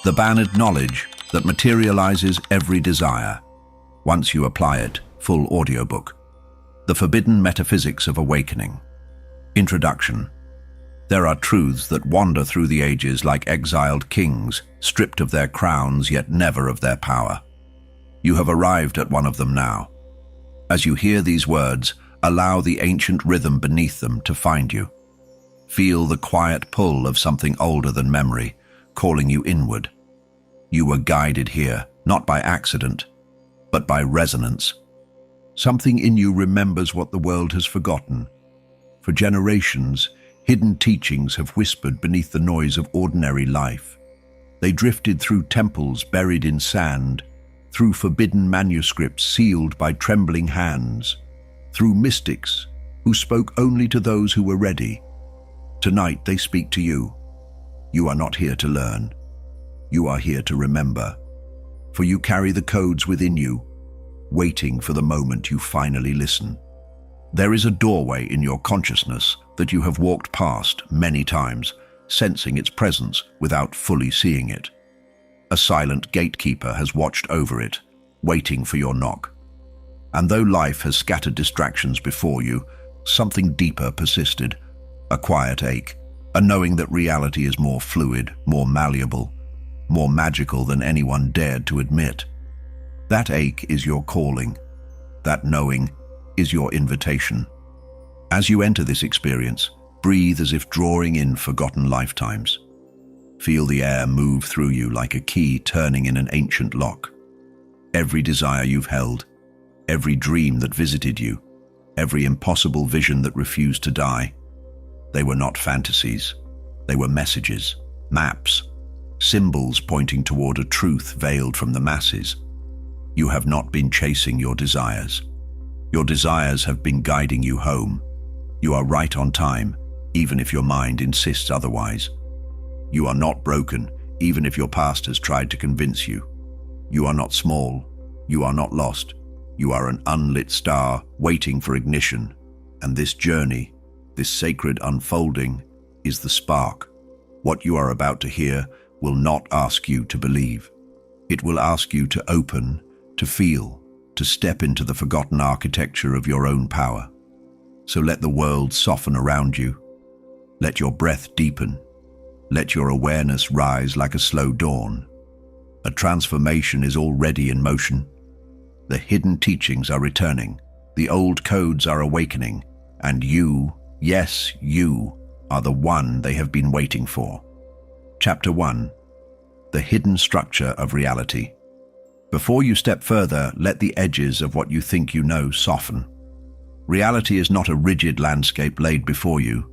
The banned knowledge that materializes every desire. Once you apply it, full audiobook. The forbidden metaphysics of awakening. Introduction. There are truths that wander through the ages like exiled kings, stripped of their crowns yet never of their power. You have arrived at one of them now. As you hear these words, allow the ancient rhythm beneath them to find you. Feel the quiet pull of something older than memory, calling you inward. You were guided here, not by accident, but by resonance. Something in you remembers what the world has forgotten. For generations, hidden teachings have whispered beneath the noise of ordinary life. They drifted through temples buried in sand, through forbidden manuscripts sealed by trembling hands, through mystics who spoke only to those who were ready. Tonight they speak to you. You are not here to learn. You are here to remember. For you carry the codes within you, waiting for the moment you finally listen. There is a doorway in your consciousness that you have walked past many times, sensing its presence without fully seeing it. A silent gatekeeper has watched over it, waiting for your knock. And though life has scattered distractions before you, something deeper persisted, a quiet ache, a knowing that reality is more fluid, more malleable, more magical than anyone dared to admit. That ache is your calling. That knowing is your invitation. As you enter this experience, breathe as if drawing in forgotten lifetimes. Feel the air move through you like a key turning in an ancient lock. Every desire you've held, every dream that visited you, every impossible vision that refused to die. They were not fantasies. They were messages, maps, symbols pointing toward a truth veiled from the masses. You have not been chasing your desires. Your desires have been guiding you home. You are right on time, even if your mind insists otherwise. You are not broken, even if your past has tried to convince you. You are not small. You are not lost. You are an unlit star waiting for ignition. And this journey, this sacred unfolding, is the spark. What you are about to hear will not ask you to believe. It will ask you to open, to feel, to step into the forgotten architecture of your own power. So let the world soften around you. Let your breath deepen. Let your awareness rise like a slow dawn. A transformation is already in motion. The hidden teachings are returning. The old codes are awakening. And you, yes, you, are the one they have been waiting for. Chapter 1. The hidden structure of reality. Before you step further, let the edges of what you think you know soften. Reality is not a rigid landscape laid before you,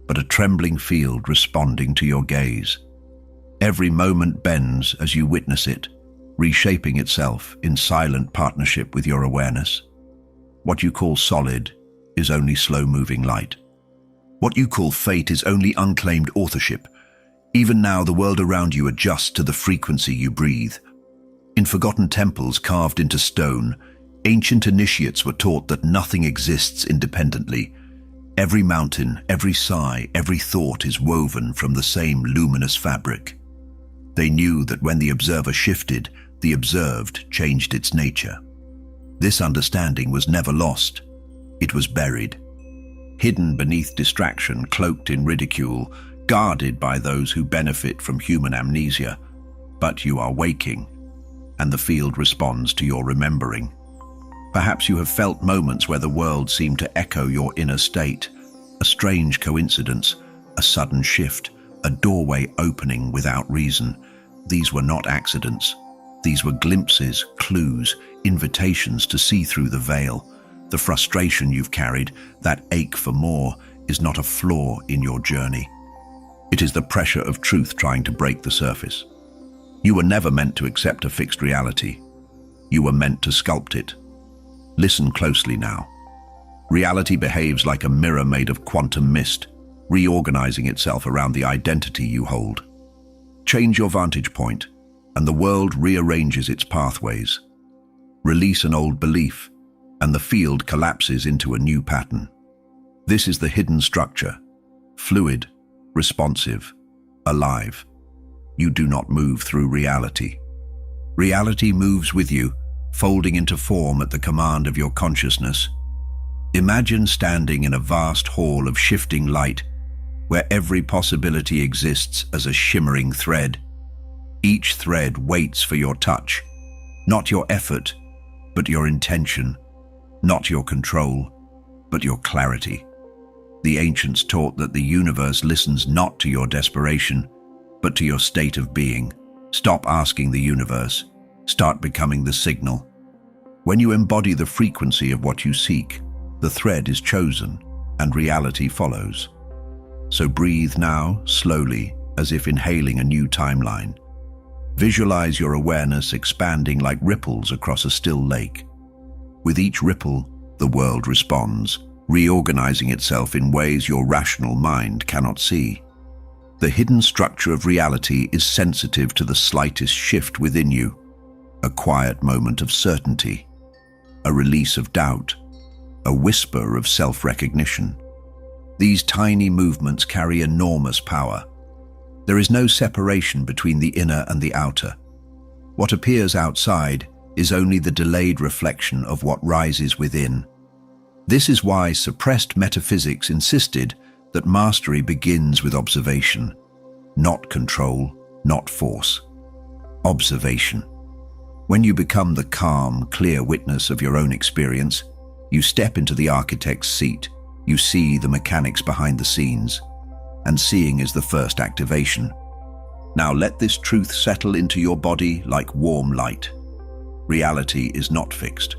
but a trembling field responding to your gaze. Every moment bends as you witness it, reshaping itself in silent partnership with your awareness. What you call solid is only slow-moving light. What you call fate is only unclaimed authorship. Even now, the world around you adjusts to the frequency you breathe. In forgotten temples carved into stone, ancient initiates were taught that nothing exists independently. Every mountain, every sigh, every thought is woven from the same luminous fabric. They knew that when the observer shifted, the observed changed its nature. This understanding was never lost. It was buried, hidden beneath distraction, cloaked in ridicule, guarded by those who benefit from human amnesia. But you are waking, and the field responds to your remembering. Perhaps you have felt moments where the world seemed to echo your inner state, a strange coincidence, a sudden shift, a doorway opening without reason. These were not accidents. These were glimpses, clues, invitations to see through the veil. The frustration you've carried, that ache for more, is not a flaw in your journey. It is the pressure of truth trying to break the surface. You were never meant to accept a fixed reality. You were meant to sculpt it. Listen closely now. Reality behaves like a mirror made of quantum mist, reorganizing itself around the identity you hold. Change your vantage point, and the world rearranges its pathways. Release an old belief, and the field collapses into a new pattern. This is the hidden structure, fluid, responsive, alive. You do not move through reality. Reality moves with you, folding into form at the command of your consciousness. Imagine standing in a vast hall of shifting light, where every possibility exists as a shimmering thread. Each thread waits for your touch, not your effort, but your intention, not your control, but your clarity. The ancients taught that the universe listens not to your desperation, but to your state of being. Stop asking the universe. Start becoming the signal. When you embody the frequency of what you seek, the thread is chosen, and reality follows. So breathe now, slowly, as if inhaling a new timeline. Visualize your awareness expanding like ripples across a still lake. With each ripple, the world responds, reorganizing itself in ways your rational mind cannot see. The hidden structure of reality is sensitive to the slightest shift within you, a quiet moment of certainty, a release of doubt, a whisper of self-recognition. These tiny movements carry enormous power. There is no separation between the inner and the outer. What appears outside is only the delayed reflection of what rises within. This is why suppressed metaphysics insisted that mastery begins with observation, not control, not force. Observation. When you become the calm, clear witness of your own experience, you step into the architect's seat. You see the mechanics behind the scenes, and seeing is the first activation. Now let this truth settle into your body like warm light. Reality is not fixed.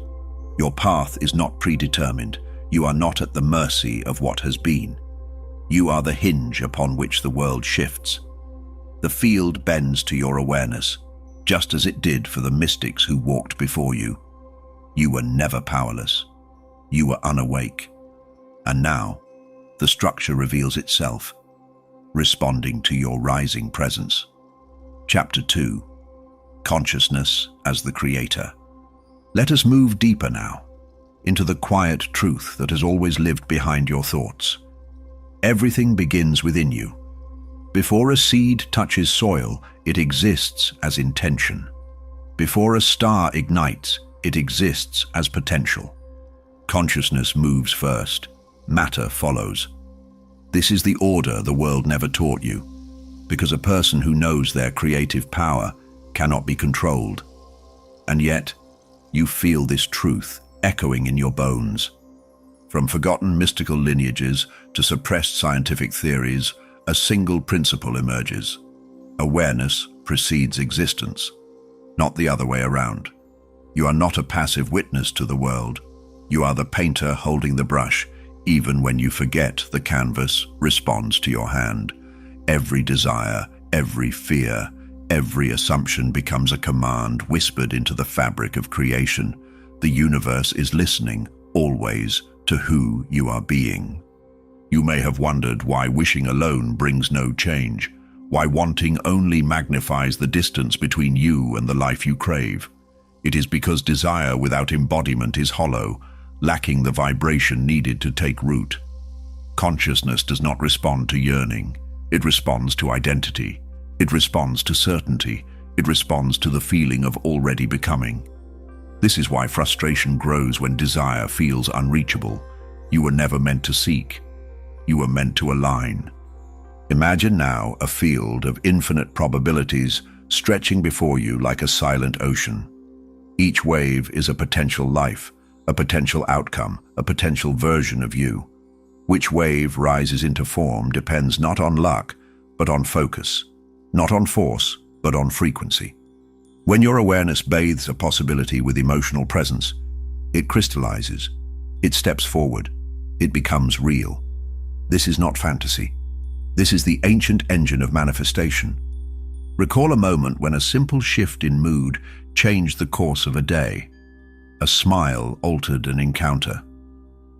Your path is not predetermined. You are not at the mercy of what has been. You are the hinge upon which the world shifts. The field bends to your awareness, just as it did for the mystics who walked before you. You were never powerless. You were unawake. And now, the structure reveals itself, responding to your rising presence. Chapter 2. Consciousness as the Creator. Let us move deeper now, into the quiet truth that has always lived behind your thoughts. Everything begins within you. Before a seed touches soil, it exists as intention. Before a star ignites, it exists as potential. Consciousness moves first. Matter follows. This is the order the world never taught you, because a person who knows their creative power cannot be controlled. And yet, you feel this truth echoing in your bones. From forgotten mystical lineages to suppressed scientific theories, a single principle emerges. Awareness precedes existence, not the other way around. You are not a passive witness to the world. You are the painter holding the brush. Even when you forget, the canvas responds to your hand. Every desire, every fear, every assumption becomes a command whispered into the fabric of creation. The universe is listening, always, to who you are being. You may have wondered why wishing alone brings no change, why wanting only magnifies the distance between you and the life you crave. It is because desire without embodiment is hollow, lacking the vibration needed to take root. Consciousness does not respond to yearning. It responds to identity. It responds to certainty. It responds to the feeling of already becoming. This is why frustration grows when desire feels unreachable. You were never meant to seek. You were meant to align. Imagine now a field of infinite probabilities stretching before you like a silent ocean. Each wave is a potential life, a potential outcome, a potential version of you. Which wave rises into form depends not on luck, but on focus. Not on force, but on frequency. When your awareness bathes a possibility with emotional presence, it crystallizes, it steps forward, it becomes real. This is not fantasy. This is the ancient engine of manifestation. Recall a moment when a simple shift in mood changed the course of a day. A smile altered an encounter.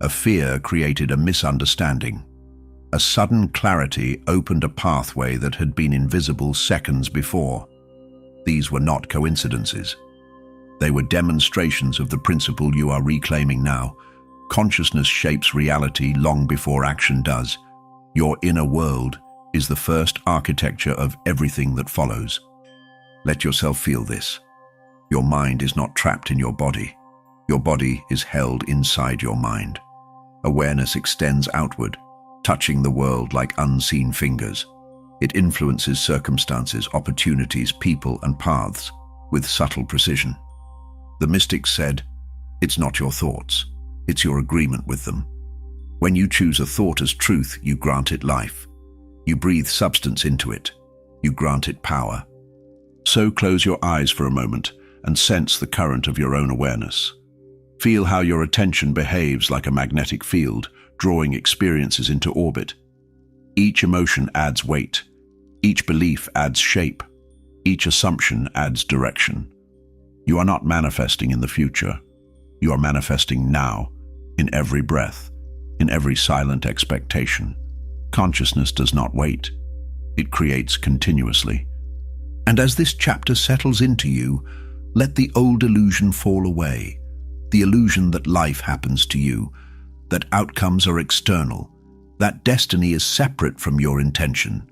A fear created a misunderstanding. A sudden clarity opened a pathway that had been invisible seconds before. These were not coincidences. They were demonstrations of the principle you are reclaiming now. Consciousness shapes reality long before action does. Your inner world is the first architecture of everything that follows. Let yourself feel this. Your mind is not trapped in your body. Your body is held inside your mind. Awareness extends outward, touching the world like unseen fingers. It influences circumstances, opportunities, people, and paths with subtle precision. The mystics said, "It's not your thoughts, it's your agreement with them." When you choose a thought as truth, you grant it life. You breathe substance into it. You grant it power. So close your eyes for a moment and sense the current of your own awareness. Feel how your attention behaves like a magnetic field, drawing experiences into orbit. Each emotion adds weight. Each belief adds shape. Each assumption adds direction. You are not manifesting in the future. You are manifesting now, in every breath, in every silent expectation. Consciousness does not wait. It creates continuously. And as this chapter settles into you, let the old illusion fall away. The illusion that life happens to you, that outcomes are external, that destiny is separate from your intention.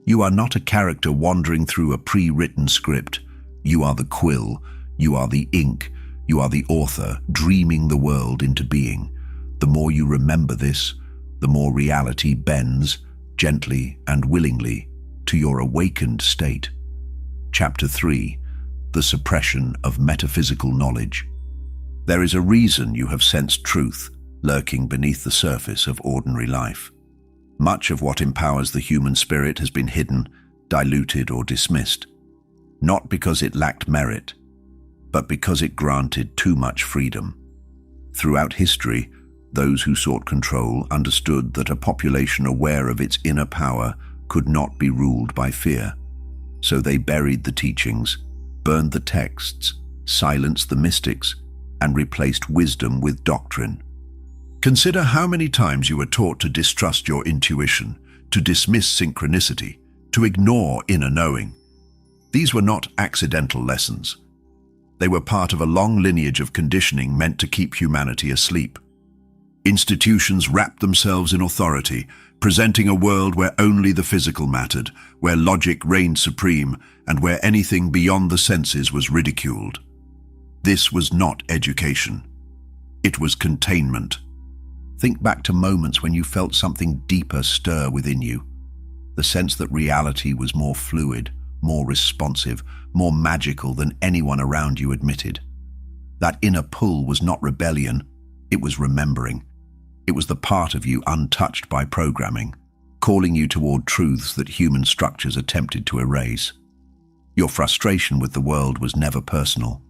You are not a character wandering through a pre-written script. You are the quill, you are the ink, you are the author, dreaming the world into being. The more you remember this, the more reality bends, gently and willingly, to your awakened state. Chapter 3. The Suppression of Metaphysical Knowledge. There is a reason you have sensed truth lurking beneath the surface of ordinary life. Much of what empowers the human spirit has been hidden, diluted, or dismissed, not because it lacked merit, but because it granted too much freedom. Throughout history, those who sought control understood that a population aware of its inner power could not be ruled by fear. So they buried the teachings, burned the texts, silenced the mystics, and replaced wisdom with doctrine. Consider how many times you were taught to distrust your intuition, to dismiss synchronicity, to ignore inner knowing. These were not accidental lessons. They were part of a long lineage of conditioning meant to keep humanity asleep. Institutions wrapped themselves in authority, presenting a world where only the physical mattered, where logic reigned supreme, and where anything beyond the senses was ridiculed. This was not education. It was containment. Think back to moments when you felt something deeper stir within you. The sense that reality was more fluid, more responsive, more magical than anyone around you admitted. That inner pull was not rebellion, it was remembering. It was the part of you untouched by programming, calling you toward truths that human structures attempted to erase. Your frustration with the world was never personal.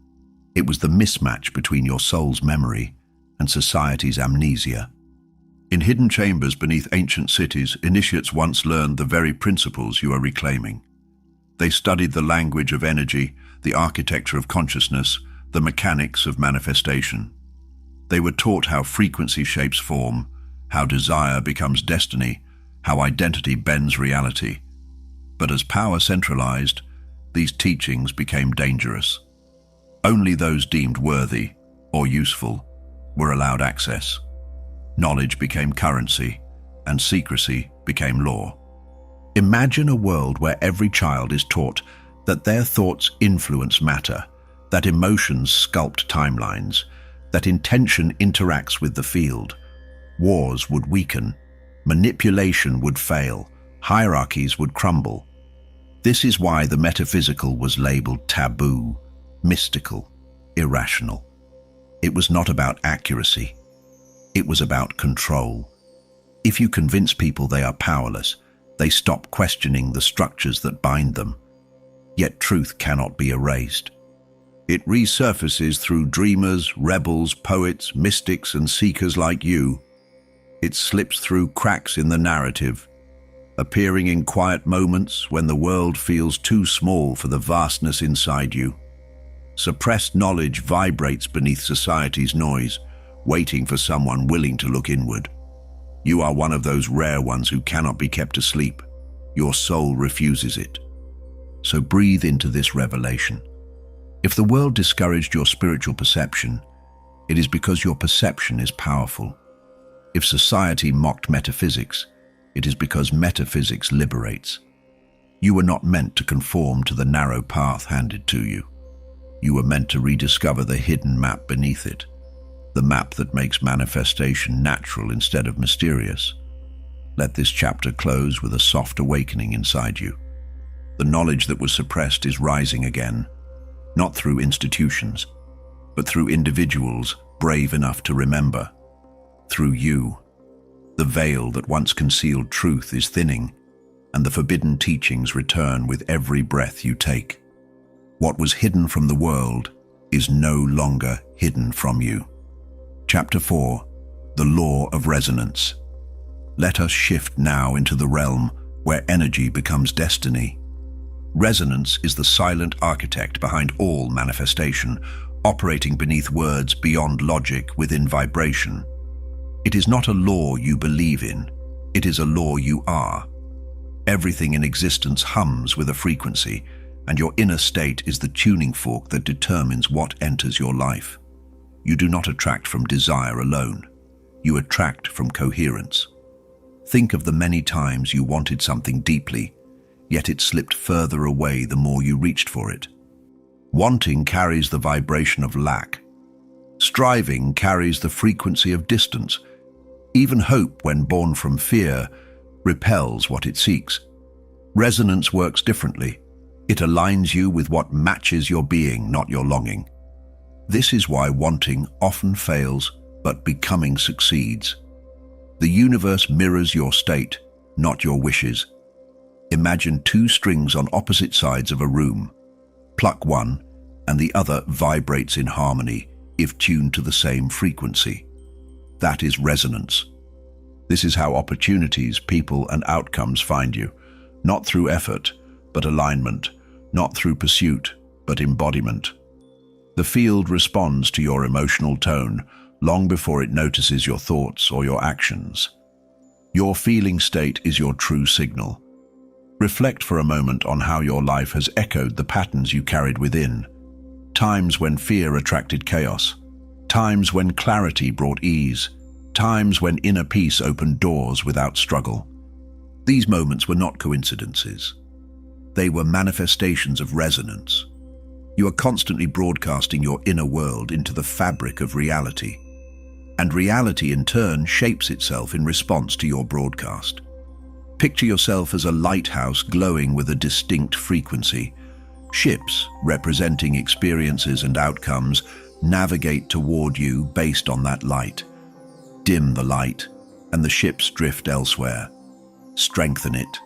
It was the mismatch between your soul's memory and society's amnesia. In hidden chambers beneath ancient cities, initiates once learned the very principles you are reclaiming. They studied the language of energy, the architecture of consciousness, the mechanics of manifestation. They were taught how frequency shapes form, how desire becomes destiny, how identity bends reality. But as power centralized, these teachings became dangerous. Only those deemed worthy or useful were allowed access. Knowledge became currency, and secrecy became law. Imagine a world where every child is taught that their thoughts influence matter, that emotions sculpt timelines, that intention interacts with the field. Wars would weaken, manipulation would fail, hierarchies would crumble. This is why the metaphysical was labeled taboo, mystical, irrational. It was not about accuracy. It was about control. If you convince people they are powerless, they stop questioning the structures that bind them. Yet truth cannot be erased. It resurfaces through dreamers, rebels, poets, mystics, and seekers like you. It slips through cracks in the narrative, appearing in quiet moments when the world feels too small for the vastness inside you. Suppressed knowledge vibrates beneath society's noise, waiting for someone willing to look inward. You are one of those rare ones who cannot be kept asleep. Your soul refuses it. So breathe into this revelation. If the world discouraged your spiritual perception, it is because your perception is powerful. If society mocked metaphysics, It is because metaphysics liberates. You were not meant to conform to the narrow path handed to you. You were meant to rediscover the hidden map beneath it, the map that makes manifestation natural instead of mysterious. Let this chapter close with a soft awakening inside you. The knowledge that was suppressed is rising again, not through institutions, but through individuals brave enough to remember. Through you. The veil that once concealed truth is thinning, and the forbidden teachings return with every breath you take. What was hidden from the world is no longer hidden from you. Chapter 4. The Law of Resonance. Let us shift now into the realm where energy becomes destiny. Resonance is the silent architect behind all manifestation, operating beneath words beyond logic within vibration. It is not a law you believe in, it is a law you are. Everything in existence hums with a frequency, and your inner state is the tuning fork that determines what enters your life. You do not attract from desire alone. You attract from coherence. Think of the many times you wanted something deeply, yet it slipped further away the more you reached for it. Wanting carries the vibration of lack. Striving carries the frequency of distance. Even hope, when born from fear, repels what it seeks. Resonance works differently. It aligns you with what matches your being, not your longing. This is why wanting often fails, but becoming succeeds. The universe mirrors your state, not your wishes. Imagine two strings on opposite sides of a room. Pluck one, and the other vibrates in harmony if tuned to the same frequency. That is resonance. This is how opportunities, people, and outcomes find you, not through effort, but alignment, not through pursuit, but embodiment. The field responds to your emotional tone long before it notices your thoughts or your actions. Your feeling state is your true signal. Reflect for a moment on how your life has echoed the patterns you carried within. Times when fear attracted chaos. Times when clarity brought ease. Times when inner peace opened doors without struggle. These moments were not coincidences. They were manifestations of resonance. You are constantly broadcasting your inner world into the fabric of reality. And reality in turn shapes itself in response to your broadcast. Picture yourself as a lighthouse glowing with a distinct frequency. Ships, representing experiences and outcomes, navigate toward you based on that light. Dim the light, and the ships drift elsewhere. Strengthen it,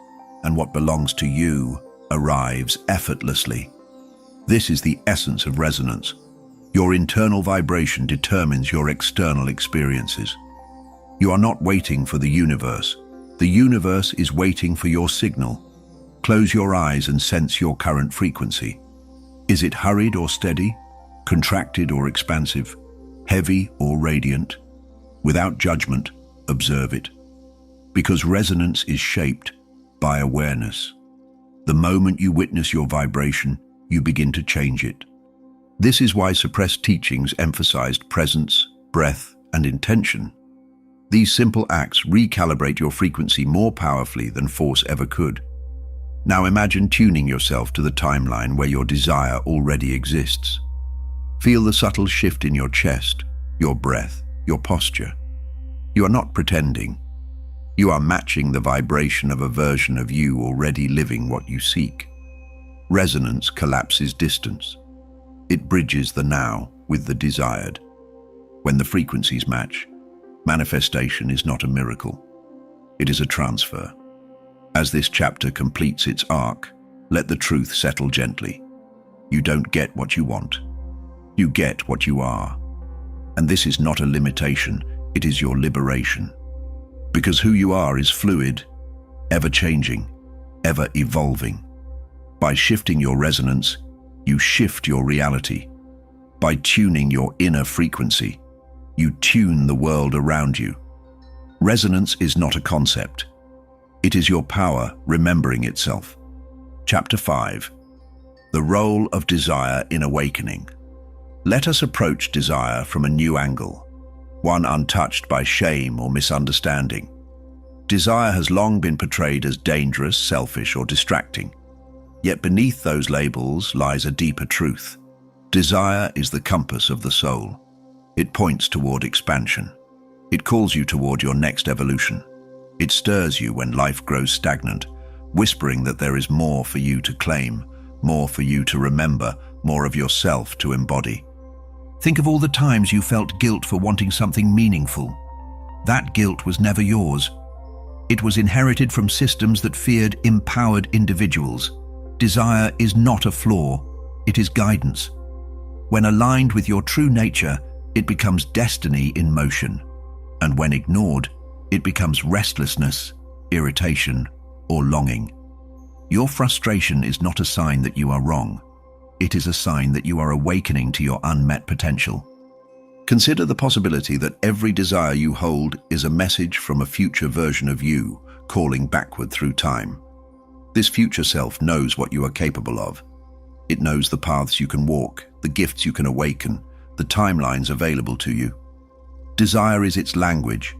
and what belongs to you arrives effortlessly. This is the essence of resonance. Your internal vibration determines your external experiences. You are not waiting for the universe. The universe is waiting for your signal. Close your eyes and sense your current frequency. Is it hurried or steady? Contracted or expansive? Heavy or radiant? Without judgment, observe it. Because resonance is shaped by awareness. The moment you witness your vibration, you begin to change it. This is why suppressed teachings emphasized presence, breath, and intention. These simple acts recalibrate your frequency more powerfully than force ever could. Now imagine tuning yourself to the timeline where your desire already exists. Feel the subtle shift in your chest, your breath, your posture. You are not pretending. You are matching the vibration of a version of you already living what you seek. Resonance collapses distance. It bridges the now with the desired. When the frequencies match, manifestation is not a miracle. It is a transfer. As this chapter completes its arc, let the truth settle gently. You don't get what you want. You get what you are. And this is not a limitation, it is your liberation. Because who you are is fluid, ever-changing, ever-evolving. By shifting your resonance, you shift your reality. By tuning your inner frequency, you tune the world around you. Resonance is not a concept. It is your power remembering itself. Chapter 5. The Role of Desire in Awakening. Let us approach desire from a new angle, one untouched by shame or misunderstanding. Desire has long been portrayed as dangerous, selfish, or distracting. Yet beneath those labels lies a deeper truth. Desire is the compass of the soul. It points toward expansion. It calls you toward your next evolution. It stirs you when life grows stagnant, whispering that there is more for you to claim, more for you to remember, more of yourself to embody. Think of all the times you felt guilt for wanting something meaningful. That guilt was never yours. It was inherited from systems that feared empowered individuals. Desire is not a flaw, it is guidance. When aligned with your true nature, it becomes destiny in motion. And when ignored, it becomes restlessness, irritation, or longing. Your frustration is not a sign that you are wrong. It is a sign that you are awakening to your unmet potential. Consider the possibility that every desire you hold is a message from a future version of you, calling backward through time. This future self knows what you are capable of. It knows the paths you can walk, the gifts you can awaken, the timelines available to you. Desire is its language.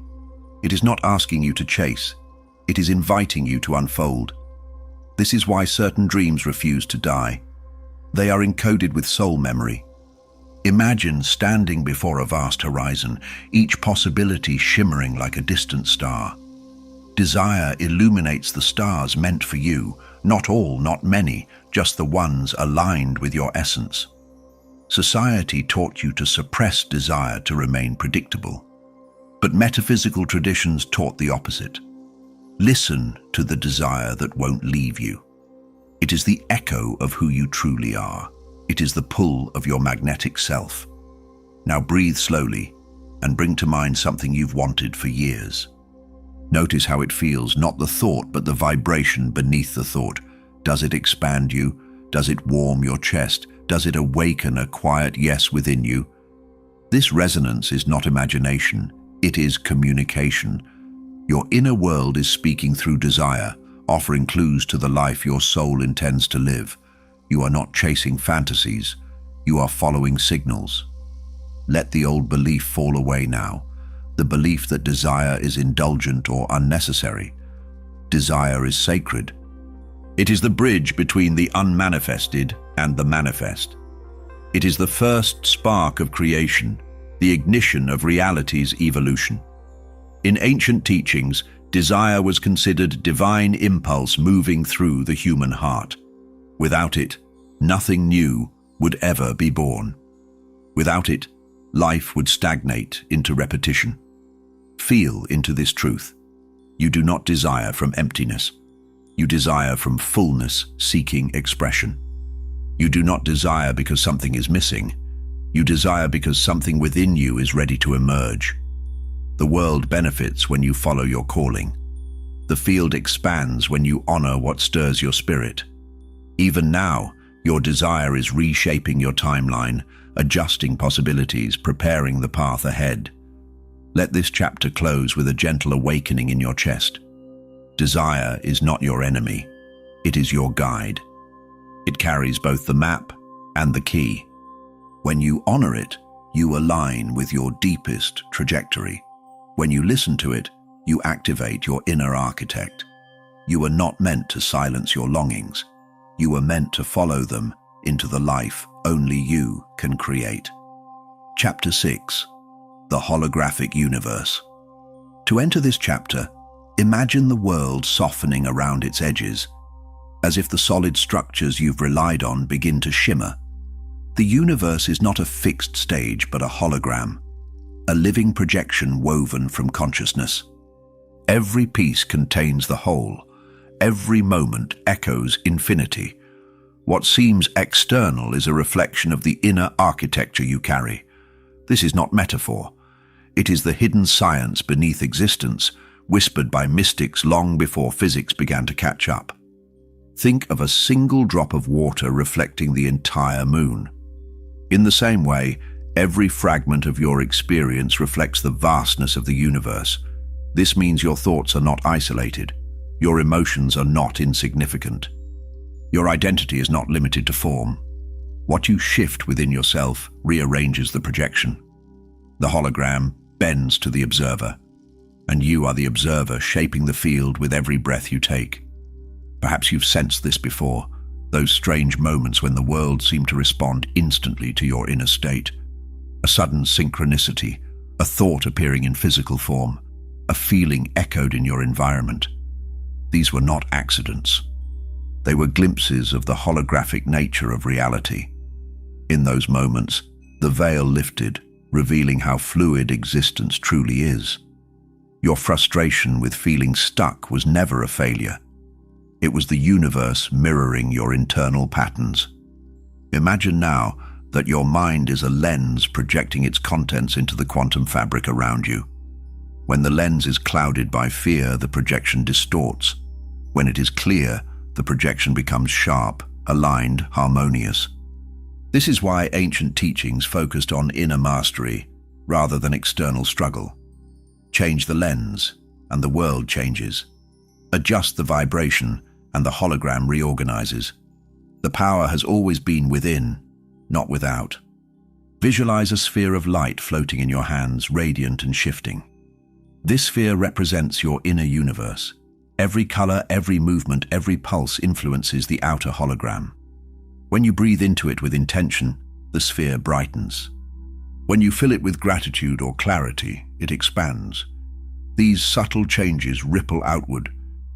It is not asking you to chase. It is inviting you to unfold. This is why certain dreams refuse to die. They are encoded with soul memory. Imagine standing before a vast horizon, each possibility shimmering like a distant star. Desire illuminates the stars meant for you, not all, not many, just the ones aligned with your essence. Society taught you to suppress desire to remain predictable. But metaphysical traditions taught the opposite. Listen to the desire that won't leave you. It is the echo of who you truly are. It is the pull of your magnetic self. Now breathe slowly and bring to mind something you've wanted for years. Notice how it feels, not the thought, but the vibration beneath the thought. Does it expand you? Does it warm your chest? Does it awaken a quiet yes within you? This resonance is not imagination, it is communication. Your inner world is speaking through desire, offering clues to the life your soul intends to live. You are not chasing fantasies, you are following signals. Let the old belief fall away now, the belief that desire is indulgent or unnecessary. Desire is sacred. It is the bridge between the unmanifested and the manifest. It is the first spark of creation, the ignition of reality's evolution. In ancient teachings, desire was considered divine impulse moving through the human heart. Without it, nothing new would ever be born. Without it, life would stagnate into repetition. Feel into this truth. You do not desire from emptiness. You desire from fullness, seeking expression. You do not desire because something is missing. You desire because something within you is ready to emerge. The world benefits when you follow your calling. The field expands when you honor what stirs your spirit. Even now, your desire is reshaping your timeline, adjusting possibilities, preparing the path ahead. Let this chapter close with a gentle awakening in your chest. Desire is not your enemy. It is your guide. It carries both the map and the key. When you honor it, you align with your deepest trajectory. When you listen to it, you activate your inner architect. You are not meant to silence your longings. You are meant to follow them into the life only you can create. Chapter 6. The Holographic Universe. To enter this chapter, imagine the world softening around its edges, as if the solid structures you've relied on begin to shimmer. The universe is not a fixed stage, but a hologram, a living projection woven from consciousness. Every piece contains the whole. Every moment echoes infinity. What seems external is a reflection of the inner architecture you carry. This is not metaphor. It is the hidden science beneath existence, whispered by mystics long before physics began to catch up. Think of a single drop of water reflecting the entire moon. In the same way, every fragment of your experience reflects the vastness of the universe. This means your thoughts are not isolated. Your emotions are not insignificant. Your identity is not limited to form. What you shift within yourself rearranges the projection. The hologram bends to the observer. and you are the observer shaping the field with every breath you take. Perhaps you've sensed this before, those strange moments when the world seemed to respond instantly to your inner state. A sudden synchronicity, a thought appearing in physical form, a feeling echoed in your environment. These were not accidents. They were glimpses of the holographic nature of reality. In those moments, the veil lifted, revealing how fluid existence truly is. Your frustration with feeling stuck was never a failure. It was the universe mirroring your internal patterns. Imagine now that your mind is a lens projecting its contents into the quantum fabric around you. When the lens is clouded by fear, the projection distorts. When it is clear, the projection becomes sharp, aligned, harmonious. This is why ancient teachings focused on inner mastery rather than external struggle. Change the lens, and the world changes. Adjust the vibration, and the hologram reorganizes. The power has always been within, not without. Visualize a sphere of light floating in your hands, radiant and shifting. This sphere represents your inner universe. Every color, every movement, every pulse influences the outer hologram. When you breathe into it with intention, the sphere brightens. When you fill it with gratitude or clarity, it expands. These subtle changes ripple outward,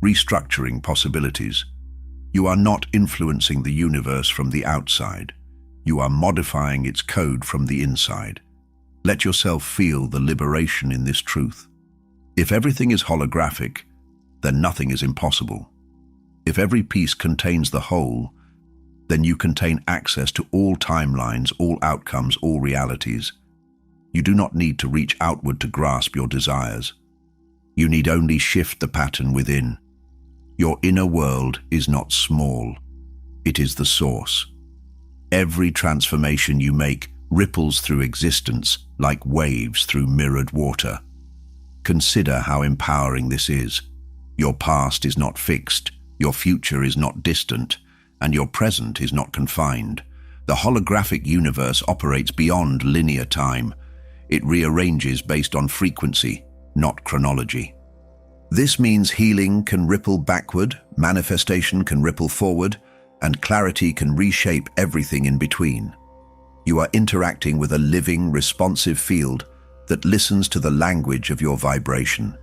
restructuring possibilities. You are not influencing the universe from the outside. You are modifying its code from the inside. Let yourself feel the liberation in this truth. If everything is holographic, then nothing is impossible. If every piece contains the whole, then you contain access to all timelines, all outcomes, all realities. You do not need to reach outward to grasp your desires. You need only shift the pattern within. Your inner world is not small. It is the source. Every transformation you make ripples through existence like waves through mirrored water. Consider how empowering this is. Your past is not fixed, your future is not distant, and your present is not confined. The holographic universe operates beyond linear time. It rearranges based on frequency, not chronology. This means healing can ripple backward, manifestation can ripple forward, and clarity can reshape everything in between. You are interacting with a living, responsive field that listens to the language of your vibration.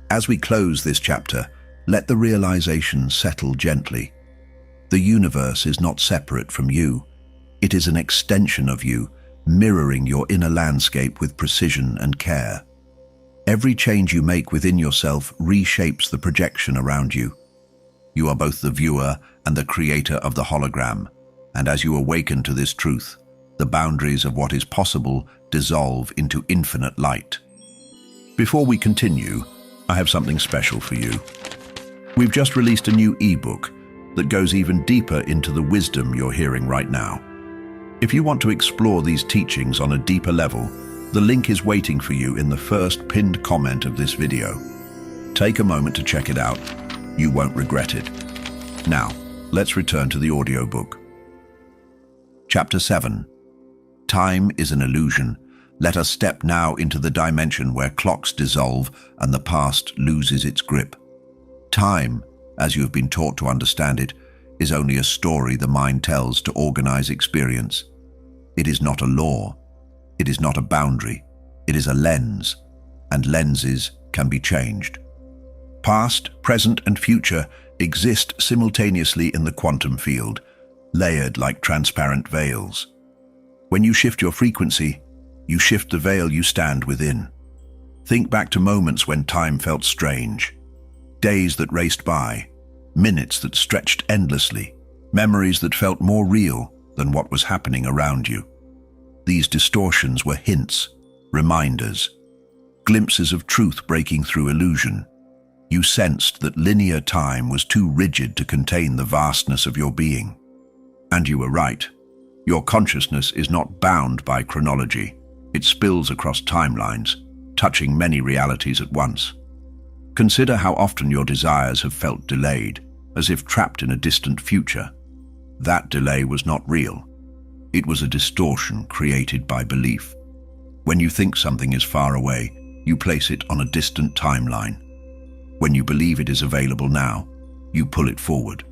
As we close this chapter, let the realization settle gently. The universe is not separate from you. It is an extension of you, mirroring your inner landscape with precision and care. Every change you make within yourself reshapes the projection around you. You are both the viewer and the creator of the hologram, and as you awaken to this truth, the boundaries of what is possible dissolve into infinite light. Before we continue, I have something special for you. We've just released a new ebook that goes even deeper into the wisdom you're hearing right now. If you want to explore these teachings on a deeper level, the link is waiting for you in the first pinned comment of this video. Take a moment to check it out. You won't regret it. Now, let's return to the audiobook. Chapter 7. Time is an illusion. Let us step now into the dimension where clocks dissolve and the past loses its grip. Time, as you have been taught to understand it, is only a story the mind tells to organize experience. It is not a law. It is not a boundary. It is a lens, and lenses can be changed. Past, present, and future exist simultaneously in the quantum field, layered like transparent veils. When you shift your frequency, you shift the veil you stand within. Think back to moments when time felt strange. Days that raced by, minutes that stretched endlessly, memories that felt more real than what was happening around you. These distortions were hints, reminders, glimpses of truth breaking through illusion. You sensed that linear time was too rigid to contain the vastness of your being. And you were right. Your consciousness is not bound by chronology. It spills across timelines, touching many realities at once. Consider how often your desires have felt delayed, as if trapped in a distant future. That delay was not real. It was a distortion created by belief. When you think something is far away, you place it on a distant timeline. When you believe it is available now, you pull it forward.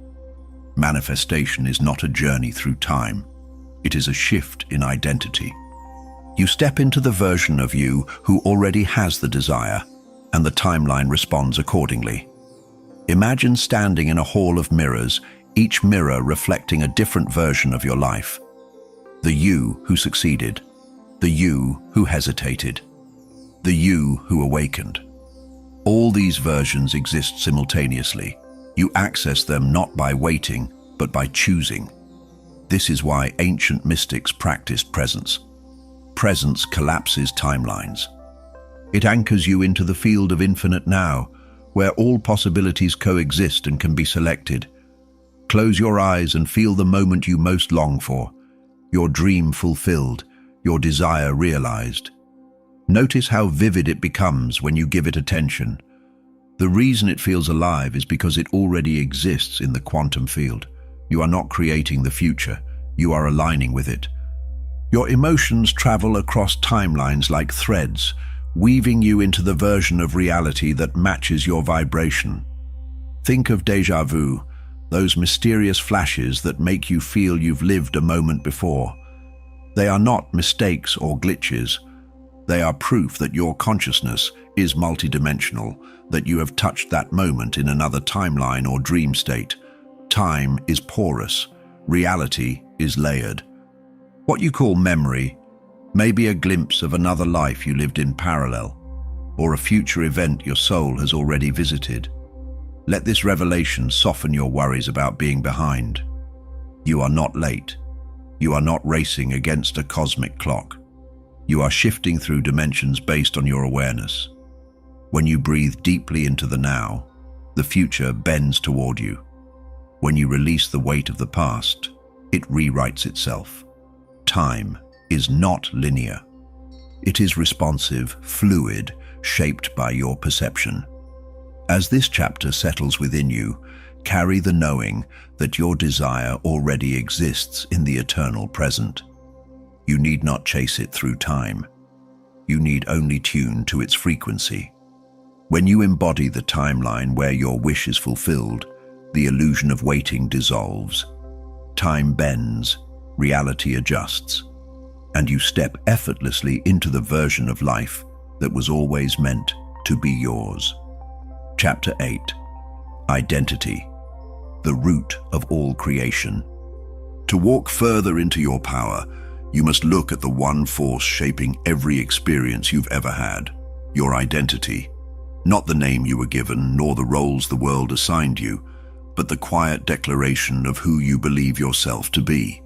Manifestation is not a journey through time. It is a shift in identity. You step into the version of you who already has the desire, and the timeline responds accordingly. Imagine standing in a hall of mirrors, each mirror reflecting a different version of your life. The you who succeeded, the you who hesitated, the you who awakened. All these versions exist simultaneously. You access them not by waiting, but by choosing. This is why ancient mystics practiced presence. Presence collapses timelines. It anchors you into the field of infinite now, where all possibilities coexist and can be selected. Close your eyes and feel the moment you most long for, your dream fulfilled, your desire realized. Notice how vivid it becomes when you give it attention. The reason it feels alive is because it already exists in the quantum field. You are not creating the future, you are aligning with it. Your emotions travel across timelines like threads, weaving you into the version of reality that matches your vibration. Think of déjà vu, those mysterious flashes that make you feel you've lived a moment before. They are not mistakes or glitches. They are proof that your consciousness is multidimensional, that you have touched that moment in another timeline or dream state. Time is porous, reality is layered. What you call memory may be a glimpse of another life you lived in parallel, or a future event your soul has already visited. Let this revelation soften your worries about being behind. You are not late. You are not racing against a cosmic clock. You are shifting through dimensions based on your awareness. When you breathe deeply into the now, the future bends toward you. When you release the weight of the past, it rewrites itself. Time is not linear. It is responsive, fluid, shaped by your perception. As this chapter settles within you, carry the knowing that your desire already exists in the eternal present. You need not chase it through time. You need only tune to its frequency. When you embody the timeline where your wish is fulfilled, the illusion of waiting dissolves. Time bends, reality adjusts, and you step effortlessly into the version of life that was always meant to be yours. Chapter 8. Identity, the root of all creation. To walk further into your power, you must look at the one force shaping every experience you've ever had, your identity. Not the name you were given, nor the roles the world assigned you, but the quiet declaration of who you believe yourself to be.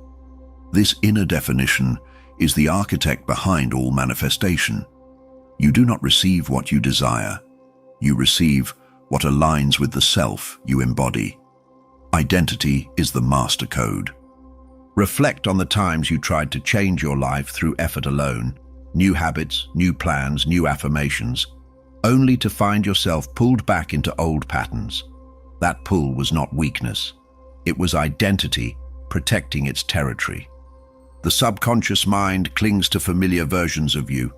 This inner definition is the architect behind all manifestation. You do not receive what you desire. You receive what aligns with the self you embody. Identity is the master code. Reflect on the times you tried to change your life through effort alone, new habits, new plans, new affirmations, only to find yourself pulled back into old patterns. That pull was not weakness. It was identity protecting its territory. The subconscious mind clings to familiar versions of you,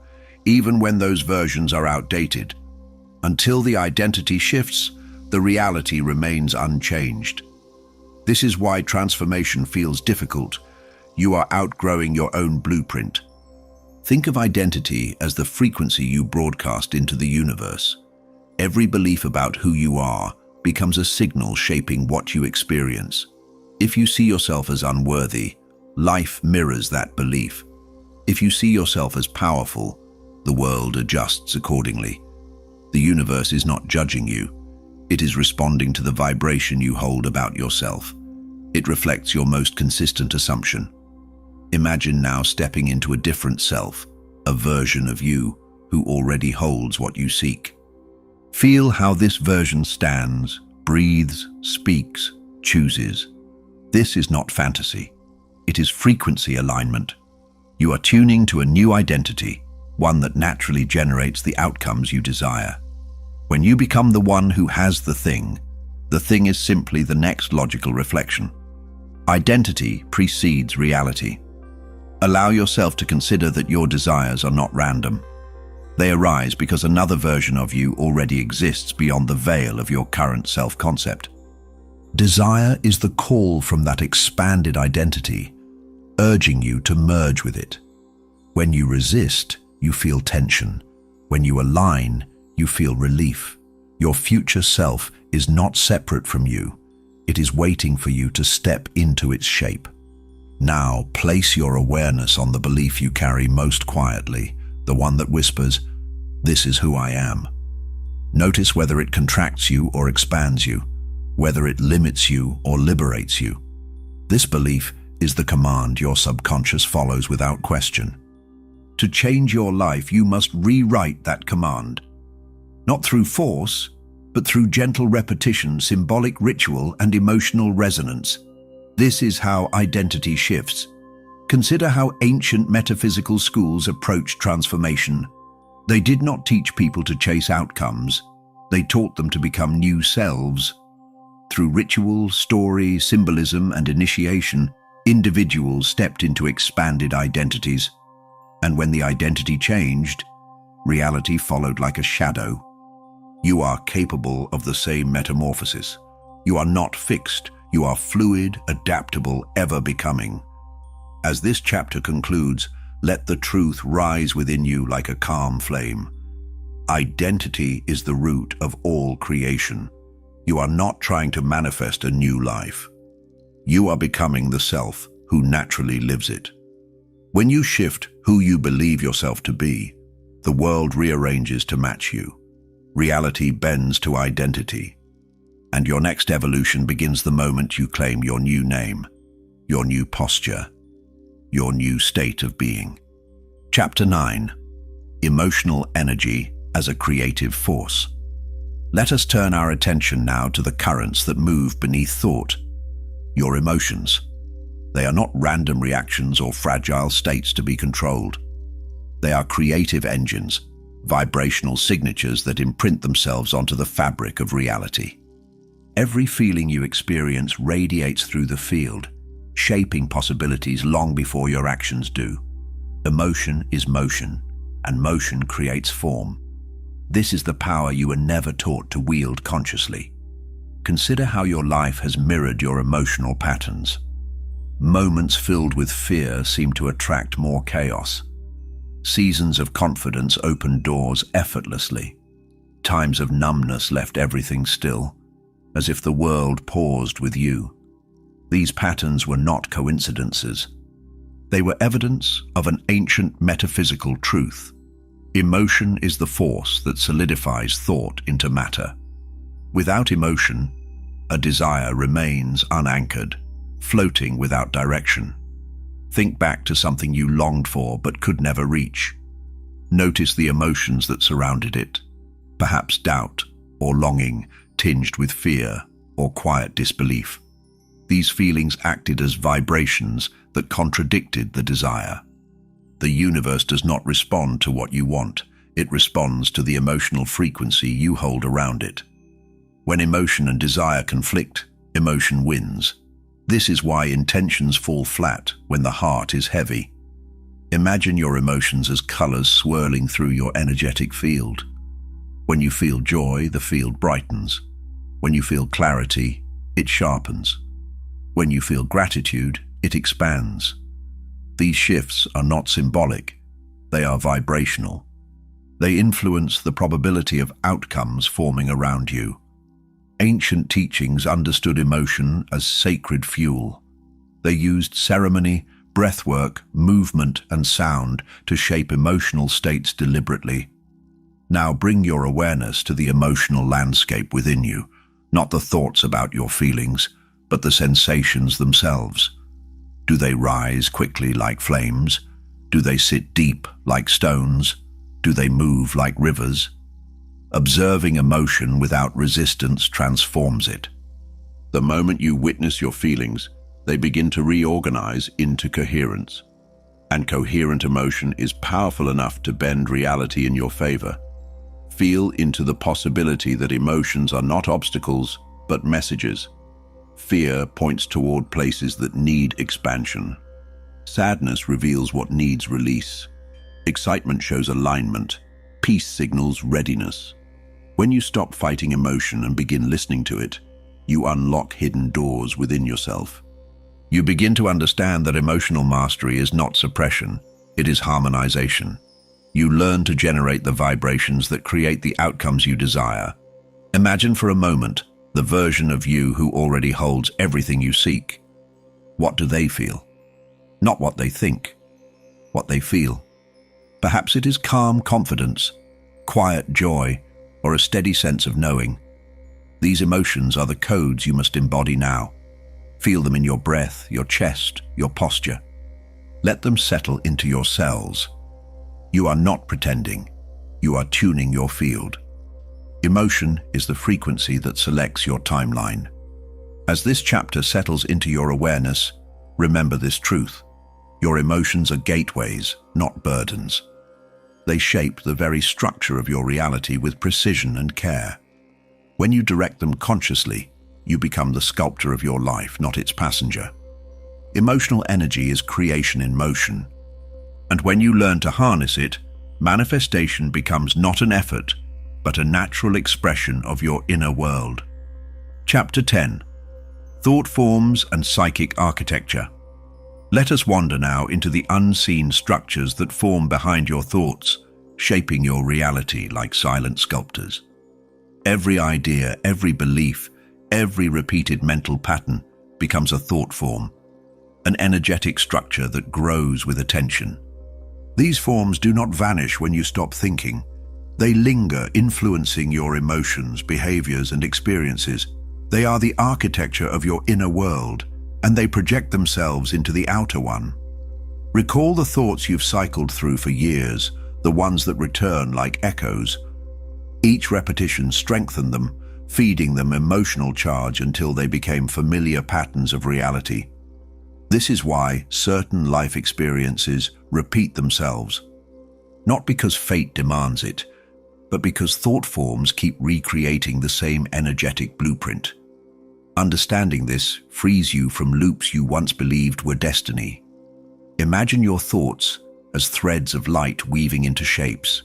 even when those versions are outdated. Until the identity shifts, the reality remains unchanged. This is why transformation feels difficult. You are outgrowing your own blueprint. Think of identity as the frequency you broadcast into the universe. Every belief about who you are becomes a signal shaping what you experience. If you see yourself as unworthy, life mirrors that belief. If you see yourself as powerful, the world adjusts accordingly. The universe is not judging you. It is responding to the vibration you hold about yourself. It reflects your most consistent assumption. Imagine now stepping into a different self, a version of you who already holds what you seek. Feel how this version stands, breathes, speaks, chooses. This is not fantasy. It is frequency alignment. You are tuning to a new identity, one that naturally generates the outcomes you desire. When you become the one who has the thing is simply the next logical reflection. Identity precedes reality. Allow yourself to consider that your desires are not random. They arise because another version of you already exists beyond the veil of your current self-concept. Desire is the call from that expanded identity, urging you to merge with it. When you resist, you feel tension. When you align, you feel relief. Your future self is not separate from you. It is waiting for you to step into its shape. Now, place your awareness on the belief you carry most quietly, the one that whispers, "This is who I am." Notice whether it contracts you or expands you, whether it limits you or liberates you. This belief is the command your subconscious follows without question. To change your life, you must rewrite that command. Not through force, but through gentle repetition, symbolic ritual, and emotional resonance. This is how identity shifts. Consider how ancient metaphysical schools approached transformation. They did not teach people to chase outcomes. They taught them to become new selves. Through ritual, story, symbolism, and initiation, individuals stepped into expanded identities. And when the identity changed, reality followed like a shadow. You are capable of the same metamorphosis. You are not fixed. You are fluid, adaptable, ever becoming. As this chapter concludes, let the truth rise within you like a calm flame. Identity is the root of all creation. You are not trying to manifest a new life. You are becoming the self who naturally lives it. When you shift who you believe yourself to be, the world rearranges to match you. Reality bends to identity. And your next evolution begins the moment you claim your new name, your new posture, your new state of being. Chapter 9. Emotional Energy as a Creative Force. Let us turn our attention now to the currents that move beneath thought. Your emotions. They are not random reactions or fragile states to be controlled. They are creative engines, vibrational signatures that imprint themselves onto the fabric of reality. Every feeling you experience radiates through the field, shaping possibilities long before your actions do. Emotion is motion, and motion creates form. This is the power you were never taught to wield consciously. Consider how your life has mirrored your emotional patterns. Moments filled with fear seem to attract more chaos. Seasons of confidence opened doors effortlessly. Times of numbness left everything still, as if the world paused with you. These patterns were not coincidences. They were evidence of an ancient metaphysical truth. Emotion is the force that solidifies thought into matter. Without emotion, a desire remains unanchored, floating without direction. Think back to something you longed for but could never reach. Notice the emotions that surrounded it, perhaps doubt or longing, tinged with fear or quiet disbelief. These feelings acted as vibrations that contradicted the desire. The universe does not respond to what you want. It responds to the emotional frequency you hold around it. When emotion and desire conflict, emotion wins. This is why intentions fall flat when the heart is heavy. Imagine your emotions as colors swirling through your energetic field. When you feel joy, the field brightens. When you feel clarity, it sharpens. When you feel gratitude, it expands. These shifts are not symbolic, they are vibrational. They influence the probability of outcomes forming around you. Ancient teachings understood emotion as sacred fuel. They used ceremony, breathwork, movement, and sound to shape emotional states deliberately. Now bring your awareness to the emotional landscape within you, not the thoughts about your feelings, but the sensations themselves. Do they rise quickly like flames? Do they sit deep like stones? Do they move like rivers? Observing emotion without resistance transforms it. The moment you witness your feelings, they begin to reorganize into coherence. And coherent emotion is powerful enough to bend reality in your favor. Feel into the possibility that emotions are not obstacles, but messages. Fear points toward places that need expansion. Sadness reveals what needs release. Excitement shows alignment. Peace signals readiness. When you stop fighting emotion and begin listening to it, you unlock hidden doors within yourself. You begin to understand that emotional mastery is not suppression, it is harmonization. You learn to generate the vibrations that create the outcomes you desire. Imagine for a moment the version of you who already holds everything you seek. What do they feel? Not what they think, what they feel. Perhaps it is calm confidence, quiet joy, or a steady sense of knowing. These emotions are the codes you must embody now. Feel them in your breath, your chest, your posture. Let them settle into your cells. You are not pretending. You are tuning your field. Emotion is the frequency that selects your timeline. As this chapter settles into your awareness, remember this truth. Your emotions are gateways, not burdens. They shape the very structure of your reality with precision and care. When you direct them consciously, you become the sculptor of your life, not its passenger. Emotional energy is creation in motion. And when you learn to harness it, manifestation becomes not an effort, but a natural expression of your inner world. Chapter 10. Thought Forms and Psychic Architecture. Let us wander now into the unseen structures that form behind your thoughts, shaping your reality like silent sculptors. Every idea, every belief, every repeated mental pattern becomes a thought form, an energetic structure that grows with attention. These forms do not vanish when you stop thinking. They linger, influencing your emotions, behaviors, and experiences. They are the architecture of your inner world, and they project themselves into the outer one. Recall the thoughts you've cycled through for years, the ones that return like echoes. Each repetition strengthened them, feeding them emotional charge until they became familiar patterns of reality. This is why certain life experiences repeat themselves, not because fate demands it, but because thought forms keep recreating the same energetic blueprint. Understanding this frees you from loops you once believed were destiny. Imagine your thoughts as threads of light weaving into shapes.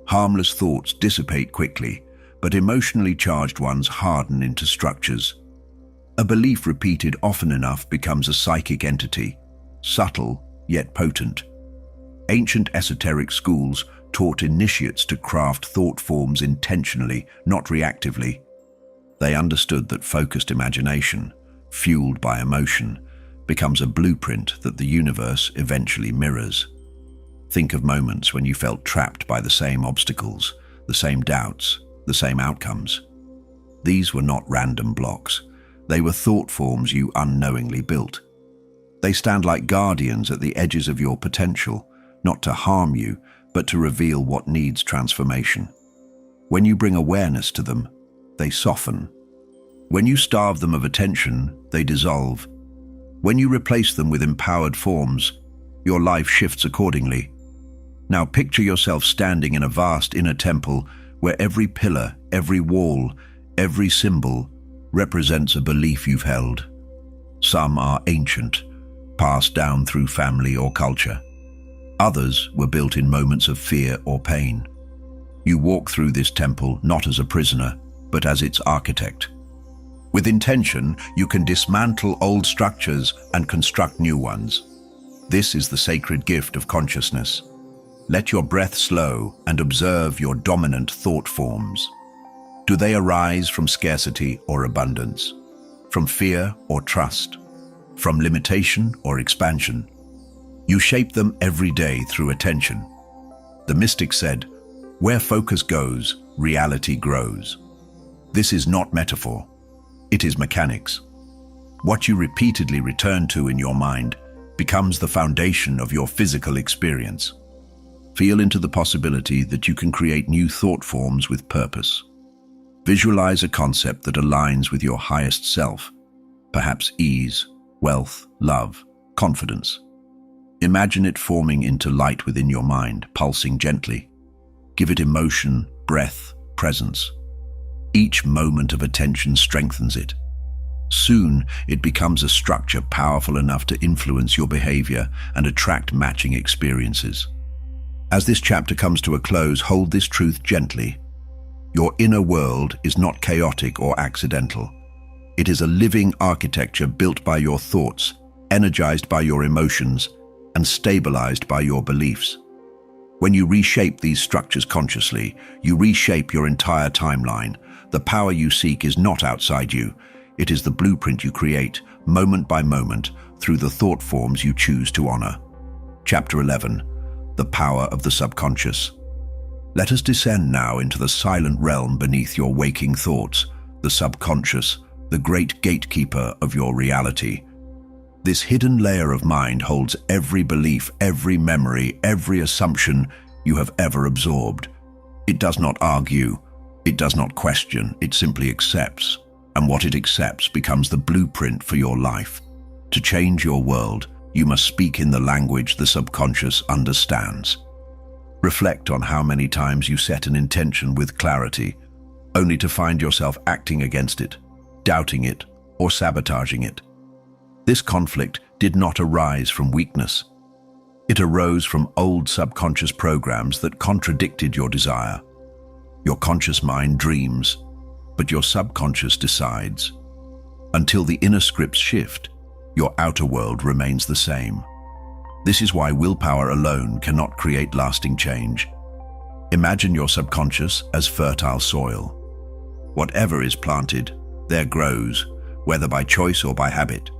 Harmless thoughts dissipate quickly, but emotionally charged ones harden into structures. A belief repeated often enough becomes a psychic entity, subtle yet potent. Ancient esoteric schools taught initiates to craft thought forms intentionally, not reactively. They understood that focused imagination, fueled by emotion, becomes a blueprint that the universe eventually mirrors. Think of moments when you felt trapped by the same obstacles, the same doubts, the same outcomes. These were not random blocks. They were thought forms you unknowingly built. They stand like guardians at the edges of your potential, not to harm you, but to reveal what needs transformation. When you bring awareness to them, they soften. When you starve them of attention, they dissolve. When you replace them with empowered forms, your life shifts accordingly. Now picture yourself standing in a vast inner temple where every pillar, every wall, every symbol represents a belief you've held. Some are ancient, passed down through family or culture. Others were built in moments of fear or pain. You walk through this temple not as a prisoner, but as its architect. With intention, you can dismantle old structures and construct new ones. This is the sacred gift of consciousness. Let your breath slow and observe your dominant thought forms. Do they arise from scarcity or abundance? From fear or trust? From limitation or expansion? You shape them every day through attention. The mystic said, "Where focus goes, reality grows." This is not metaphor. It is mechanics. What you repeatedly return to in your mind becomes the foundation of your physical experience. Feel into the possibility that you can create new thought forms with purpose. Visualize a concept that aligns with your highest self, perhaps ease, wealth, love, confidence. Imagine it forming into light within your mind, pulsing gently. Give it emotion, breath, presence. Each moment of attention strengthens it. Soon, it becomes a structure powerful enough to influence your behavior and attract matching experiences. As this chapter comes to a close, hold this truth gently. Your inner world is not chaotic or accidental. It is a living architecture built by your thoughts, energized by your emotions, and stabilized by your beliefs. When you reshape these structures consciously, you reshape your entire timeline. The power you seek is not outside you. It is the blueprint you create, moment by moment, through the thought forms you choose to honor. Chapter 11. The Power of the Subconscious. Let us descend now into the silent realm beneath your waking thoughts, the subconscious, the great gatekeeper of your reality. This hidden layer of mind holds every belief, every memory, every assumption you have ever absorbed. It does not argue, it does not question, it simply accepts. And what it accepts becomes the blueprint for your life. To change your world, you must speak in the language the subconscious understands. Reflect on how many times you set an intention with clarity, only to find yourself acting against it, doubting it, or sabotaging it. This conflict did not arise from weakness. It arose from old subconscious programs that contradicted your desire. Your conscious mind dreams, but your subconscious decides. Until the inner scripts shift, your outer world remains the same. This is why willpower alone cannot create lasting change. Imagine your subconscious as fertile soil. Whatever is planted, there grows, whether by choice or by habit.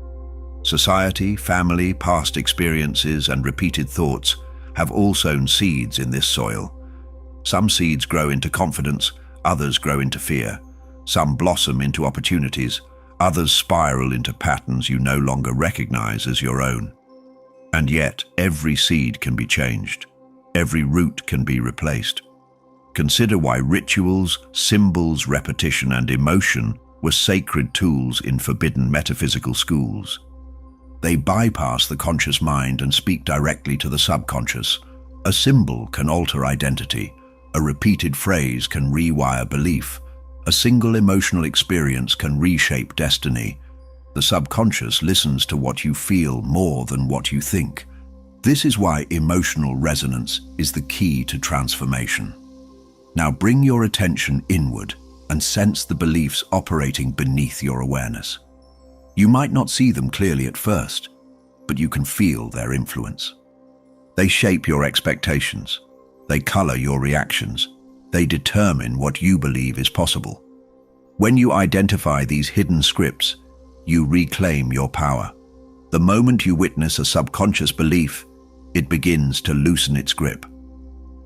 Society, family, past experiences, and repeated thoughts have all sown seeds in this soil. Some seeds grow into confidence, others grow into fear. Some blossom into opportunities, others spiral into patterns you no longer recognize as your own. And yet, every seed can be changed. Every root can be replaced. Consider why rituals, symbols, repetition, and emotion were sacred tools in forbidden metaphysical schools. They bypass the conscious mind and speak directly to the subconscious. A symbol can alter identity. A repeated phrase can rewire belief. A single emotional experience can reshape destiny. The subconscious listens to what you feel more than what you think. This is why emotional resonance is the key to transformation. Now bring your attention inward and sense the beliefs operating beneath your awareness. You might not see them clearly at first, but you can feel their influence. They shape your expectations. They color your reactions. They determine what you believe is possible. When you identify these hidden scripts, you reclaim your power. The moment you witness a subconscious belief, it begins to loosen its grip.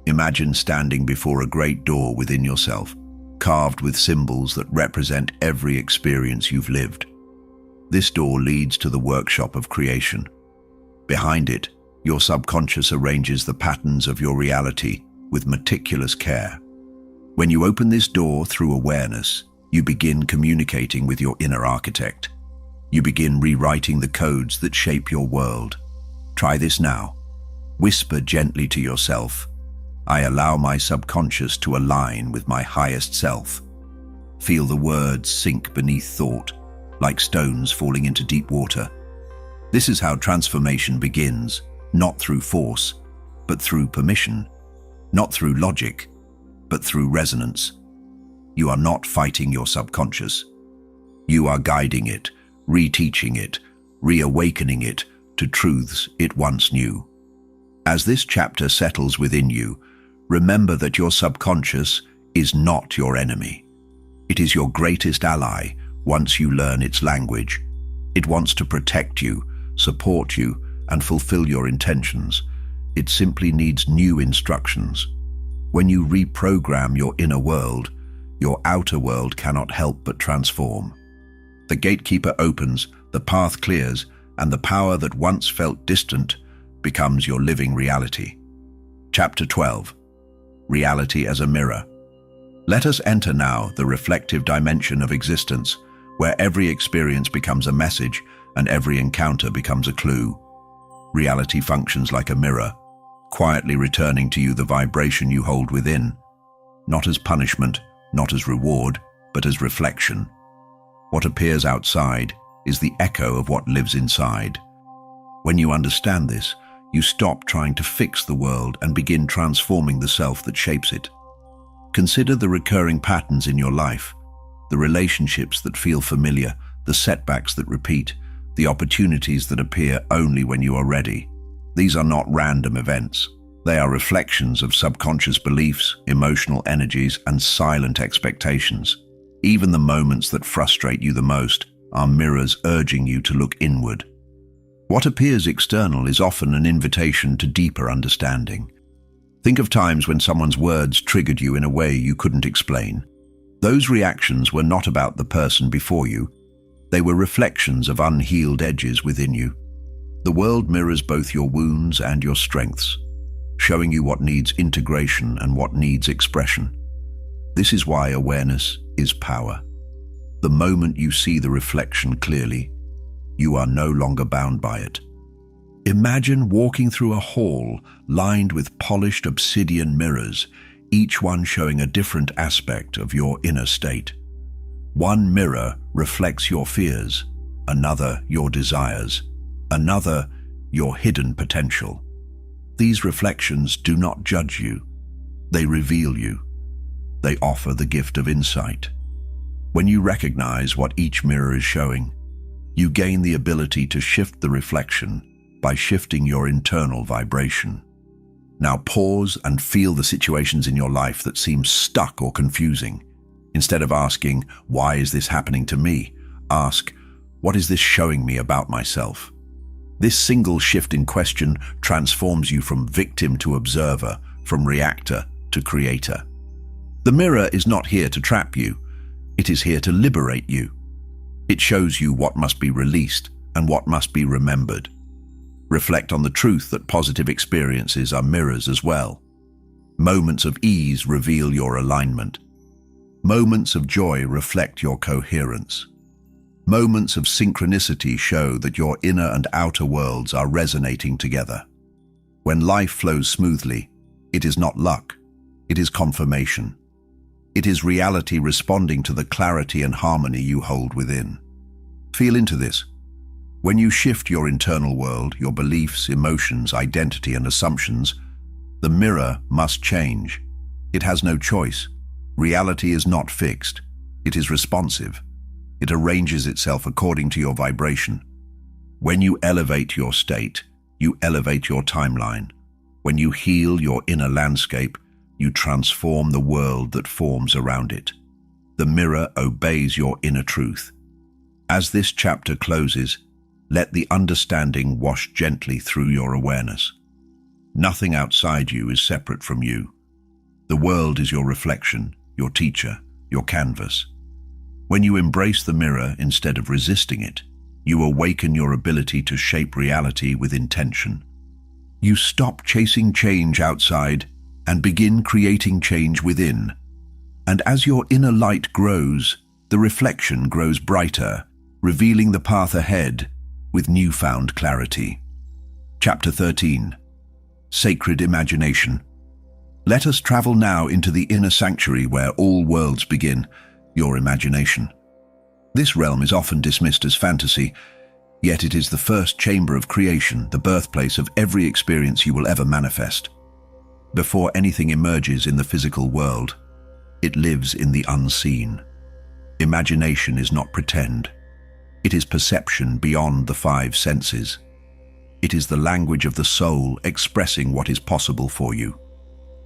Imagine standing before a great door within yourself, carved with symbols that represent every experience you've lived. This door leads to the workshop of creation. Behind it, your subconscious arranges the patterns of your reality with meticulous care. When you open this door through awareness, you begin communicating with your inner architect. You begin rewriting the codes that shape your world. Try this now. Whisper gently to yourself, "I allow my subconscious to align with my highest self." Feel the words sink beneath thought, like stones falling into deep water. This is how transformation begins, not through force, but through permission. Not through logic, but through resonance. You are not fighting your subconscious. You are guiding it, reteaching it, reawakening it to truths it once knew. As this chapter settles within you, remember that your subconscious is not your enemy. It is your greatest ally once you learn its language. It wants to protect you, support you, and fulfill your intentions. It simply needs new instructions. When you reprogram your inner world, your outer world cannot help but transform. The gatekeeper opens, the path clears, and the power that once felt distant becomes your living reality. Chapter 12. Reality as a Mirror. Let us enter now the reflective dimension of existence, where every experience becomes a message and every encounter becomes a clue. Reality functions like a mirror, quietly returning to you the vibration you hold within, not as punishment, not as reward, but as reflection. What appears outside is the echo of what lives inside. When you understand this, You stop trying to fix the world and begin transforming the self that shapes it. Consider the recurring patterns in your life, the relationships that feel familiar, the setbacks that repeat, the opportunities that appear only when you are ready. These are not random events. They are reflections of subconscious beliefs, emotional energies, and silent expectations. Even the moments that frustrate you the most are mirrors urging you to look inward. What appears external is often an invitation to deeper understanding. Think of times when someone's words triggered you in a way you couldn't explain. Those reactions were not about the person before you. They were reflections of unhealed edges within you. The world mirrors both your wounds and your strengths, showing you what needs integration and what needs expression. This is why awareness is power. The moment you see the reflection clearly, you are no longer bound by it. Imagine walking through a hall lined with polished obsidian mirrors, each one showing a different aspect of your inner state. One mirror reflects your fears, another your desires, another your hidden potential. These reflections do not judge you. They reveal you. They offer the gift of insight. When you recognize what each mirror is showing, you gain the ability to shift the reflection by shifting your internal vibration. Now pause and feel the situations in your life that seem stuck or confusing. Instead of asking, "Why is this happening to me?" ask, "What is this showing me about myself?" This single shift in question transforms you from victim to observer, from reactor to creator. The mirror is not here to trap you. It is here to liberate you. It shows you what must be released and what must be remembered. Reflect on the truth that positive experiences are mirrors as well. Moments of ease reveal your alignment. Moments of joy reflect your coherence. Moments of synchronicity show that your inner and outer worlds are resonating together. When life flows smoothly, it is not luck, it is confirmation. It is reality responding to the clarity and harmony you hold within. Feel into this. When you shift your internal world, your beliefs, emotions, identity, and assumptions, the mirror must change. It has no choice. Reality is not fixed. It is responsive. It arranges itself according to your vibration. When you elevate your state, you elevate your timeline. When you heal your inner landscape, you transform the world that forms around it. The mirror obeys your inner truth. As this chapter closes, let the understanding wash gently through your awareness. Nothing outside you is separate from you. The world is your reflection, your teacher, your canvas. When you embrace the mirror instead of resisting it, you awaken your ability to shape reality with intention. You stop chasing change outside and begin creating change within. And as your inner light grows, the reflection grows brighter, revealing the path ahead with newfound clarity. Chapter 13. Sacred Imagination. Let us travel now into the inner sanctuary where all worlds begin, your imagination. This realm is often dismissed as fantasy, yet it is the first chamber of creation, the birthplace of every experience you will ever manifest. Before anything emerges in the physical world, it lives in the unseen. Imagination is not pretend. It is perception beyond the five senses. It is the language of the soul expressing what is possible for you.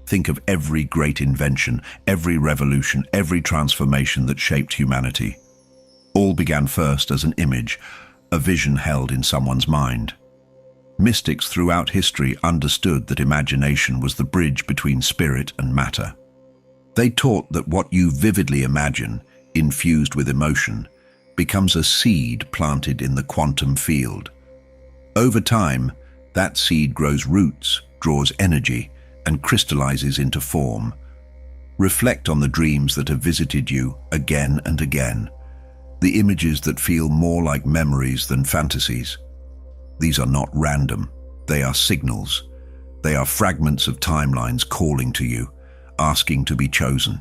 Think of every great invention, every revolution, every transformation that shaped humanity. All began first as an image, a vision held in someone's mind. Mystics throughout history understood that imagination was the bridge between spirit and matter. They taught that what you vividly imagine, infused with emotion, becomes a seed planted in the quantum field. Over time, that seed grows roots, draws energy, and crystallizes into form. Reflect on the dreams that have visited you again and again, the images that feel more like memories than fantasies. These are not random, they are signals. They are fragments of timelines calling to you, asking to be chosen.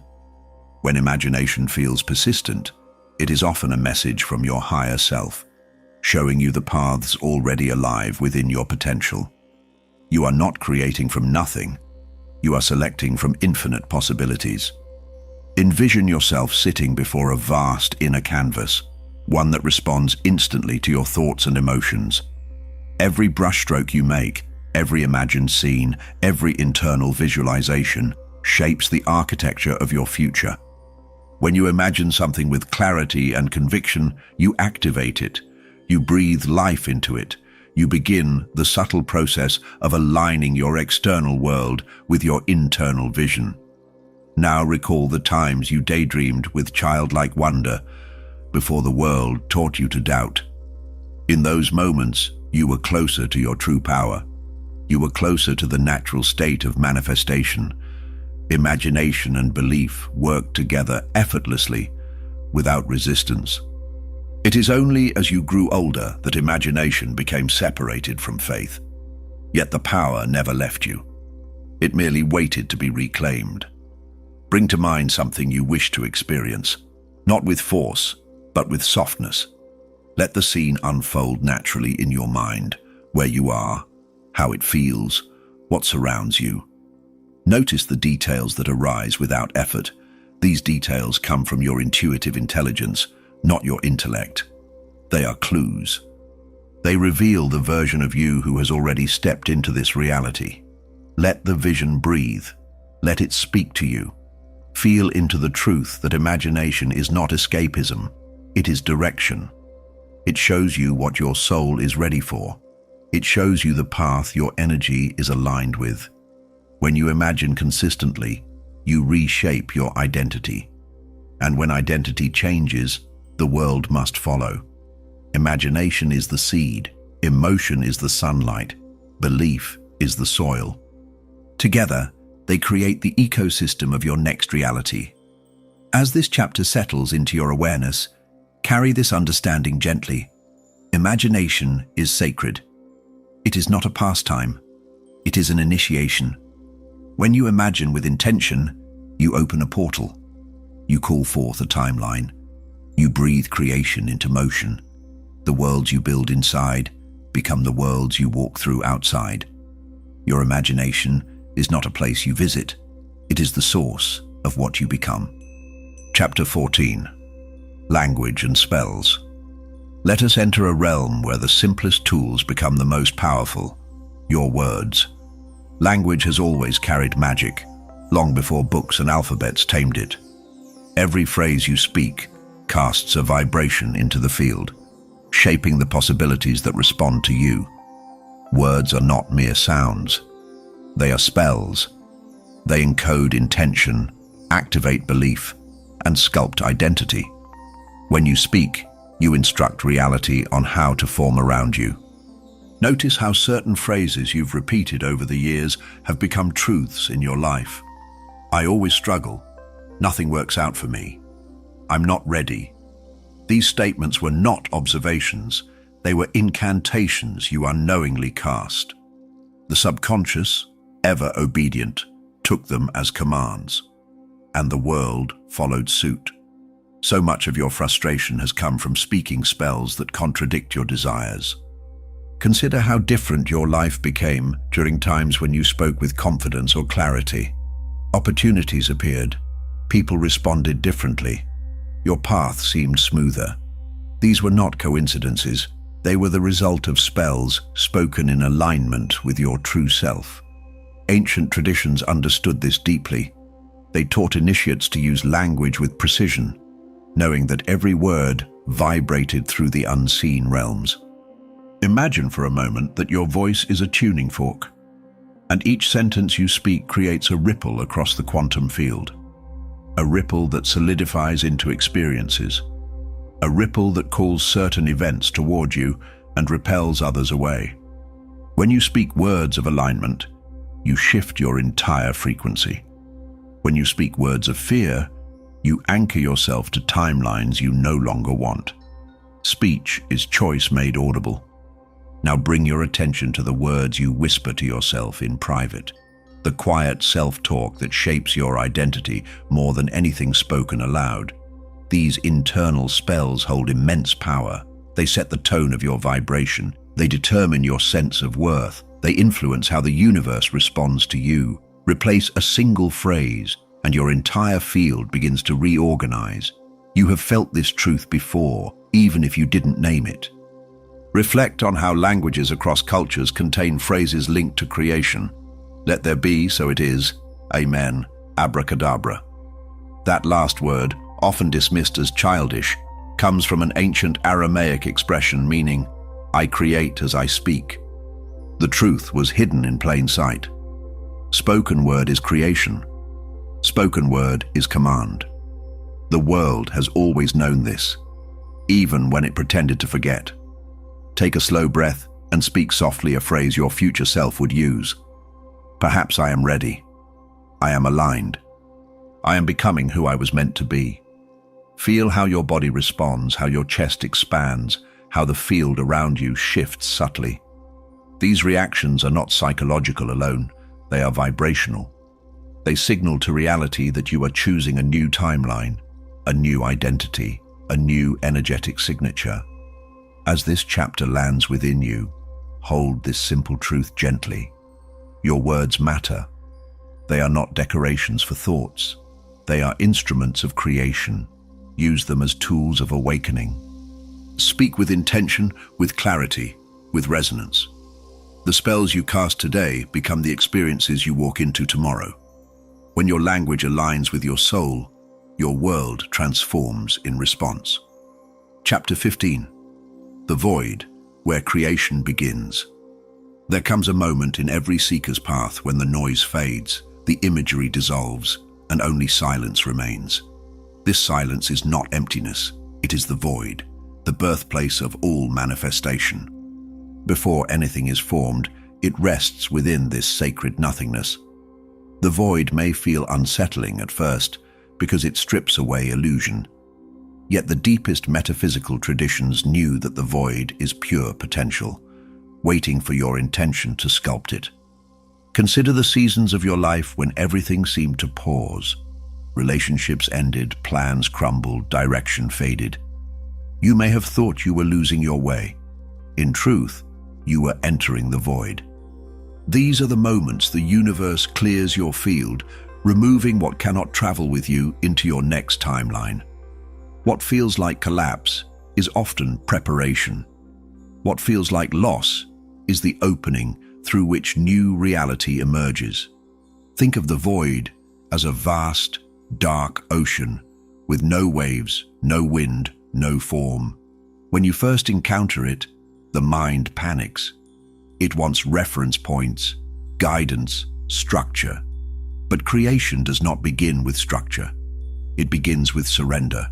When imagination feels persistent, it is often a message from your higher self, showing you the paths already alive within your potential. You are not creating from nothing. You are selecting from infinite possibilities. Envision yourself sitting before a vast inner canvas, one that responds instantly to your thoughts and emotions. Every brushstroke you make, every imagined scene, every internal visualization shapes the architecture of your future. When you imagine something with clarity and conviction, you activate it. You breathe life into it. You begin the subtle process of aligning your external world with your internal vision. Now recall the times you daydreamed with childlike wonder before the world taught you to doubt. In those moments, you were closer to your true power. You were closer to the natural state of manifestation. Imagination and belief worked together effortlessly, without resistance. It is only as you grew older that imagination became separated from faith. Yet the power never left you. It merely waited to be reclaimed. Bring to mind something you wish to experience, not with force, but with softness. Let the scene unfold naturally in your mind, where you are, how it feels, what surrounds you. Notice the details that arise without effort. These details come from your intuitive intelligence, not your intellect. They are clues. They reveal the version of you who has already stepped into this reality. Let the vision breathe. Let it speak to you. Feel into the truth that imagination is not escapism. It is direction. It shows you what your soul is ready for. It shows you the path your energy is aligned with. When you imagine consistently, you reshape your identity. And when identity changes, the world must follow. Imagination is the seed, emotion is the sunlight, belief is the soil. Together, they create the ecosystem of your next reality. As this chapter settles into your awareness, carry this understanding gently. Imagination is sacred. It is not a pastime. It is an initiation. When you imagine with intention, you open a portal. You call forth a timeline. You breathe creation into motion. The worlds you build inside become the worlds you walk through outside. Your imagination is not a place you visit. It is the source of what you become. Chapter 14. Language and Spells. Let us enter a realm where the simplest tools become the most powerful, your words. Language has always carried magic, long before books and alphabets tamed it. Every phrase you speak casts a vibration into the field, shaping the possibilities that respond to you. Words are not mere sounds. They are spells. They encode intention, activate belief, and sculpt identity. When you speak, you instruct reality on how to form around you. Notice how certain phrases you've repeated over the years have become truths in your life. I always struggle. Nothing works out for me. I'm not ready. These statements were not observations. They were incantations you unknowingly cast. The subconscious, ever obedient, took them as commands, and the world followed suit. So much of your frustration has come from speaking spells that contradict your desires. Consider how different your life became during times when you spoke with confidence or clarity. Opportunities appeared. People responded differently. Your path seemed smoother. These were not coincidences. They were the result of spells spoken in alignment with your true self. Ancient traditions understood this deeply. They taught initiates to use language with precision, knowing that every word vibrated through the unseen realms. Imagine for a moment that your voice is a tuning fork, and each sentence you speak creates a ripple across the quantum field. A ripple that solidifies into experiences. A ripple that calls certain events toward you and repels others away. When you speak words of alignment, you shift your entire frequency. When you speak words of fear, you anchor yourself to timelines you no longer want. Speech is choice made audible. Now bring your attention to the words you whisper to yourself in private. The quiet self-talk that shapes your identity more than anything spoken aloud. These internal spells hold immense power. They set the tone of your vibration. They determine your sense of worth. They influence how the universe responds to you. Replace a single phrase, and your entire field begins to reorganize. You have felt this truth before, even if you didn't name it. Reflect on how languages across cultures contain phrases linked to creation. Let there be, so it is. Amen. Abracadabra. That last word, often dismissed as childish, comes from an ancient Aramaic expression meaning, I create as I speak. The truth was hidden in plain sight. Spoken word is creation. Spoken word is command. The world has always known this, even when it pretended to forget. Take a slow breath and speak softly a phrase your future self would use. Perhaps I am ready. I am aligned. I am becoming who I was meant to be. Feel how your body responds, how your chest expands, how the field around you shifts subtly. These reactions are not psychological alone, they are vibrational. They signal to reality that you are choosing a new timeline, a new identity, a new energetic signature. As this chapter lands within you, hold this simple truth gently. Your words matter. They are not decorations for thoughts. They are instruments of creation. Use them as tools of awakening. Speak with intention, with clarity, with resonance. The spells you cast today become the experiences you walk into tomorrow. When your language aligns with your soul, your world transforms in response. Chapter 15. The Void, where creation begins. There comes a moment in every seeker's path when the noise fades, the imagery dissolves, and only silence remains. This silence is not emptiness, it is the void, the birthplace of all manifestation. Before anything is formed, it rests within this sacred nothingness. The void may feel unsettling at first because it strips away illusion. Yet the deepest metaphysical traditions knew that the void is pure potential, waiting for your intention to sculpt it. Consider the seasons of your life when everything seemed to pause. Relationships ended, plans crumbled, direction faded. You may have thought you were losing your way. In truth, you were entering the void. These are the moments the universe clears your field, removing what cannot travel with you into your next timeline. What feels like collapse is often preparation. What feels like loss is the opening through which new reality emerges. Think of the void as a vast, dark ocean with no waves, no wind, no form. When you first encounter it, the mind panics. It wants reference points, guidance, structure. But creation does not begin with structure. It begins with surrender.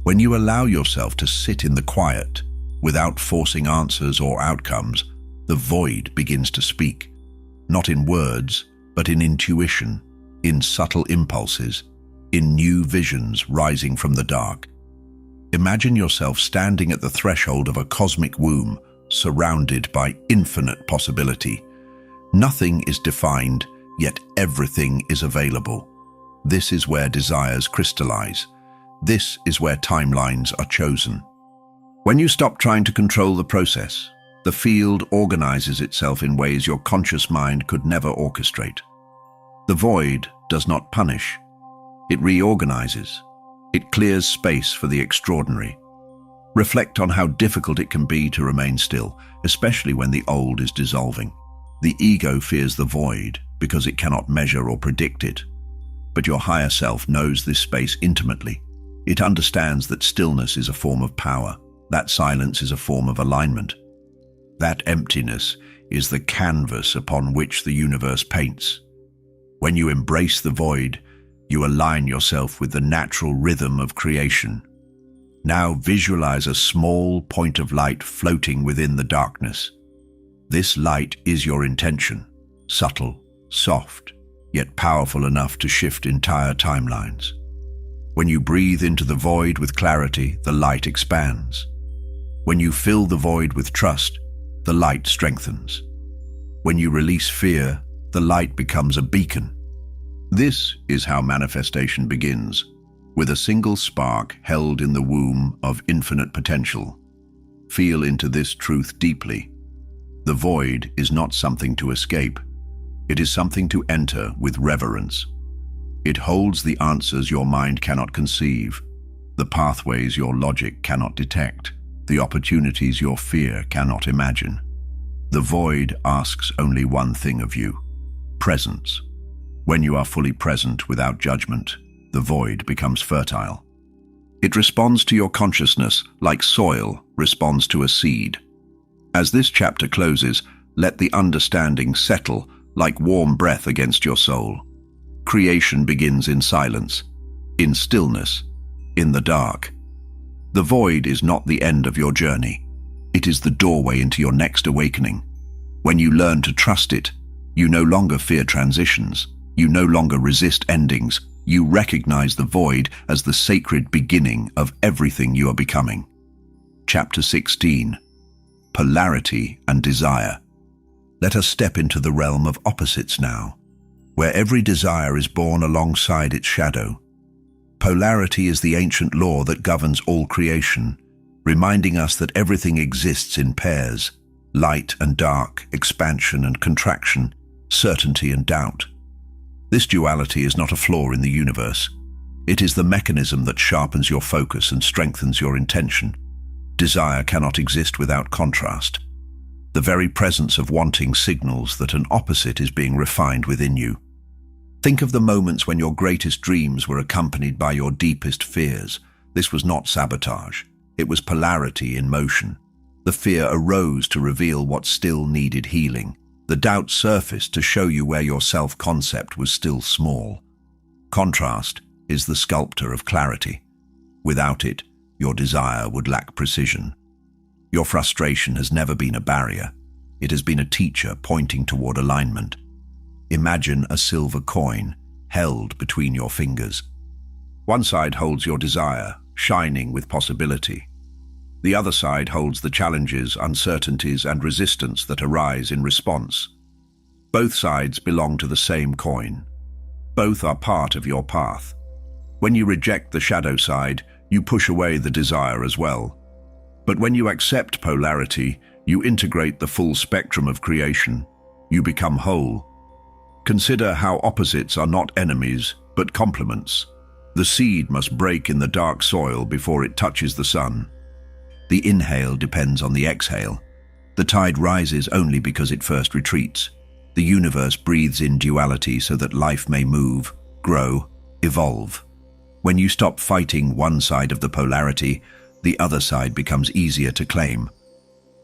When you allow yourself to sit in the quiet, without forcing answers or outcomes, the void begins to speak. Not in words, but in intuition, in subtle impulses, in new visions rising from the dark. Imagine yourself standing at the threshold of a cosmic womb, surrounded by infinite possibility. Nothing is defined, yet everything is available. This is where desires crystallize. This is where timelines are chosen. When you stop trying to control the process, the field organizes itself in ways your conscious mind could never orchestrate. The void does not punish. It reorganizes. It clears space for the extraordinary. Reflect on how difficult it can be to remain still, especially when the old is dissolving. The ego fears the void because it cannot measure or predict it. But your higher self knows this space intimately. It understands that stillness is a form of power, that silence is a form of alignment. That emptiness is the canvas upon which the universe paints. When you embrace the void, you align yourself with the natural rhythm of creation. Now visualize a small point of light floating within the darkness. This light is your intention, subtle, soft, yet powerful enough to shift entire timelines. When you breathe into the void with clarity, the light expands. When you fill the void with trust, the light strengthens. When you release fear, the light becomes a beacon. This is how manifestation begins, with a single spark held in the womb of infinite potential. Feel into this truth deeply. The void is not something to escape. It is something to enter with reverence. It holds the answers your mind cannot conceive, the pathways your logic cannot detect, the opportunities your fear cannot imagine. The void asks only one thing of you: presence. When you are fully present without judgment, the void becomes fertile. It responds to your consciousness like soil responds to a seed. As this chapter closes, let the understanding settle like warm breath against your soul. Creation begins in silence, in stillness, in the dark. The void is not the end of your journey. It is the doorway into your next awakening. When you learn to trust it, you no longer fear transitions. You no longer resist endings. You recognize the void as the sacred beginning of everything you are becoming. Chapter 16. Polarity and Desire. Let us step into the realm of opposites now, where every desire is born alongside its shadow. Polarity is the ancient law that governs all creation, reminding us that everything exists in pairs: light and dark, expansion and contraction, certainty and doubt. This duality is not a flaw in the universe. It is the mechanism that sharpens your focus and strengthens your intention. Desire cannot exist without contrast. The very presence of wanting signals that an opposite is being refined within you. Think of the moments when your greatest dreams were accompanied by your deepest fears. This was not sabotage. It was polarity in motion. The fear arose to reveal what still needed healing. The doubt surfaced to show you where your self-concept was still small. Contrast is the sculptor of clarity. Without it, your desire would lack precision. Your frustration has never been a barrier. It has been a teacher pointing toward alignment. Imagine a silver coin held between your fingers. One side holds your desire, shining with possibility. The other side holds the challenges, uncertainties, and resistance that arise in response. Both sides belong to the same coin. Both are part of your path. When you reject the shadow side, you push away the desire as well. But when you accept polarity, you integrate the full spectrum of creation. You become whole. Consider how opposites are not enemies, but complements. The seed must break in the dark soil before it touches the sun. The inhale depends on the exhale. The tide rises only because it first retreats. The universe breathes in duality so that life may move, grow, evolve. When you stop fighting one side of the polarity, the other side becomes easier to claim.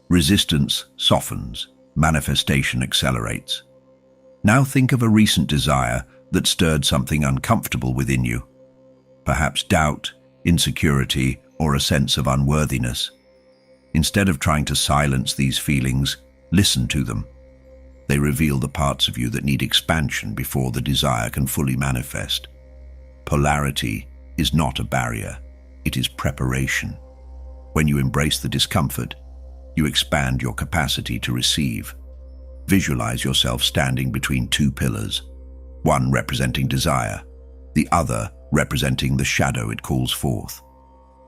Resistance softens, manifestation accelerates. Now think of a recent desire that stirred something uncomfortable within you. Perhaps doubt, insecurity, or a sense of unworthiness. Instead of trying to silence these feelings, listen to them. They reveal the parts of you that need expansion before the desire can fully manifest. Polarity is not a barrier, it is preparation. When you embrace the discomfort, you expand your capacity to receive. Visualize yourself standing between two pillars, one representing desire, the other representing the shadow it calls forth.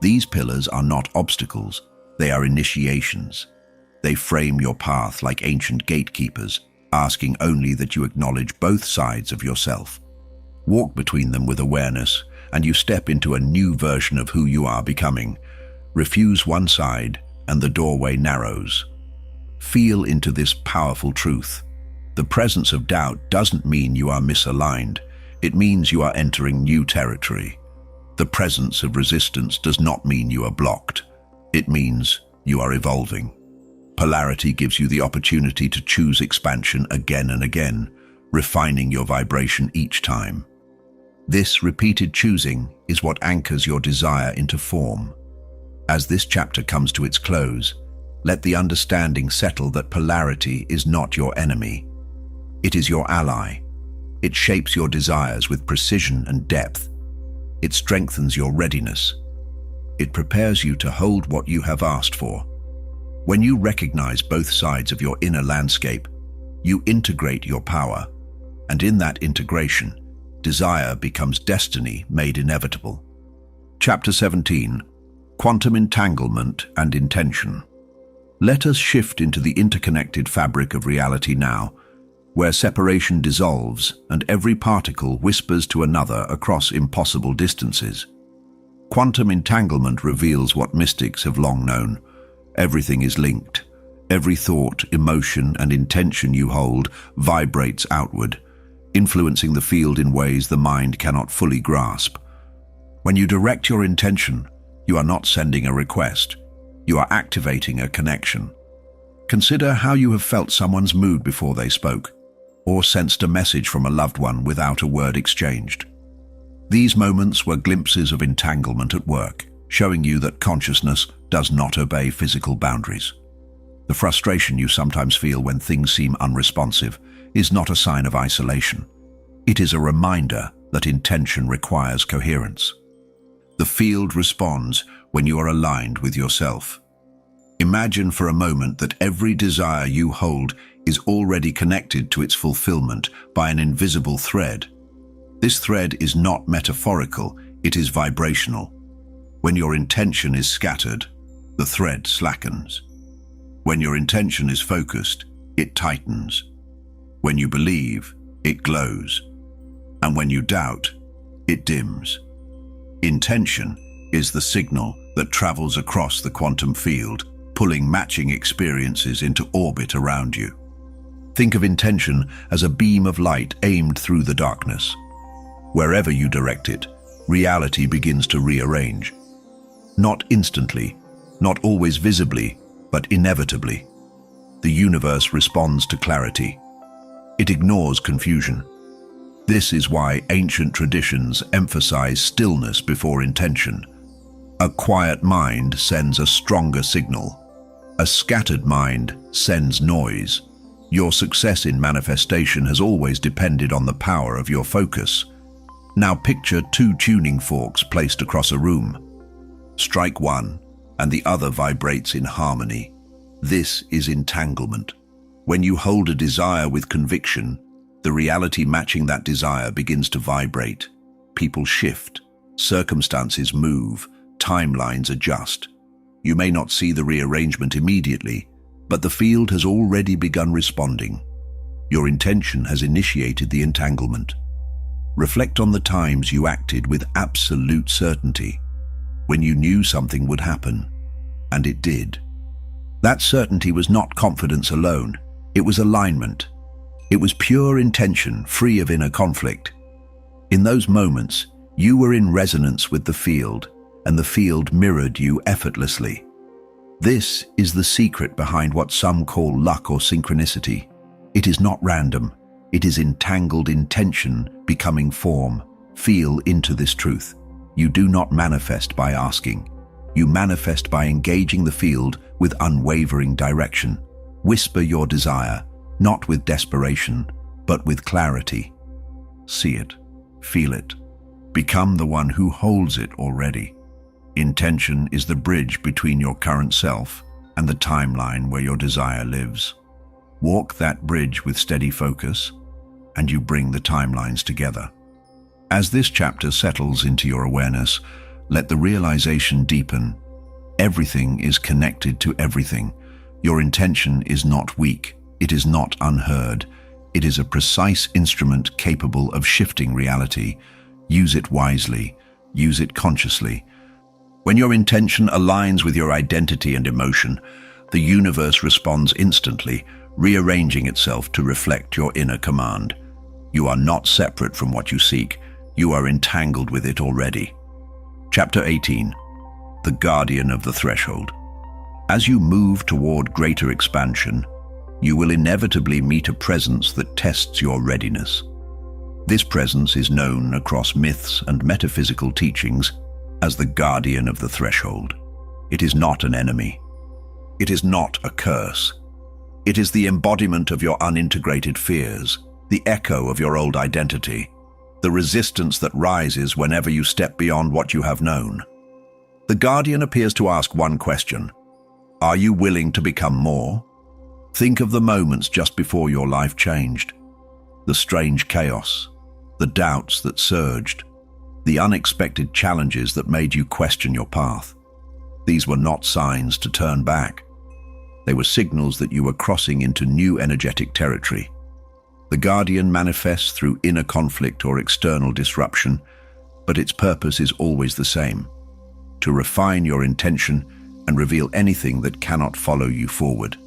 These pillars are not obstacles, they are initiations. They frame your path like ancient gatekeepers, asking only that you acknowledge both sides of yourself. Walk between them with awareness, and you step into a new version of who you are becoming. Refuse one side, and the doorway narrows. Feel into this powerful truth. The presence of doubt doesn't mean you are misaligned. It means you are entering new territory. The presence of resistance does not mean you are blocked. It means you are evolving. Polarity gives you the opportunity to choose expansion again and again, refining your vibration each time. This repeated choosing is what anchors your desire into form. As this chapter comes to its close, let the understanding settle that polarity is not your enemy. It is your ally. It shapes your desires with precision and depth. It strengthens your readiness. It prepares you to hold what you have asked for. When you recognize both sides of your inner landscape, you integrate your power, and in that integration, desire becomes destiny made inevitable. Chapter 17. Quantum Entanglement and Intention. Let us shift into the interconnected fabric of reality now, where separation dissolves and every particle whispers to another across impossible distances. Quantum entanglement reveals what mystics have long known. Everything is linked. Every thought, emotion, and intention you hold vibrates outward, influencing the field in ways the mind cannot fully grasp. When you direct your intention, you are not sending a request. You are activating a connection. Consider how you have felt someone's mood before they spoke, or sensed a message from a loved one without a word exchanged. These moments were glimpses of entanglement at work, showing you that consciousness does not obey physical boundaries. The frustration you sometimes feel when things seem unresponsive is not a sign of isolation. It is a reminder that intention requires coherence. The field responds when you are aligned with yourself. Imagine for a moment that every desire you hold is already connected to its fulfillment by an invisible thread. This thread is not metaphorical, it is vibrational. When your intention is scattered, the thread slackens. When your intention is focused, it tightens. When you believe, it glows. And when you doubt, it dims. Intention is the signal that travels across the quantum field, pulling matching experiences into orbit around you. Think of intention as a beam of light aimed through the darkness. Wherever you direct it, reality begins to rearrange. Not instantly, not always visibly, but inevitably. The universe responds to clarity. It ignores confusion. This is why ancient traditions emphasize stillness before intention. A quiet mind sends a stronger signal. A scattered mind sends noise. Your success in manifestation has always depended on the power of your focus. Now picture two tuning forks placed across a room. Strike one, and the other vibrates in harmony. This is entanglement. When you hold a desire with conviction, the reality matching that desire begins to vibrate. People shift, circumstances move, timelines adjust. You may not see the rearrangement immediately, but the field has already begun responding. Your intention has initiated the entanglement. Reflect on the times you acted with absolute certainty, when you knew something would happen, and it did. That certainty was not confidence alone, it was alignment. It was pure intention, free of inner conflict. In those moments, you were in resonance with the field, and the field mirrored you effortlessly. This is the secret behind what some call luck or synchronicity. It is not random. It is entangled intention becoming form. Feel into this truth. You do not manifest by asking. You manifest by engaging the field with unwavering direction. Whisper your desire, not with desperation, but with clarity. See it, feel it. Become the one who holds it already. Intention is the bridge between your current self and the timeline where your desire lives. Walk that bridge with steady focus, and you bring the timelines together. As this chapter settles into your awareness, let the realization deepen. Everything is connected to everything. Your intention is not weak. It is not unheard. It is a precise instrument capable of shifting reality. Use it wisely. Use it consciously. When your intention aligns with your identity and emotion, the universe responds instantly, rearranging itself to reflect your inner command. You are not separate from what you seek. You are entangled with it already. Chapter 18. The Guardian of the Threshold. As you move toward greater expansion, you will inevitably meet a presence that tests your readiness. This presence is known across myths and metaphysical teachings as the Guardian of the Threshold. It is not an enemy. It is not a curse. It is the embodiment of your unintegrated fears, the echo of your old identity, the resistance that rises whenever you step beyond what you have known. The Guardian appears to ask one question: are you willing to become more? Think of the moments just before your life changed. The strange chaos, the doubts that surged, the unexpected challenges that made you question your path. These were not signs to turn back. They were signals that you were crossing into new energetic territory. The Guardian manifests through inner conflict or external disruption, but its purpose is always the same: to refine your intention and reveal anything that cannot follow you forward.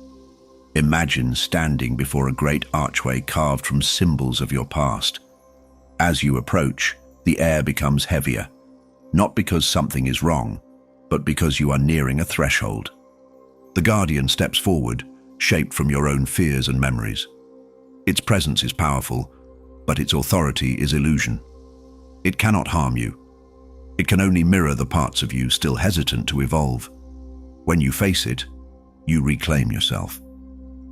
Imagine standing before a great archway carved from symbols of your past. As you approach, the air becomes heavier, not because something is wrong, but because you are nearing a threshold. The Guardian steps forward, shaped from your own fears and memories. Its presence is powerful, but its authority is illusion. It cannot harm you. It can only mirror the parts of you still hesitant to evolve. When you face it, you reclaim yourself.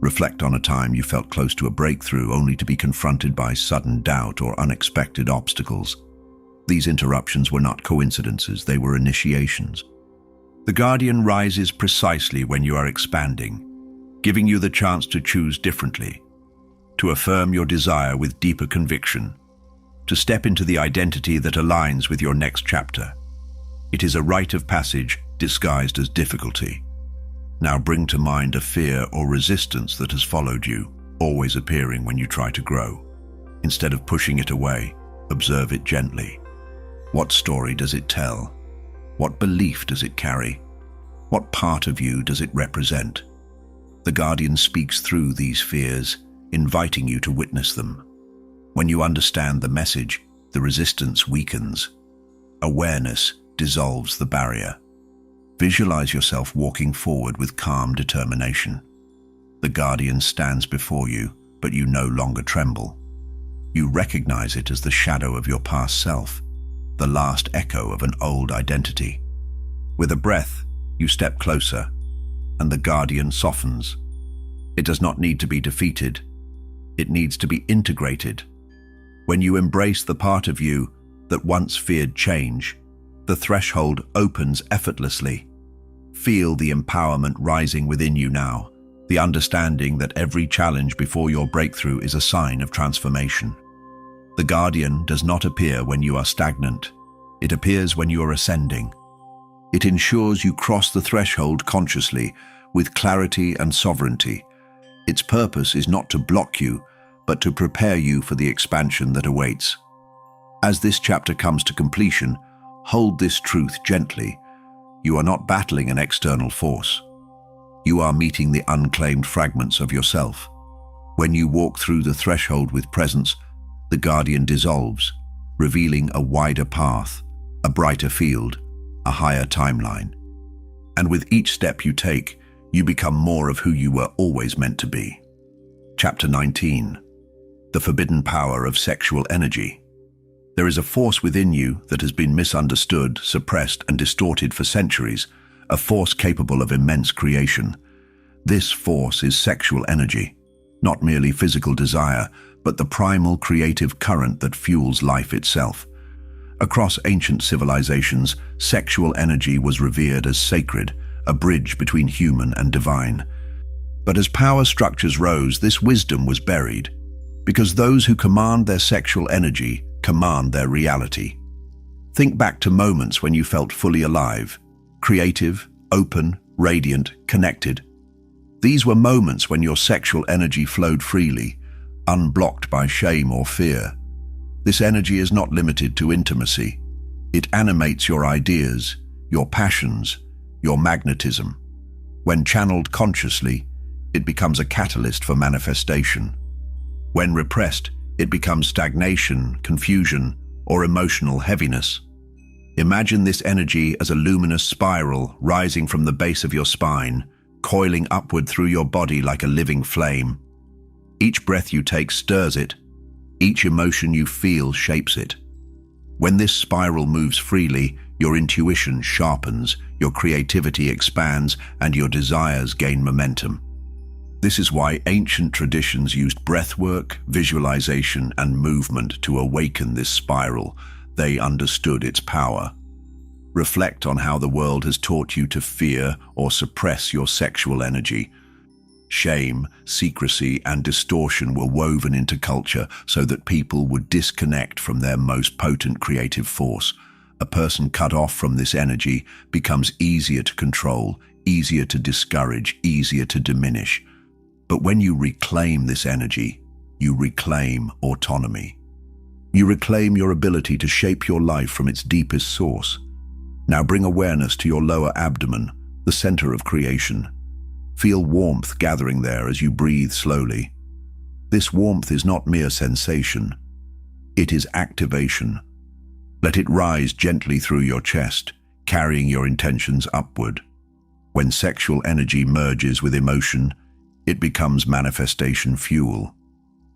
Reflect on a time you felt close to a breakthrough only to be confronted by sudden doubt or unexpected obstacles. These interruptions were not coincidences, they were initiations. The Guardian rises precisely when you are expanding, giving you the chance to choose differently, to affirm your desire with deeper conviction, to step into the identity that aligns with your next chapter. It is a rite of passage disguised as difficulty. Now bring to mind a fear or resistance that has followed you, always appearing when you try to grow. Instead of pushing it away, observe it gently. What story does it tell? What belief does it carry? What part of you does it represent? The Guardian speaks through these fears, inviting you to witness them. When you understand the message, the resistance weakens. Awareness dissolves the barrier. Visualize yourself walking forward with calm determination. The Guardian stands before you, but you no longer tremble. You recognize it as the shadow of your past self, the last echo of an old identity. With a breath, you step closer, and the Guardian softens. It does not need to be defeated. It needs to be integrated. When you embrace the part of you that once feared change, the threshold opens effortlessly. Feel the empowerment rising within you now, the understanding that every challenge before your breakthrough is a sign of transformation. The Guardian does not appear when you are stagnant. It appears when you are ascending. It ensures you cross the threshold consciously, with clarity and sovereignty. Its purpose is not to block you, but to prepare you for the expansion that awaits. As this chapter comes to completion, hold this truth gently. You are not battling an external force. You are meeting the unclaimed fragments of yourself. When you walk through the threshold with presence, the Guardian dissolves, revealing a wider path, a brighter field, a higher timeline. And with each step you take, you become more of who you were always meant to be. Chapter 19. The Forbidden Power of Sexual Energy. There is a force within you that has been misunderstood, suppressed, and distorted for centuries, a force capable of immense creation. This force is sexual energy, not merely physical desire, but the primal creative current that fuels life itself. Across ancient civilizations, sexual energy was revered as sacred, a bridge between human and divine. But as power structures rose, this wisdom was buried, because those who command their sexual energy command their reality. Think back to moments when you felt fully alive, creative, open, radiant, connected. These were moments when your sexual energy flowed freely, unblocked by shame or fear. This energy is not limited to intimacy. It animates your ideas, your passions, your magnetism. When channeled consciously, it becomes a catalyst for manifestation. When repressed, it becomes stagnation, confusion, or emotional heaviness. Imagine this energy as a luminous spiral rising from the base of your spine, coiling upward through your body like a living flame. Each breath you take stirs it. Each emotion you feel shapes it. When this spiral moves freely, your intuition sharpens, your creativity expands, and your desires gain momentum. This is why ancient traditions used breathwork, visualization, and movement to awaken this spiral. They understood its power. Reflect on how the world has taught you to fear or suppress your sexual energy. Shame, secrecy, and distortion were woven into culture so that people would disconnect from their most potent creative force. A person cut off from this energy becomes easier to control, easier to discourage, easier to diminish. But when you reclaim this energy, you reclaim autonomy. You reclaim your ability to shape your life from its deepest source. Now bring awareness to your lower abdomen, the center of creation. Feel warmth gathering there as you breathe slowly. This warmth is not mere sensation. It is activation. Let it rise gently through your chest, carrying your intentions upward. When sexual energy merges with emotion, it becomes manifestation fuel.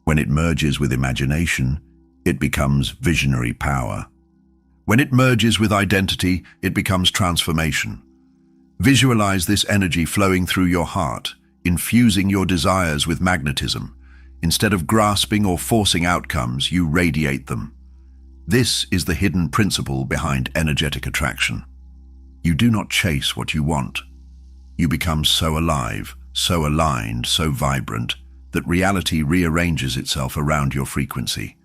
When it merges with imagination, it becomes visionary power. When it merges with identity, it becomes transformation. Visualize this energy flowing through your heart, infusing your desires with magnetism. Instead of grasping or forcing outcomes, you radiate them. This is the hidden principle behind energetic attraction. You do not chase what you want. You become so alive, so aligned, so vibrant, that reality rearranges itself around your frequency.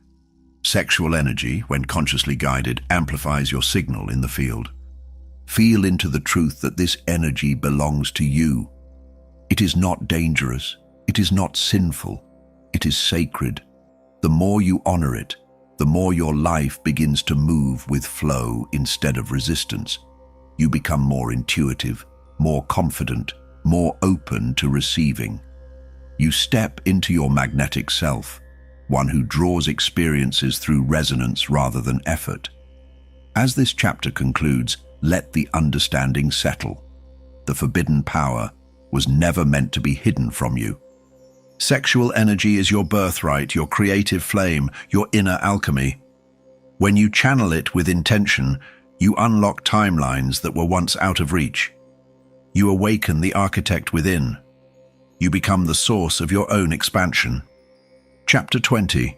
Sexual energy, when consciously guided, amplifies your signal in the field. Feel into the truth that this energy belongs to you. It is not dangerous. It is not sinful. It is sacred. The more you honor it, the more your life begins to move with flow instead of resistance. You become more intuitive, more confident, more open to receiving. You step into your magnetic self, one who draws experiences through resonance rather than effort. As this chapter concludes, let the understanding settle. The forbidden power was never meant to be hidden from you. Sexual energy is your birthright, your creative flame, your inner alchemy. When you channel it with intention, you unlock timelines that were once out of reach. You awaken the architect within. You become the source of your own expansion. Chapter 20.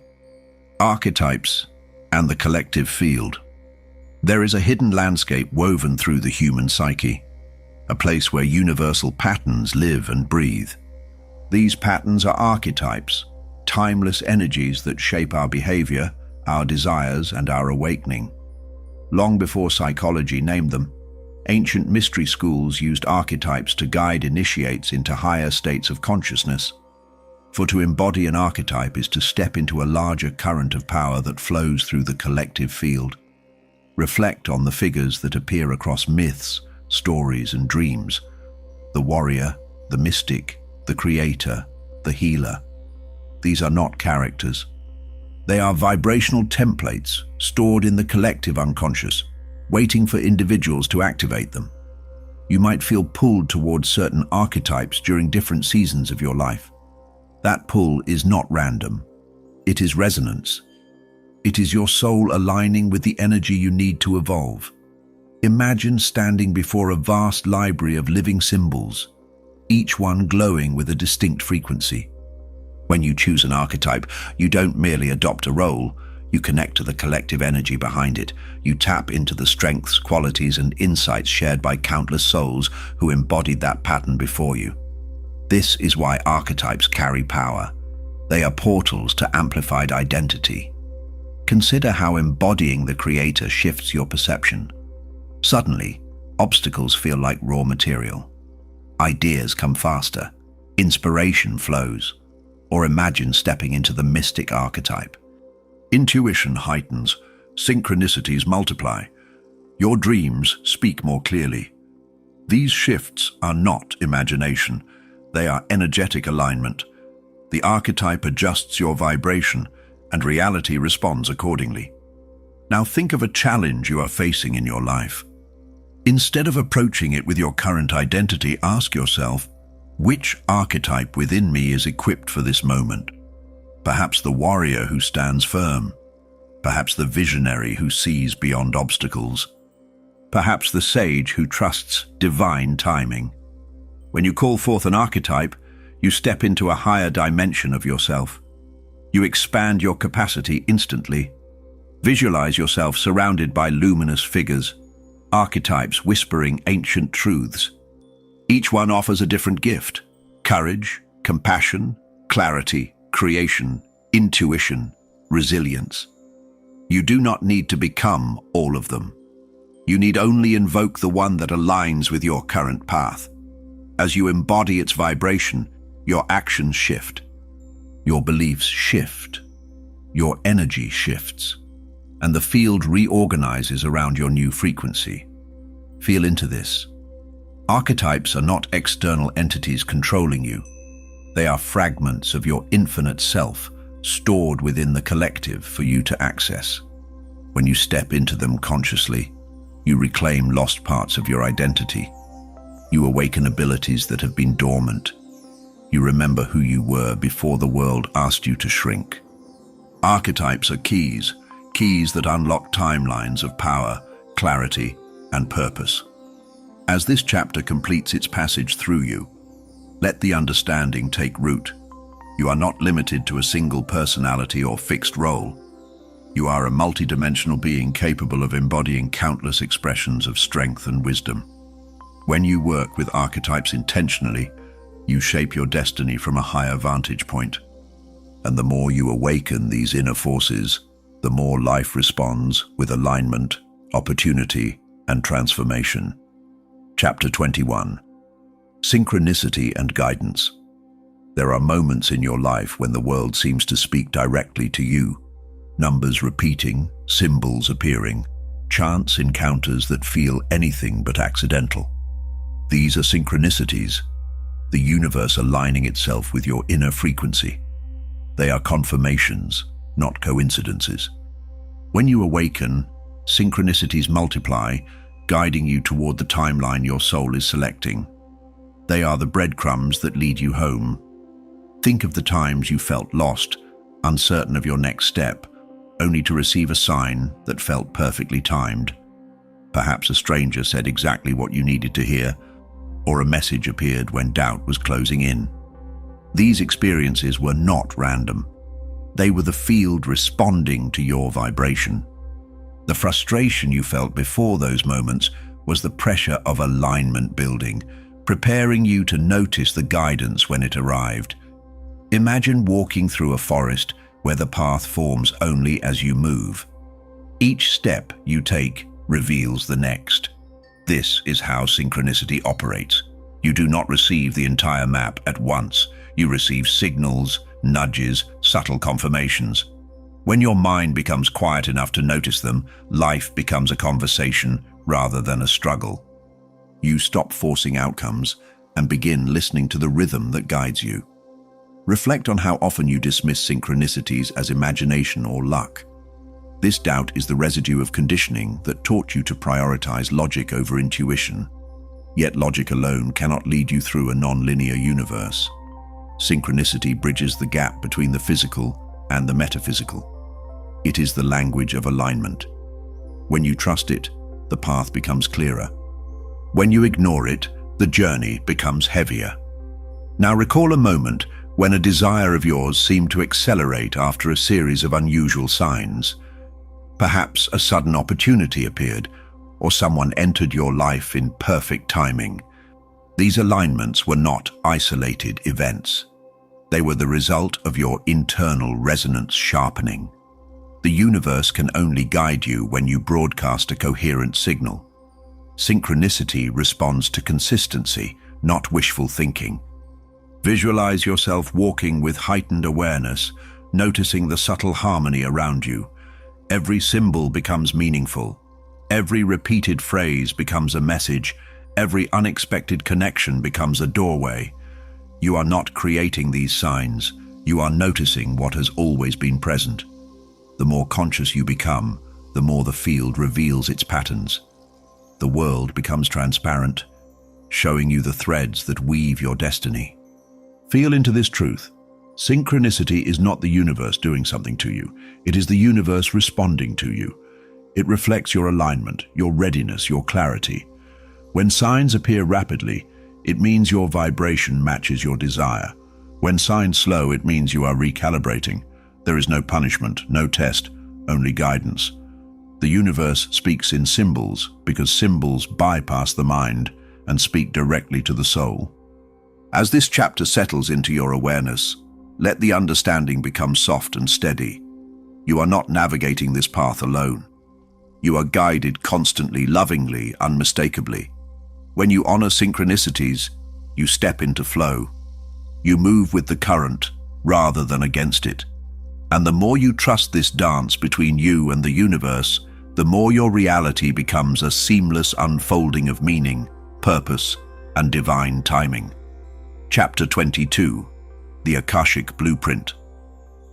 Archetypes and the Collective Field. There is a hidden landscape woven through the human psyche, a place where universal patterns live and breathe. These patterns are archetypes, timeless energies that shape our behavior, our desires, and our awakening. Long before psychology named them, ancient mystery schools used archetypes to guide initiates into higher states of consciousness. For to embody an archetype is to step into a larger current of power that flows through the collective field. Reflect on the figures that appear across myths, stories, and dreams. The warrior, the mystic, the creator, the healer. These are not characters. They are vibrational templates stored in the collective unconscious, waiting for individuals to activate them. You might feel pulled towards certain archetypes during different seasons of your life. That pull is not random. It is resonance. It is your soul aligning with the energy you need to evolve. Imagine standing before a vast library of living symbols, each one glowing with a distinct frequency. When you choose an archetype, you don't merely adopt a role, you connect to the collective energy behind it. You tap into the strengths, qualities, and insights shared by countless souls who embodied that pattern before you. This is why archetypes carry power. They are portals to amplified identity. Consider how embodying the creator shifts your perception. Suddenly, obstacles feel like raw material. Ideas come faster, inspiration flows, or imagine stepping into the mystic archetype. Intuition heightens, synchronicities multiply. Your dreams speak more clearly. These shifts are not imagination, they are energetic alignment. The archetype adjusts your vibration, and reality responds accordingly. Now think of a challenge you are facing in your life. Instead of approaching it with your current identity, ask yourself, which archetype within me is equipped for this moment? Perhaps the warrior who stands firm. Perhaps the visionary who sees beyond obstacles. Perhaps the sage who trusts divine timing. When you call forth an archetype, you step into a higher dimension of yourself. You expand your capacity instantly. Visualize yourself surrounded by luminous figures, archetypes whispering ancient truths. Each one offers a different gift: courage, compassion, clarity, creation, intuition, resilience. You do not need to become all of them. You need only invoke the one that aligns with your current path. As you embody its vibration, your actions shift, your beliefs shift, your energy shifts, and the field reorganizes around your new frequency. Feel into this. Archetypes are not external entities controlling you. They are fragments of your infinite self, stored within the collective for you to access. When you step into them consciously, you reclaim lost parts of your identity. You awaken abilities that have been dormant. You remember who you were before the world asked you to shrink. Archetypes are keys that unlock timelines of power, clarity, and purpose. As this chapter completes its passage through you, let the understanding take root. You are not limited to a single personality or fixed role. You are a multidimensional being capable of embodying countless expressions of strength and wisdom. When you work with archetypes intentionally, you shape your destiny from a higher vantage point. And the more you awaken these inner forces, the more life responds with alignment, opportunity, and transformation. Chapter 21. Synchronicity and Guidance. There are moments in your life when the world seems to speak directly to you. Numbers repeating, symbols appearing, chance encounters that feel anything but accidental. These are synchronicities, the universe aligning itself with your inner frequency. They are confirmations, not coincidences. When you awaken, synchronicities multiply, guiding you toward the timeline your soul is selecting. They are the breadcrumbs that lead you home. Think of the times you felt lost, uncertain of your next step, only to receive a sign that felt perfectly timed. Perhaps a stranger said exactly what you needed to hear, or a message appeared when doubt was closing in. These experiences were not random. They were the field responding to your vibration. The frustration you felt before those moments was the pressure of alignment building, preparing you to notice the guidance when it arrived. Imagine walking through a forest where the path forms only as you move. Each step you take reveals the next. This is how synchronicity operates. You do not receive the entire map at once. You receive signals, nudges, subtle confirmations. When your mind becomes quiet enough to notice them, life becomes a conversation rather than a struggle. You stop forcing outcomes and begin listening to the rhythm that guides you. Reflect on how often you dismiss synchronicities as imagination or luck. This doubt is the residue of conditioning that taught you to prioritize logic over intuition. Yet logic alone cannot lead you through a non-linear universe. Synchronicity bridges the gap between the physical and the metaphysical. It is the language of alignment. When you trust it, the path becomes clearer. When you ignore it, the journey becomes heavier. Now recall a moment when a desire of yours seemed to accelerate after a series of unusual signs. Perhaps a sudden opportunity appeared, or someone entered your life in perfect timing. These alignments were not isolated events. They were the result of your internal resonance sharpening. The universe can only guide you when you broadcast a coherent signal. Synchronicity responds to consistency, not wishful thinking. Visualize yourself walking with heightened awareness, noticing the subtle harmony around you. Every symbol becomes meaningful. Every repeated phrase becomes a message. Every unexpected connection becomes a doorway. You are not creating these signs. You are noticing what has always been present. The more conscious you become, the more the field reveals its patterns. The world becomes transparent, showing you the threads that weave your destiny. Feel into this truth. Synchronicity is not the universe doing something to you. It is the universe responding to you. It reflects your alignment, your readiness, your clarity. When signs appear rapidly, it means your vibration matches your desire. When signs slow, it means you are recalibrating. There is no punishment, no test, only guidance. The universe speaks in symbols because symbols bypass the mind and speak directly to the soul. As this chapter settles into your awareness, let the understanding become soft and steady. You are not navigating this path alone. You are guided constantly, lovingly, unmistakably. When you honor synchronicities, You step into flow. You move with the current rather than against it. And the more you trust this dance between you and the universe, the more your reality becomes a seamless unfolding of meaning, purpose, and divine timing. Chapter 22. The Akashic Blueprint.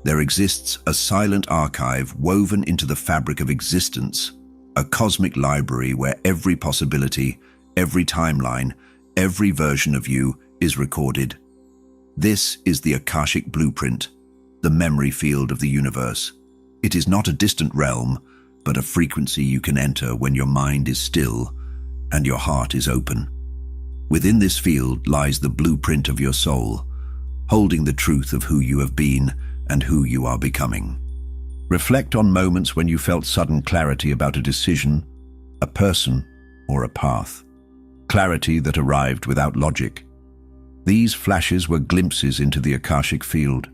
There exists a silent archive woven into the fabric of existence, a cosmic library where every possibility, every timeline, every version of you is recorded. This is the Akashic Blueprint, the memory field of the universe. It is not a distant realm, but a frequency you can enter when your mind is still and your heart is open. Within this field lies the blueprint of your soul, holding the truth of who you have been and who you are becoming. Reflect on moments when you felt sudden clarity about a decision, a person, or a path. Clarity that arrived without logic. These flashes were glimpses into the Akashic field.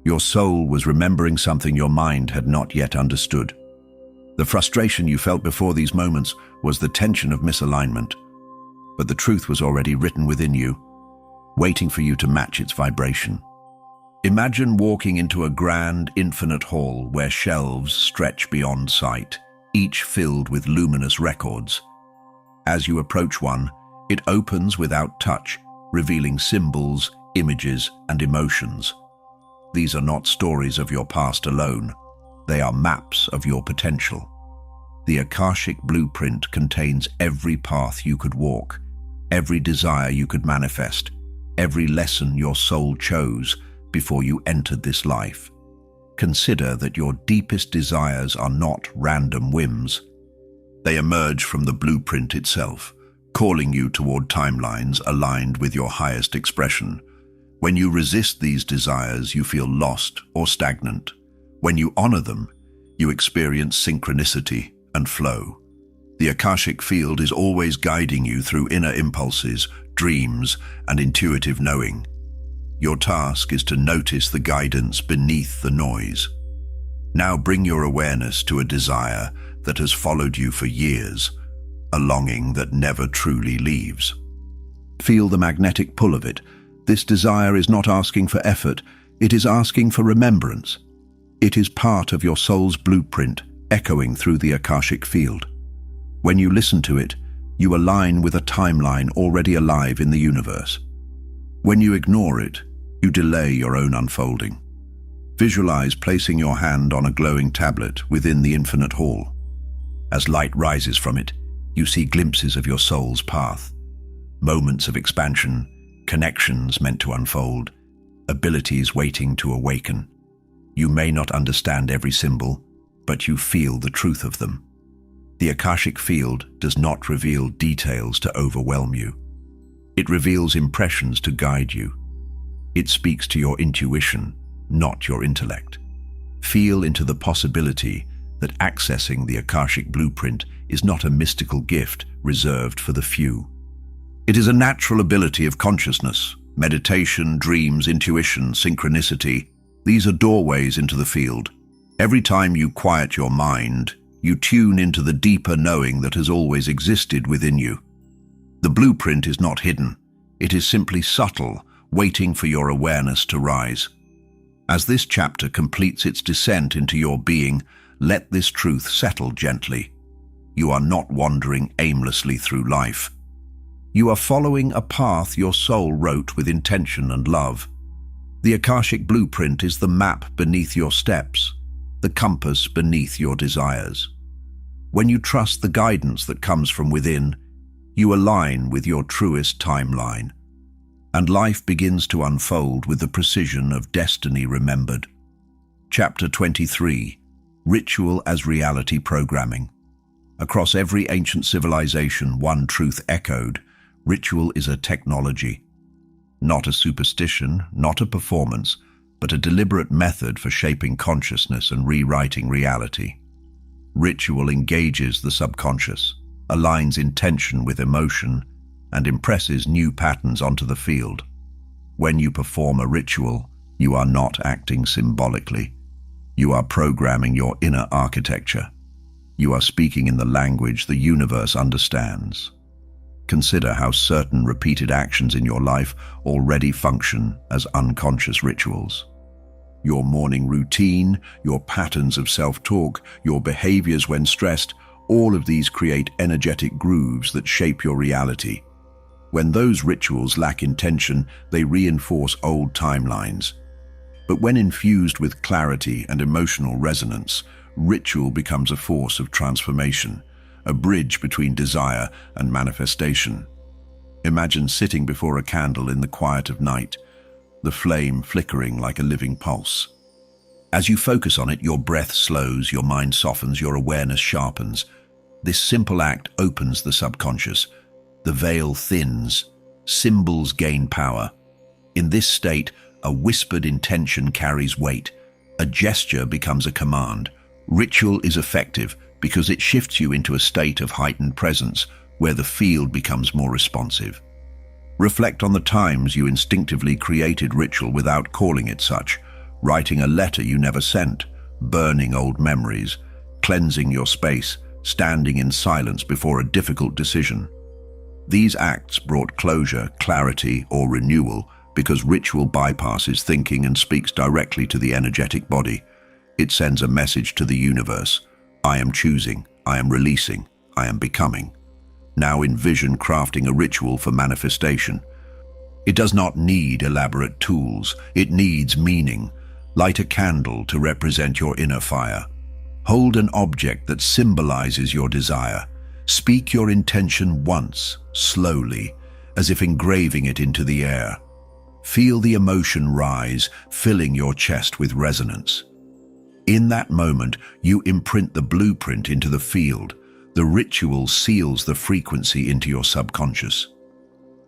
Your soul was remembering something your mind had not yet understood. The frustration you felt before these moments was the tension of misalignment, but the truth was already written within you, waiting for you to match its vibration. Imagine walking into a grand, infinite hall where shelves stretch beyond sight, each filled with luminous records. As you approach one, it opens without touch, revealing symbols, images, and emotions. These are not stories of your past alone. They are maps of your potential. The Akashic Blueprint contains every path you could walk, every desire you could manifest, every lesson your soul chose before you entered this life. Consider that your deepest desires are not random whims. They emerge from the blueprint itself, calling you toward timelines aligned with your highest expression. When you resist these desires, you feel lost or stagnant. When you honor them, you experience synchronicity and flow. The Akashic field is always guiding you through inner impulses, dreams, and intuitive knowing. Your task is to notice the guidance beneath the noise. Now bring your awareness to a desire that has followed you for years, a longing that never truly leaves. Feel the magnetic pull of it. This desire is not asking for effort, it is asking for remembrance. It is part of your soul's blueprint, echoing through the Akashic field. When you listen to it, you align with a timeline already alive in the universe. When you ignore it, you delay your own unfolding. Visualize placing your hand on a glowing tablet within the infinite hall. As light rises from it, you see glimpses of your soul's path. Moments of expansion, connections meant to unfold, abilities waiting to awaken. You may not understand every symbol, but you feel the truth of them. The Akashic field does not reveal details to overwhelm you. It reveals impressions to guide you. It speaks to your intuition, not your intellect. Feel into the possibility that accessing the Akashic blueprint is not a mystical gift reserved for the few. It is a natural ability of consciousness. Meditation, dreams, intuition, synchronicity, these are doorways into the field. Every time you quiet your mind, you tune into the deeper knowing that has always existed within you. The blueprint is not hidden. It is simply subtle, waiting for your awareness to rise. As this chapter completes its descent into your being, let this truth settle gently. You are not wandering aimlessly through life. You are following a path your soul wrote with intention and love. The Akashic blueprint is the map beneath your steps, the compass beneath your desires. When you trust the guidance that comes from within, you align with your truest timeline, and life begins to unfold with the precision of destiny remembered. Chapter 23. Ritual as Reality Programming. Across every ancient civilization, one truth echoed: ritual is a technology. Not a superstition, not a performance, but a deliberate method for shaping consciousness and rewriting reality. Ritual engages the subconscious, aligns intention with emotion, and impresses new patterns onto the field. When you perform a ritual, you are not acting symbolically. You are programming your inner architecture. You are speaking in the language the universe understands. Consider how certain repeated actions in your life already function as unconscious rituals. Your morning routine, your patterns of self-talk, your behaviors when stressed, all of these create energetic grooves that shape your reality. When those rituals lack intention, they reinforce old timelines. But when infused with clarity and emotional resonance, ritual becomes a force of transformation, a bridge between desire and manifestation. Imagine sitting before a candle in the quiet of night, the flame flickering like a living pulse. As you focus on it, your breath slows, your mind softens, your awareness sharpens. This simple act opens the subconscious. The veil thins, symbols gain power. In this state, a whispered intention carries weight. A gesture becomes a command. Ritual is effective because it shifts you into a state of heightened presence where the field becomes more responsive. Reflect on the times you instinctively created ritual without calling it such, writing a letter you never sent, burning old memories, cleansing your space, standing in silence before a difficult decision. These acts brought closure, clarity, or renewal because ritual bypasses thinking and speaks directly to the energetic body. It sends a message to the universe. I am choosing, I am releasing, I am becoming. Now envision crafting a ritual for manifestation. It does not need elaborate tools, it needs meaning. Light a candle to represent your inner fire. Hold an object that symbolizes your desire. Speak your intention once, slowly, as if engraving it into the air. Feel the emotion rise, filling your chest with resonance. In that moment, you imprint the blueprint into the field. The ritual seals the frequency into your subconscious.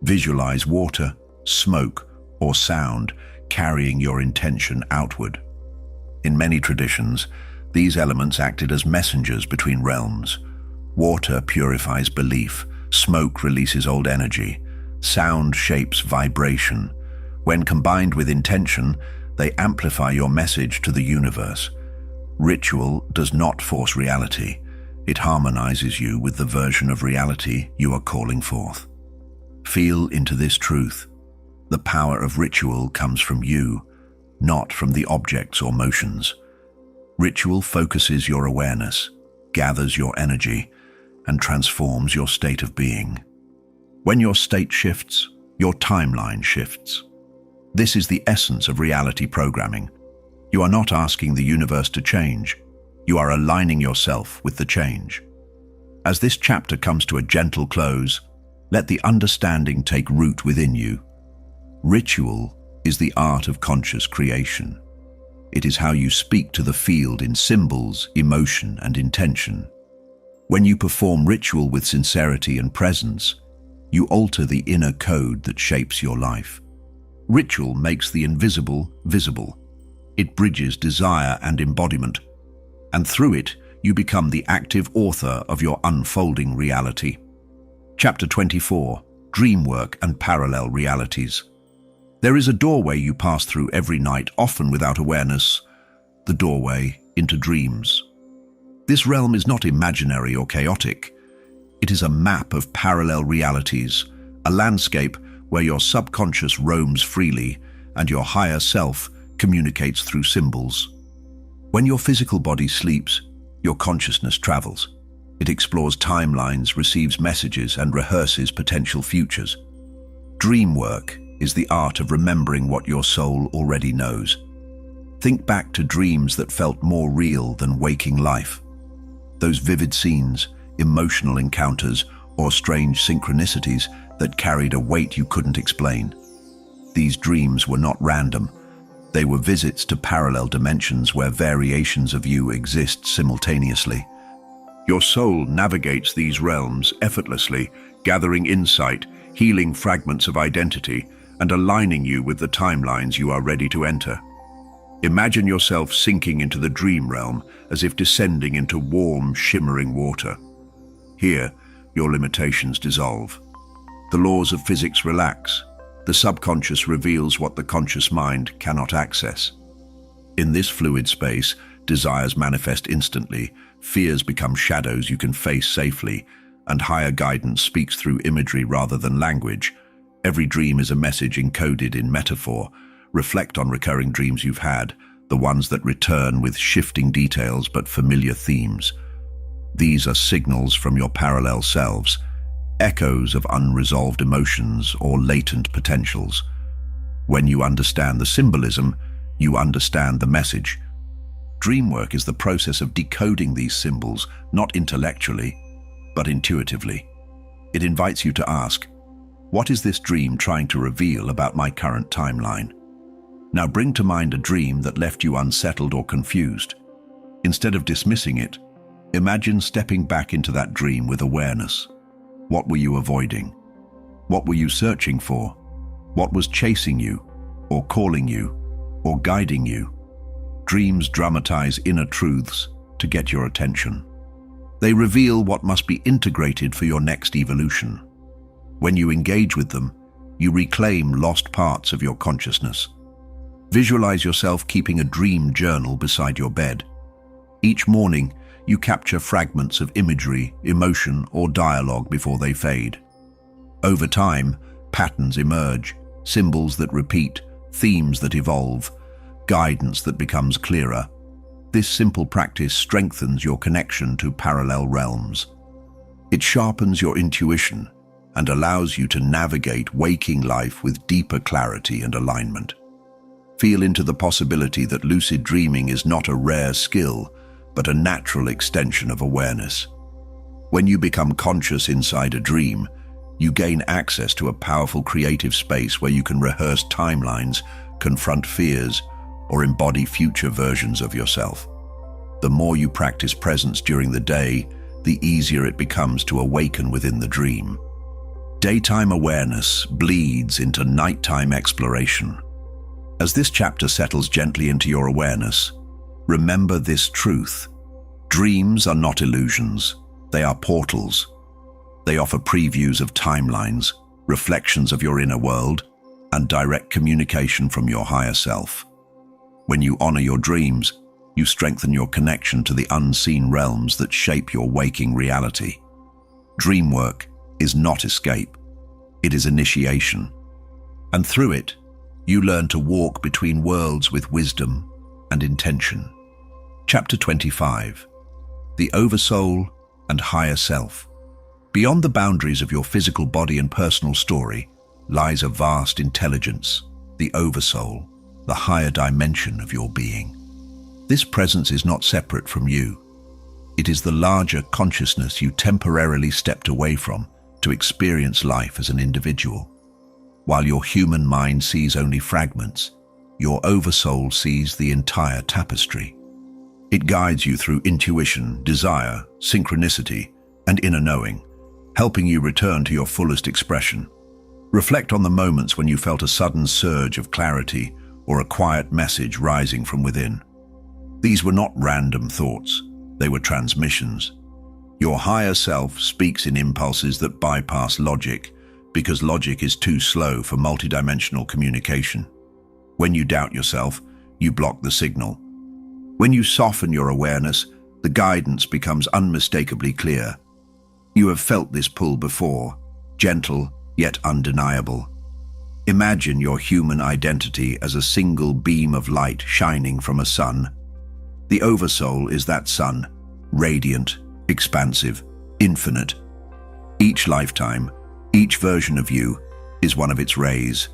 Visualize water, smoke, or sound carrying your intention outward. In many traditions, these elements acted as messengers between realms. Water purifies belief, smoke releases old energy, sound shapes vibration. When combined with intention, they amplify your message to the universe. Ritual does not force reality. It harmonizes you with the version of reality you are calling forth. Feel into this truth. The power of ritual comes from you, not from the objects or motions. Ritual focuses your awareness, gathers your energy, and transforms your state of being. When your state shifts, your timeline shifts. This is the essence of reality programming. You are not asking the universe to change. You are aligning yourself with the change. As this chapter comes to a gentle close, let the understanding take root within you. Ritual is the art of conscious creation. It is how you speak to the field in symbols, emotion, and intention. When you perform ritual with sincerity and presence, you alter the inner code that shapes your life. Ritual makes the invisible visible. It bridges desire and embodiment, and through it, you become the active author of your unfolding reality. Chapter 24, Dreamwork and Parallel Realities. There is a doorway you pass through every night, often without awareness, the doorway into dreams. This realm is not imaginary or chaotic. It is a map of parallel realities, a landscape where your subconscious roams freely and your higher self communicates through symbols. When your physical body sleeps, your consciousness travels. It explores timelines, receives messages, and rehearses potential futures. Dreamwork is the art of remembering what your soul already knows. Think back to dreams that felt more real than waking life. Those vivid scenes, emotional encounters, or strange synchronicities that carried a weight you couldn't explain. These dreams were not random. They were visits to parallel dimensions where variations of you exist simultaneously. Your soul navigates these realms effortlessly, gathering insight, healing fragments of identity, and aligning you with the timelines you are ready to enter. Imagine yourself sinking into the dream realm as if descending into warm, shimmering water. Here, your limitations dissolve. The laws of physics relax. The subconscious reveals what the conscious mind cannot access. In this fluid space, desires manifest instantly, fears become shadows you can face safely, and higher guidance speaks through imagery rather than language. Every dream is a message encoded in metaphor. Reflect on recurring dreams you've had, the ones that return with shifting details but familiar themes. These are signals from your parallel selves, echoes of unresolved emotions or latent potentials. When you understand the symbolism, you understand the message. Dream work is the process of decoding these symbols, not intellectually, but intuitively. It invites you to ask, what is this dream trying to reveal about my current timeline? Now bring to mind a dream that left you unsettled or confused. Instead of dismissing it, imagine stepping back into that dream with awareness. What were you avoiding? What were you searching for? What was chasing you, or calling you, or guiding you? Dreams dramatize inner truths to get your attention. They reveal what must be integrated for your next evolution. When you engage with them, you reclaim lost parts of your consciousness. Visualize yourself keeping a dream journal beside your bed. Each morning, you capture fragments of imagery, emotion, or dialogue before they fade. Over time, patterns emerge, symbols that repeat, themes that evolve, guidance that becomes clearer. This simple practice strengthens your connection to parallel realms. It sharpens your intuition and allows you to navigate waking life with deeper clarity and alignment. Feel into the possibility that lucid dreaming is not a rare skill, but a natural extension of awareness. When you become conscious inside a dream, you gain access to a powerful creative space where you can rehearse timelines, confront fears, or embody future versions of yourself. The more you practice presence during the day, the easier it becomes to awaken within the dream. Daytime awareness bleeds into nighttime exploration. As this chapter settles gently into your awareness, remember this truth. Dreams are not illusions, they are portals. They offer previews of timelines, reflections of your inner world, and direct communication from your higher self. When you honor your dreams, you strengthen your connection to the unseen realms that shape your waking reality. Dream work is not escape, it is initiation. And through it, you learn to walk between worlds with wisdom and intention. Chapter 25. The Oversoul and Higher Self. Beyond the boundaries of your physical body and personal story lies a vast intelligence, the Oversoul, the higher dimension of your being. This presence is not separate from you. It is the larger consciousness you temporarily stepped away from to experience life as an individual. While your human mind sees only fragments, your Oversoul sees the entire tapestry. It guides you through intuition, desire, synchronicity, and inner knowing, helping you return to your fullest expression. Reflect on the moments when you felt a sudden surge of clarity or a quiet message rising from within. These were not random thoughts, they were transmissions. Your higher self speaks in impulses that bypass logic, because logic is too slow for multidimensional communication. When you doubt yourself, you block the signal. When you soften your awareness, the guidance becomes unmistakably clear. You have felt this pull before, gentle yet undeniable. Imagine your human identity as a single beam of light shining from a sun. The Oversoul is that sun, radiant, expansive, infinite. Each lifetime, each version of you, is one of its rays.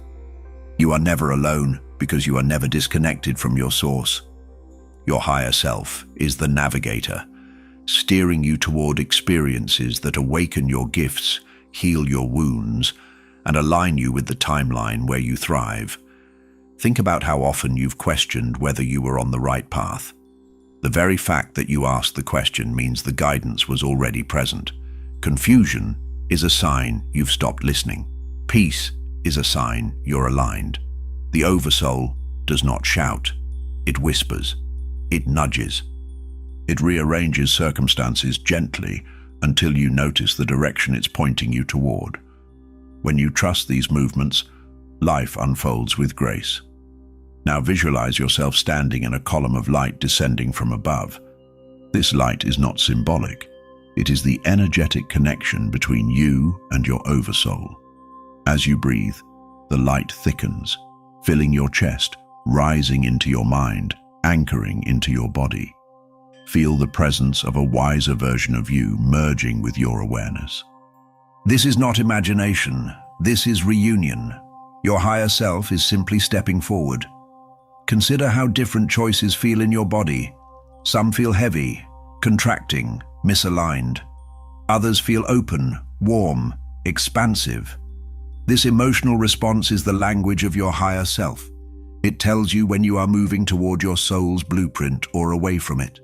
You are never alone because you are never disconnected from your source. Your higher self is the navigator, steering you toward experiences that awaken your gifts, heal your wounds, and align you with the timeline where you thrive. Think about how often you've questioned whether you were on the right path. The very fact that you asked the question means the guidance was already present. Confusion is a sign you've stopped listening. Peace is a sign you're aligned. The Oversoul does not shout. It whispers. It nudges. It rearranges circumstances gently until you notice the direction it's pointing you toward. When you trust these movements, life unfolds with grace. Now visualize yourself standing in a column of light descending from above. This light is not symbolic. It is the energetic connection between you and your oversoul. As you breathe, the light thickens, filling your chest, rising into your mind, anchoring into your body. Feel the presence of a wiser version of you merging with your awareness. This is not imagination, this is reunion. Your higher self is simply stepping forward. Consider how different choices feel in your body. Some feel heavy, contracting, misaligned. Others feel open, warm, expansive. This emotional response is the language of your higher self. It tells you when you are moving toward your soul's blueprint or away from it.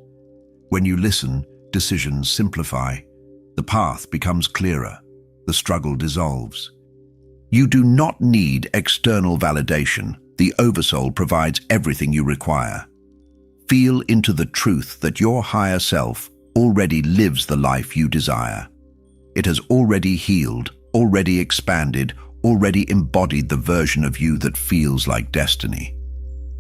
When you listen, decisions simplify. The path becomes clearer. The struggle dissolves. You do not need external validation. The Oversoul provides everything you require. Feel into the truth that your higher self already lives the life you desire. It has already healed, already expanded, already embodied the version of you that feels like destiny.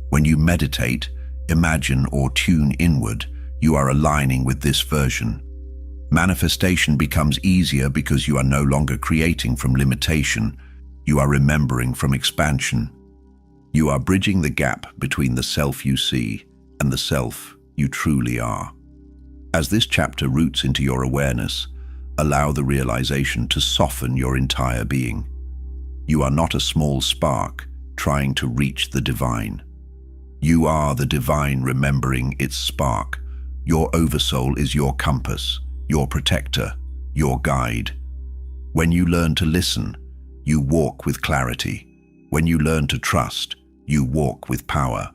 When you meditate, imagine, or tune inward, you are aligning with this version. Manifestation becomes easier because you are no longer creating from limitation. You are remembering from expansion. You are bridging the gap between the self you see and the self you truly are. As this chapter roots into your awareness, allow the realization to soften your entire being. You are not a small spark trying to reach the divine. You are the divine remembering its spark. Your Oversoul is your compass, your protector, your guide. When you learn to listen, you walk with clarity. When you learn to trust, you walk with power.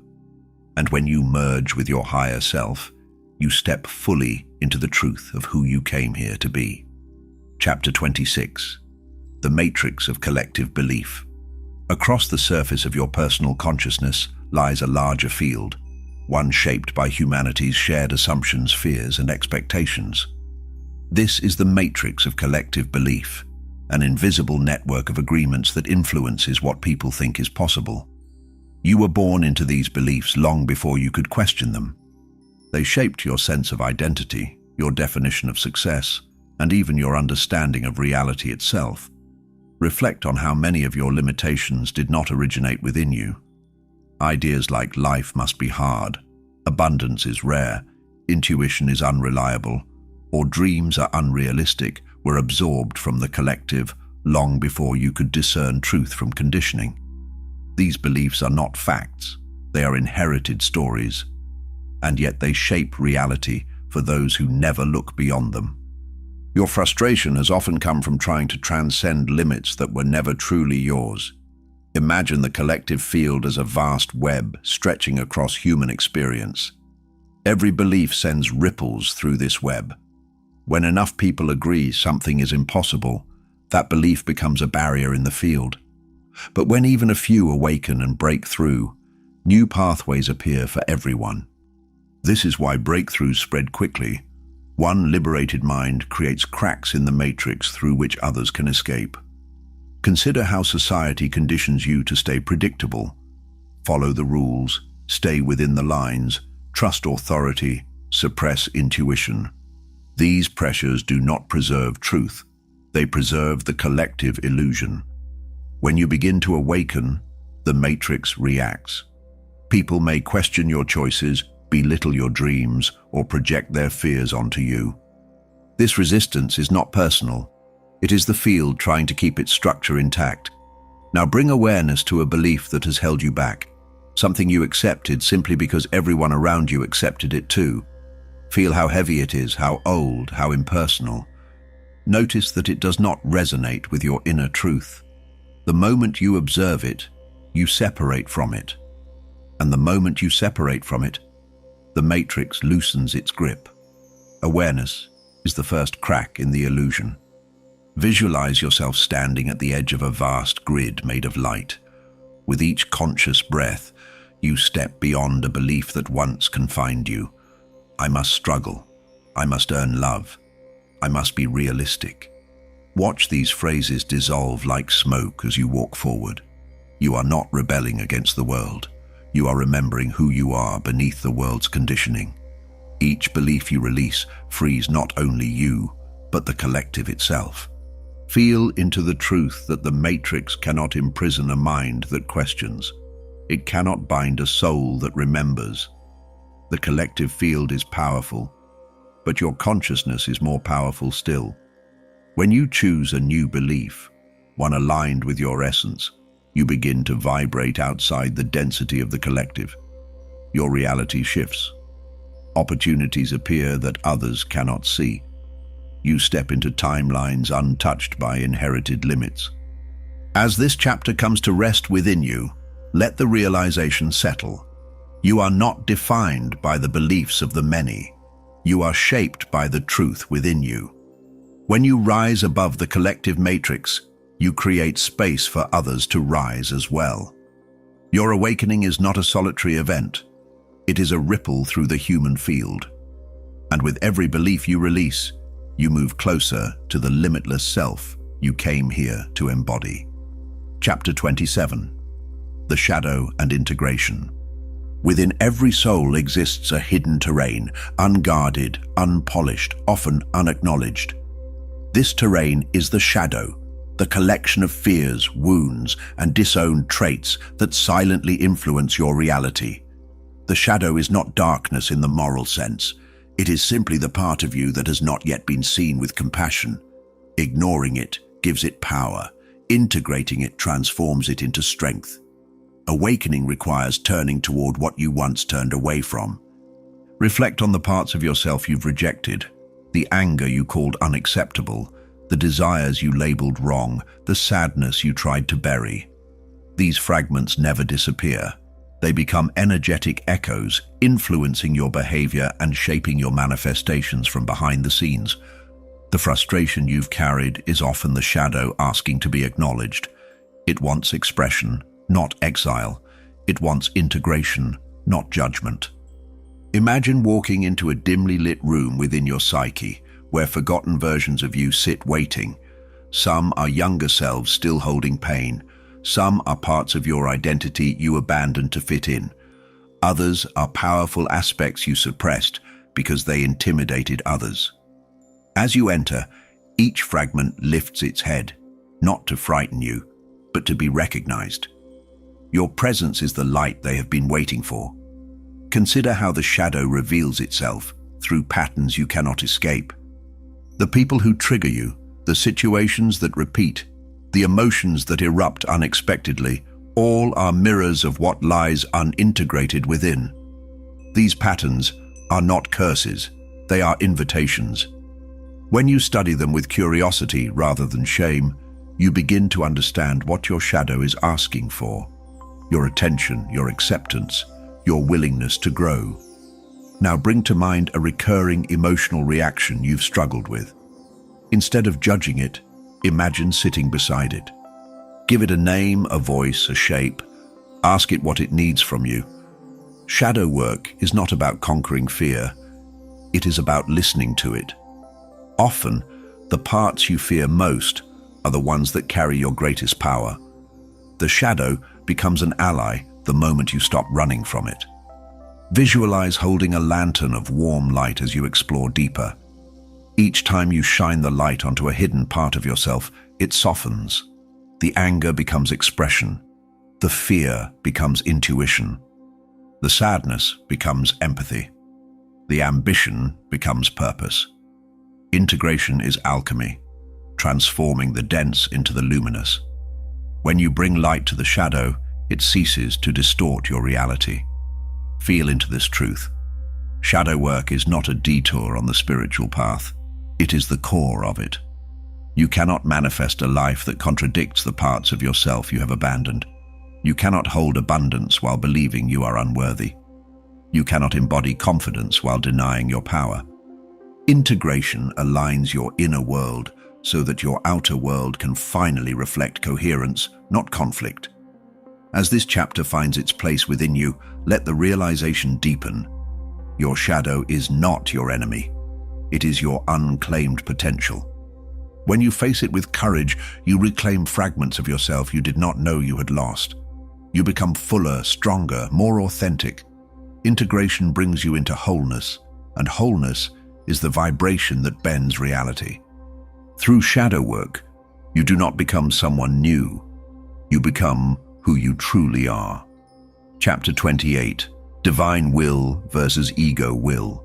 And when you merge with your higher self, you step fully into the truth of who you came here to be. Chapter 26. The Matrix of Collective Belief. Across the surface of your personal consciousness lies a larger field, one shaped by humanity's shared assumptions, fears, and expectations. This is the matrix of collective belief, an invisible network of agreements that influences what people think is possible. You were born into these beliefs long before you could question them. They shaped your sense of identity, your definition of success, and even your understanding of reality itself. Reflect on how many of your limitations did not originate within you. Ideas like life must be hard, abundance is rare, intuition is unreliable, or dreams are unrealistic were absorbed from the collective long before you could discern truth from conditioning. These beliefs are not facts, they are inherited stories, and yet they shape reality for those who never look beyond them. Your frustration has often come from trying to transcend limits that were never truly yours. Imagine the collective field as a vast web stretching across human experience. Every belief sends ripples through this web. When enough people agree something is impossible, that belief becomes a barrier in the field. But when even a few awaken and break through, new pathways appear for everyone. This is why breakthroughs spread quickly. One liberated mind creates cracks in the matrix through which others can escape. Consider how society conditions you to stay predictable. Follow the rules, stay within the lines, trust authority, suppress intuition. These pressures do not preserve truth. They preserve the collective illusion. When you begin to awaken, the matrix reacts. People may question your choices, belittle your dreams, or project their fears onto you. This resistance is not personal. It is the field trying to keep its structure intact. Now bring awareness to a belief that has held you back, something you accepted simply because everyone around you accepted it too. Feel how heavy it is, how old, how impersonal. Notice that it does not resonate with your inner truth. The moment you observe it, you separate from it. And the moment you separate from it, the matrix loosens its grip. Awareness is the first crack in the illusion. Visualize yourself standing at the edge of a vast grid made of light. With each conscious breath, you step beyond a belief that once confined you. I must struggle. I must earn love. I must be realistic. Watch these phrases dissolve like smoke as you walk forward. You are not rebelling against the world. You are remembering who you are beneath the world's conditioning. Each belief you release frees not only you, but the collective itself. Feel into the truth that the matrix cannot imprison a mind that questions. It cannot bind a soul that remembers. The collective field is powerful, but your consciousness is more powerful still. When you choose a new belief, one aligned with your essence, you begin to vibrate outside the density of the collective. Your reality shifts. Opportunities appear that others cannot see. You step into timelines untouched by inherited limits. As this chapter comes to rest within you, let the realization settle. You are not defined by the beliefs of the many. You are shaped by the truth within you. When you rise above the collective matrix, you create space for others to rise as well. Your awakening is not a solitary event. It is a ripple through the human field. And with every belief you release, you move closer to the limitless self you came here to embody. Chapter 27. The Shadow and Integration. Within every soul exists a hidden terrain, unguarded, unpolished, often unacknowledged. This terrain is the shadow, the collection of fears, wounds, and disowned traits that silently influence your reality. The shadow is not darkness in the moral sense. It is simply the part of you that has not yet been seen with compassion. Ignoring it gives it power. Integrating it transforms it into strength. Awakening requires turning toward what you once turned away from. Reflect on the parts of yourself you've rejected, the anger you called unacceptable, the desires you labeled wrong, the sadness you tried to bury. These fragments never disappear. They become energetic echoes, influencing your behavior and shaping your manifestations from behind the scenes. The frustration you've carried is often the shadow asking to be acknowledged. It wants expression, not exile. It wants integration, not judgment. Imagine walking into a dimly lit room within your psyche, where forgotten versions of you sit waiting. Some are younger selves still holding pain. Some are parts of your identity you abandoned to fit in. Others are powerful aspects you suppressed because they intimidated others. As you enter, each fragment lifts its head, not to frighten you, but to be recognized. Your presence is the light they have been waiting for. Consider how the shadow reveals itself through patterns you cannot escape. The people who trigger you, the situations that repeat, the emotions that erupt unexpectedly, all are mirrors of what lies unintegrated within. These patterns are not curses, they are invitations. When you study them with curiosity rather than shame, you begin to understand what your shadow is asking for. Your attention, your acceptance, your willingness to grow. Now bring to mind a recurring emotional reaction you've struggled with. Instead of judging it, imagine sitting beside it. Give it a name, a voice, a shape. Ask it what it needs from you. Shadow work is not about conquering fear. It is about listening to it. Often, the parts you fear most are the ones that carry your greatest power. The shadow becomes an ally the moment you stop running from it. Visualize holding a lantern of warm light as you explore deeper. Each time you shine the light onto a hidden part of yourself, it softens. The anger becomes expression. The fear becomes intuition. The sadness becomes empathy. The ambition becomes purpose. Integration is alchemy, transforming the dense into the luminous. When you bring light to the shadow, it ceases to distort your reality. Feel into this truth. Shadow work is not a detour on the spiritual path. It is the core of it. You cannot manifest a life that contradicts the parts of yourself you have abandoned. You cannot hold abundance while believing you are unworthy. You cannot embody confidence while denying your power. Integration aligns your inner world so that your outer world can finally reflect coherence, not conflict. As this chapter finds its place within you, let the realization deepen. Your shadow is not your enemy. It is your unclaimed potential. When you face it with courage, you reclaim fragments of yourself you did not know you had lost. You become fuller, stronger, more authentic. Integration brings you into wholeness, and wholeness is the vibration that bends reality. Through shadow work, you do not become someone new. You become who you truly are. Chapter 28, Divine Will versus Ego Will.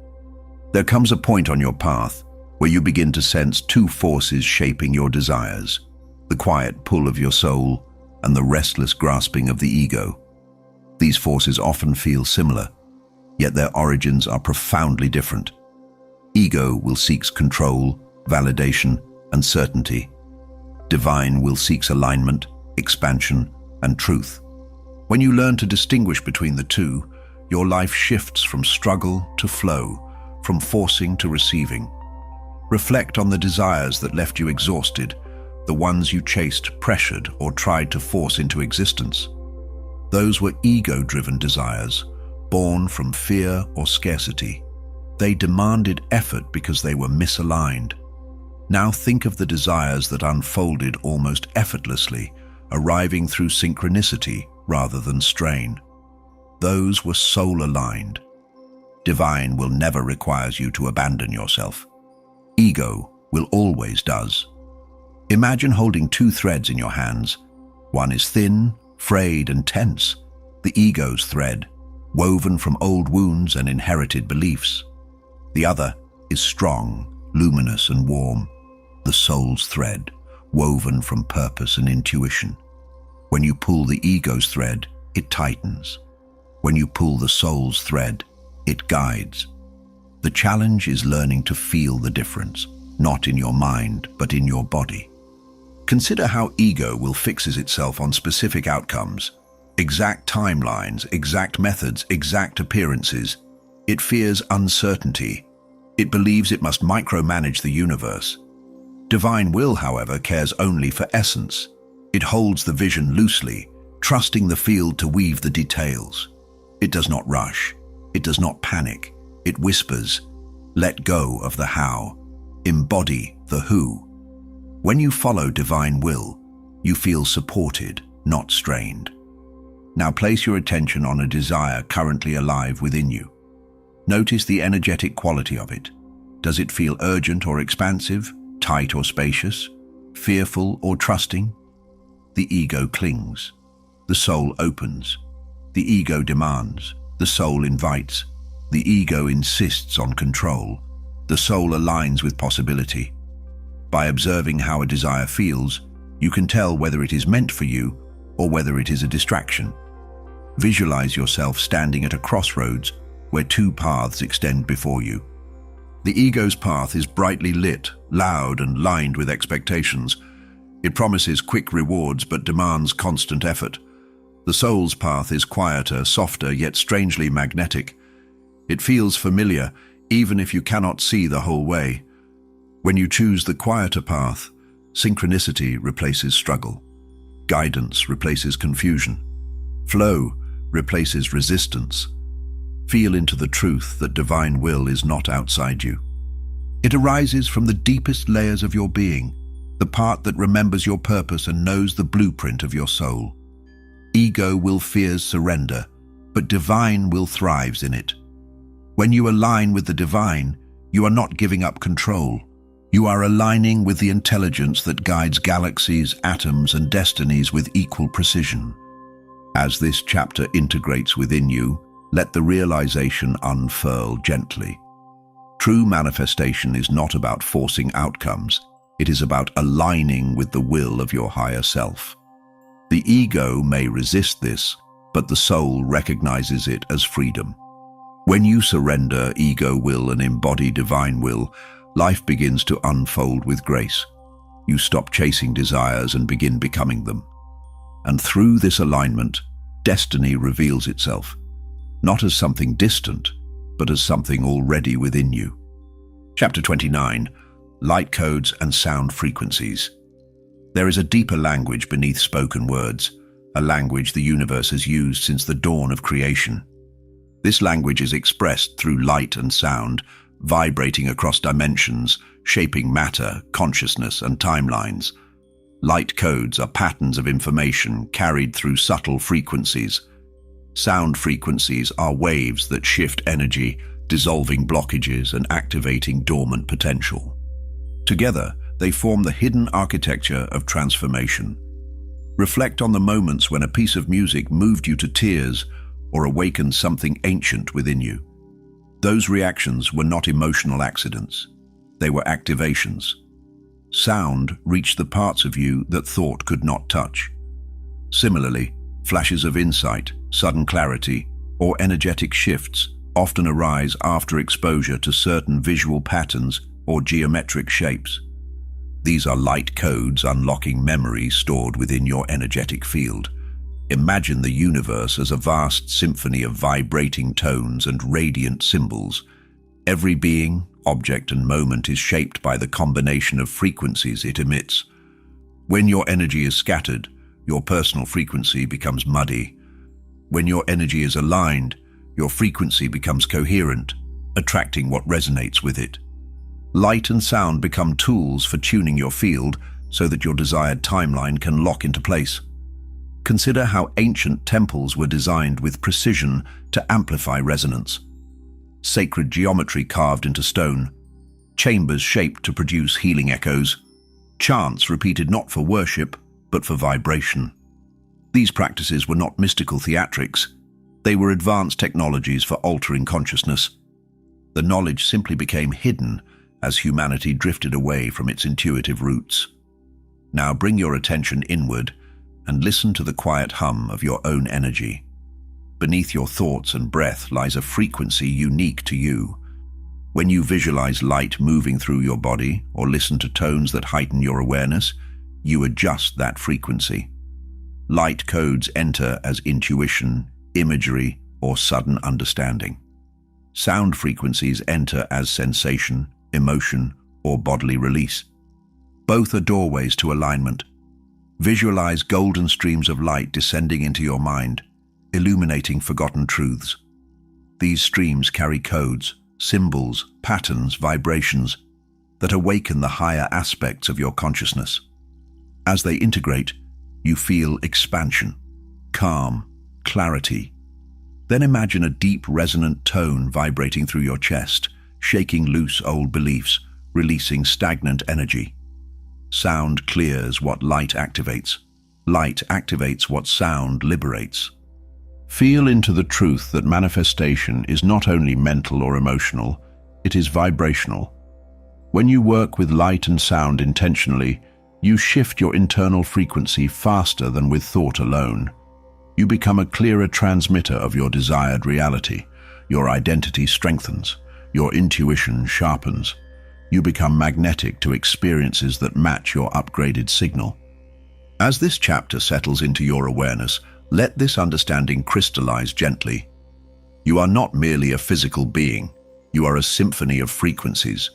There comes a point on your path where you begin to sense two forces shaping your desires, the quiet pull of your soul and the restless grasping of the ego. These forces often feel similar, yet their origins are profoundly different. Ego will seek control, validation, and certainty. Divine will seek alignment, expansion, and truth. When you learn to distinguish between the two, your life shifts from struggle to flow, from forcing to receiving. Reflect on the desires that left you exhausted, the ones you chased, pressured, or tried to force into existence. Those were ego-driven desires, born from fear or scarcity. They demanded effort because they were misaligned. Now think of the desires that unfolded almost effortlessly, arriving through synchronicity rather than strain. Those were soul-aligned. Divine will never require you to abandon yourself. Ego will always does. Imagine holding two threads in your hands. One is thin, frayed, and tense, the ego's thread, woven from old wounds and inherited beliefs. The other is strong, luminous, and warm, the soul's thread, woven from purpose and intuition. When you pull the ego's thread, it tightens. When you pull the soul's thread, it guides. The challenge is learning to feel the difference, not in your mind, but in your body. Consider how ego will fixes itself on specific outcomes, exact timelines, exact methods, exact appearances. It fears uncertainty. It believes it must micromanage the universe. Divine will, however, cares only for essence. It holds the vision loosely, trusting the field to weave the details. It does not rush. It does not panic. It whispers, let go of the how, embody the who. When you follow divine will, you feel supported, not strained. Now place your attention on a desire currently alive within you. Notice the energetic quality of it. Does it feel urgent or expansive, tight or spacious, fearful or trusting? The ego clings. The soul opens. The ego demands. The soul invites. The ego insists on control. The soul aligns with possibility. By observing how a desire feels, you can tell whether it is meant for you or whether it is a distraction. Visualize yourself standing at a crossroads where two paths extend before you. The ego's path is brightly lit, loud, and lined with expectations. It promises quick rewards but demands constant effort. The soul's path is quieter, softer, yet strangely magnetic. It feels familiar, even if you cannot see the whole way. When you choose the quieter path, synchronicity replaces struggle. Guidance replaces confusion. Flow replaces resistance. Feel into the truth that divine will is not outside you. It arises from the deepest layers of your being, the part that remembers your purpose and knows the blueprint of your soul. Ego will fears surrender, but divine will thrives in it. When you align with the divine, you are not giving up control. You are aligning with the intelligence that guides galaxies, atoms, and destinies with equal precision. As this chapter integrates within you, let the realization unfurl gently. True manifestation is not about forcing outcomes. It is about aligning with the will of your higher self. The ego may resist this, but the soul recognizes it as freedom. When you surrender ego will and embody divine will, life begins to unfold with grace. You stop chasing desires and begin becoming them. And through this alignment, destiny reveals itself, not as something distant, but as something already within you. Chapter 29, Light Codes and Sound Frequencies. There is a deeper language beneath spoken words, a language the universe has used since the dawn of creation. This language is expressed through light and sound, vibrating across dimensions, shaping matter, consciousness, and timelines. Light codes are patterns of information carried through subtle frequencies. Sound frequencies are waves that shift energy, dissolving blockages and activating dormant potential. Together, They form the hidden architecture of transformation. Reflect on the moments when a piece of music moved you to tears or awakened something ancient within you. Those reactions were not emotional accidents. They were activations. Sound reached the parts of you that thought could not touch. Similarly, flashes of insight, sudden clarity, or energetic shifts often arise after exposure to certain visual patterns or geometric shapes. These are light codes unlocking memories stored within your energetic field. Imagine the universe as a vast symphony of vibrating tones and radiant symbols. Every being, object, and moment is shaped by the combination of frequencies it emits. When your energy is scattered, your personal frequency becomes muddy. When your energy is aligned, your frequency becomes coherent, attracting what resonates with it. Light and sound become tools for tuning your field so that your desired timeline can lock into place. Consider how ancient temples were designed with precision to amplify resonance. Sacred geometry carved into stone, chambers shaped to produce healing echoes, chants repeated not for worship, but for vibration. These practices were not mystical theatrics. They were advanced technologies for altering consciousness. The knowledge simply became hidden as humanity drifted away from its intuitive roots. Now bring your attention inward and listen to the quiet hum of your own energy. Beneath your thoughts and breath lies a frequency unique to you. When you visualize light moving through your body or listen to tones that heighten your awareness, you adjust that frequency. Light codes enter as intuition, imagery, or sudden understanding. Sound frequencies enter as sensation, emotion, or bodily release. Both are doorways to alignment. Visualize golden streams of light descending into your mind, illuminating forgotten truths. These streams carry codes, symbols, patterns, vibrations that awaken the higher aspects of your consciousness. As they integrate, you feel expansion, calm, clarity. Then imagine a deep, resonant tone vibrating through your chest, shaking loose old beliefs, releasing stagnant energy. Sound clears what light activates. Light activates what sound liberates. Feel into the truth that manifestation is not only mental or emotional, it is vibrational. When you work with light and sound intentionally, you shift your internal frequency faster than with thought alone. You become a clearer transmitter of your desired reality. Your identity strengthens. Your intuition sharpens. You become magnetic to experiences that match your upgraded signal. As this chapter settles into your awareness, let this understanding crystallize gently. You are not merely a physical being. You are a symphony of frequencies.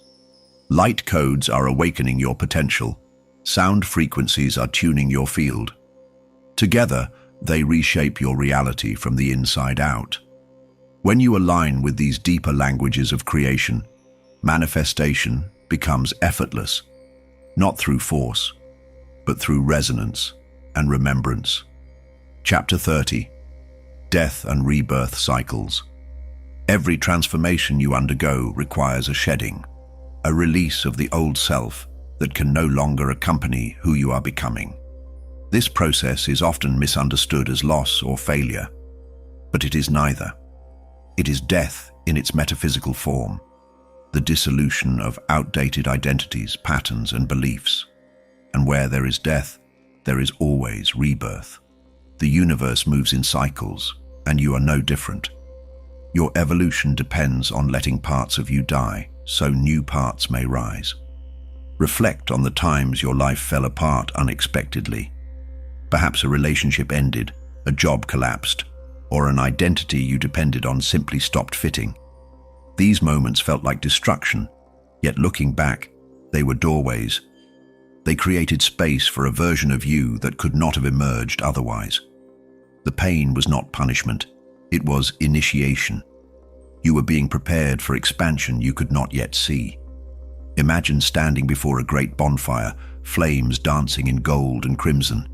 Light codes are awakening your potential. Sound frequencies are tuning your field. Together, they reshape your reality from the inside out. When you align with these deeper languages of creation, manifestation becomes effortless, not through force, but through resonance and remembrance. Chapter 30. Death and Rebirth Cycles. Every transformation you undergo requires a shedding, a release of the old self that can no longer accompany who you are becoming. This process is often misunderstood as loss or failure, but it is neither. It is death in its metaphysical form, the dissolution of outdated identities, patterns, and beliefs. And where there is death, there is always rebirth. The universe moves in cycles, and you are no different. Your evolution depends on letting parts of you die, so new parts may rise. Reflect on the times your life fell apart unexpectedly. Perhaps a relationship ended, a job collapsed, or an identity you depended on simply stopped fitting. These moments felt like destruction, yet looking back, they were doorways. They created space for a version of you that could not have emerged otherwise. The pain was not punishment, it was initiation. You were being prepared for expansion you could not yet see. Imagine standing before a great bonfire, flames dancing in gold and crimson.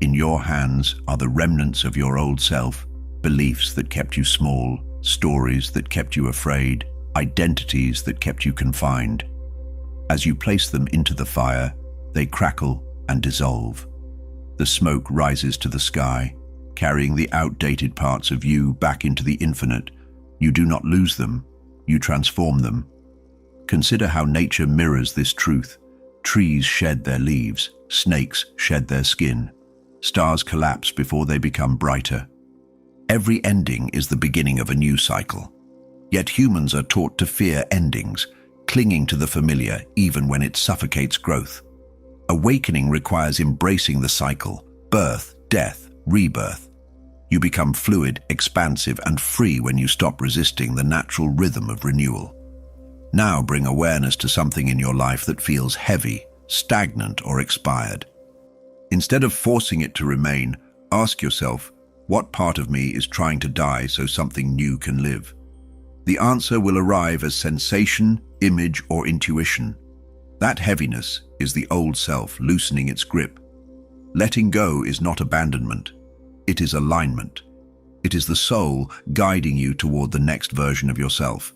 In your hands are the remnants of your old self, beliefs that kept you small, stories that kept you afraid, identities that kept you confined. As you place them into the fire, they crackle and dissolve. The smoke rises to the sky, carrying the outdated parts of you back into the infinite. You do not lose them, you transform them. Consider how nature mirrors this truth. Trees shed their leaves, snakes shed their skin, stars collapse before they become brighter. Every ending is the beginning of a new cycle. Yet humans are taught to fear endings, clinging to the familiar even when it suffocates growth. Awakening requires embracing the cycle: birth, death, rebirth. You become fluid, expansive, and free when you stop resisting the natural rhythm of renewal. Now bring awareness to something in your life that feels heavy, stagnant, or expired. Instead of forcing it to remain, ask yourself, what part of me is trying to die so something new can live? The answer will arrive as sensation, image, or intuition. That heaviness is the old self loosening its grip. Letting go is not abandonment. It is alignment. It is the soul guiding you toward the next version of yourself.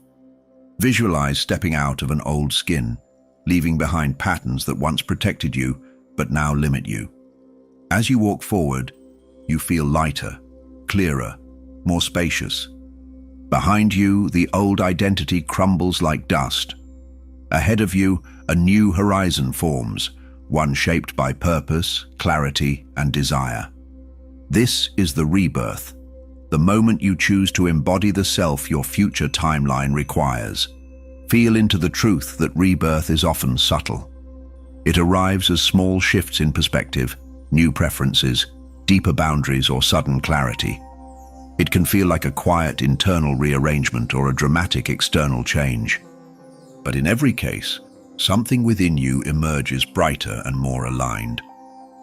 Visualize stepping out of an old skin, leaving behind patterns that once protected you but now limit you. As you walk forward, you feel lighter, clearer, more spacious. Behind you, the old identity crumbles like dust. Ahead of you, a new horizon forms, one shaped by purpose, clarity, and desire. This is the rebirth, the moment you choose to embody the self your future timeline requires. Feel into the truth that rebirth is often subtle. It arrives as small shifts in perspective, new preferences, deeper boundaries, or sudden clarity. It can feel like a quiet internal rearrangement or a dramatic external change. But in every case, something within you emerges brighter and more aligned.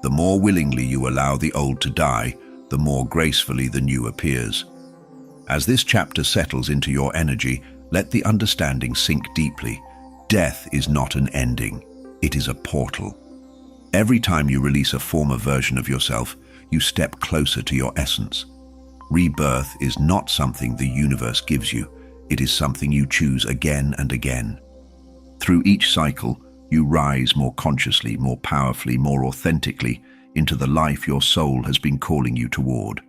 The more willingly you allow the old to die, the more gracefully the new appears. As this chapter settles into your energy, let the understanding sink deeply. Death is not an ending, it is a portal. Every time you release a former version of yourself, you step closer to your essence. Rebirth is not something the universe gives you, it is something you choose again and again. Through each cycle, you rise more consciously, more powerfully, more authentically into the life your soul has been calling you toward.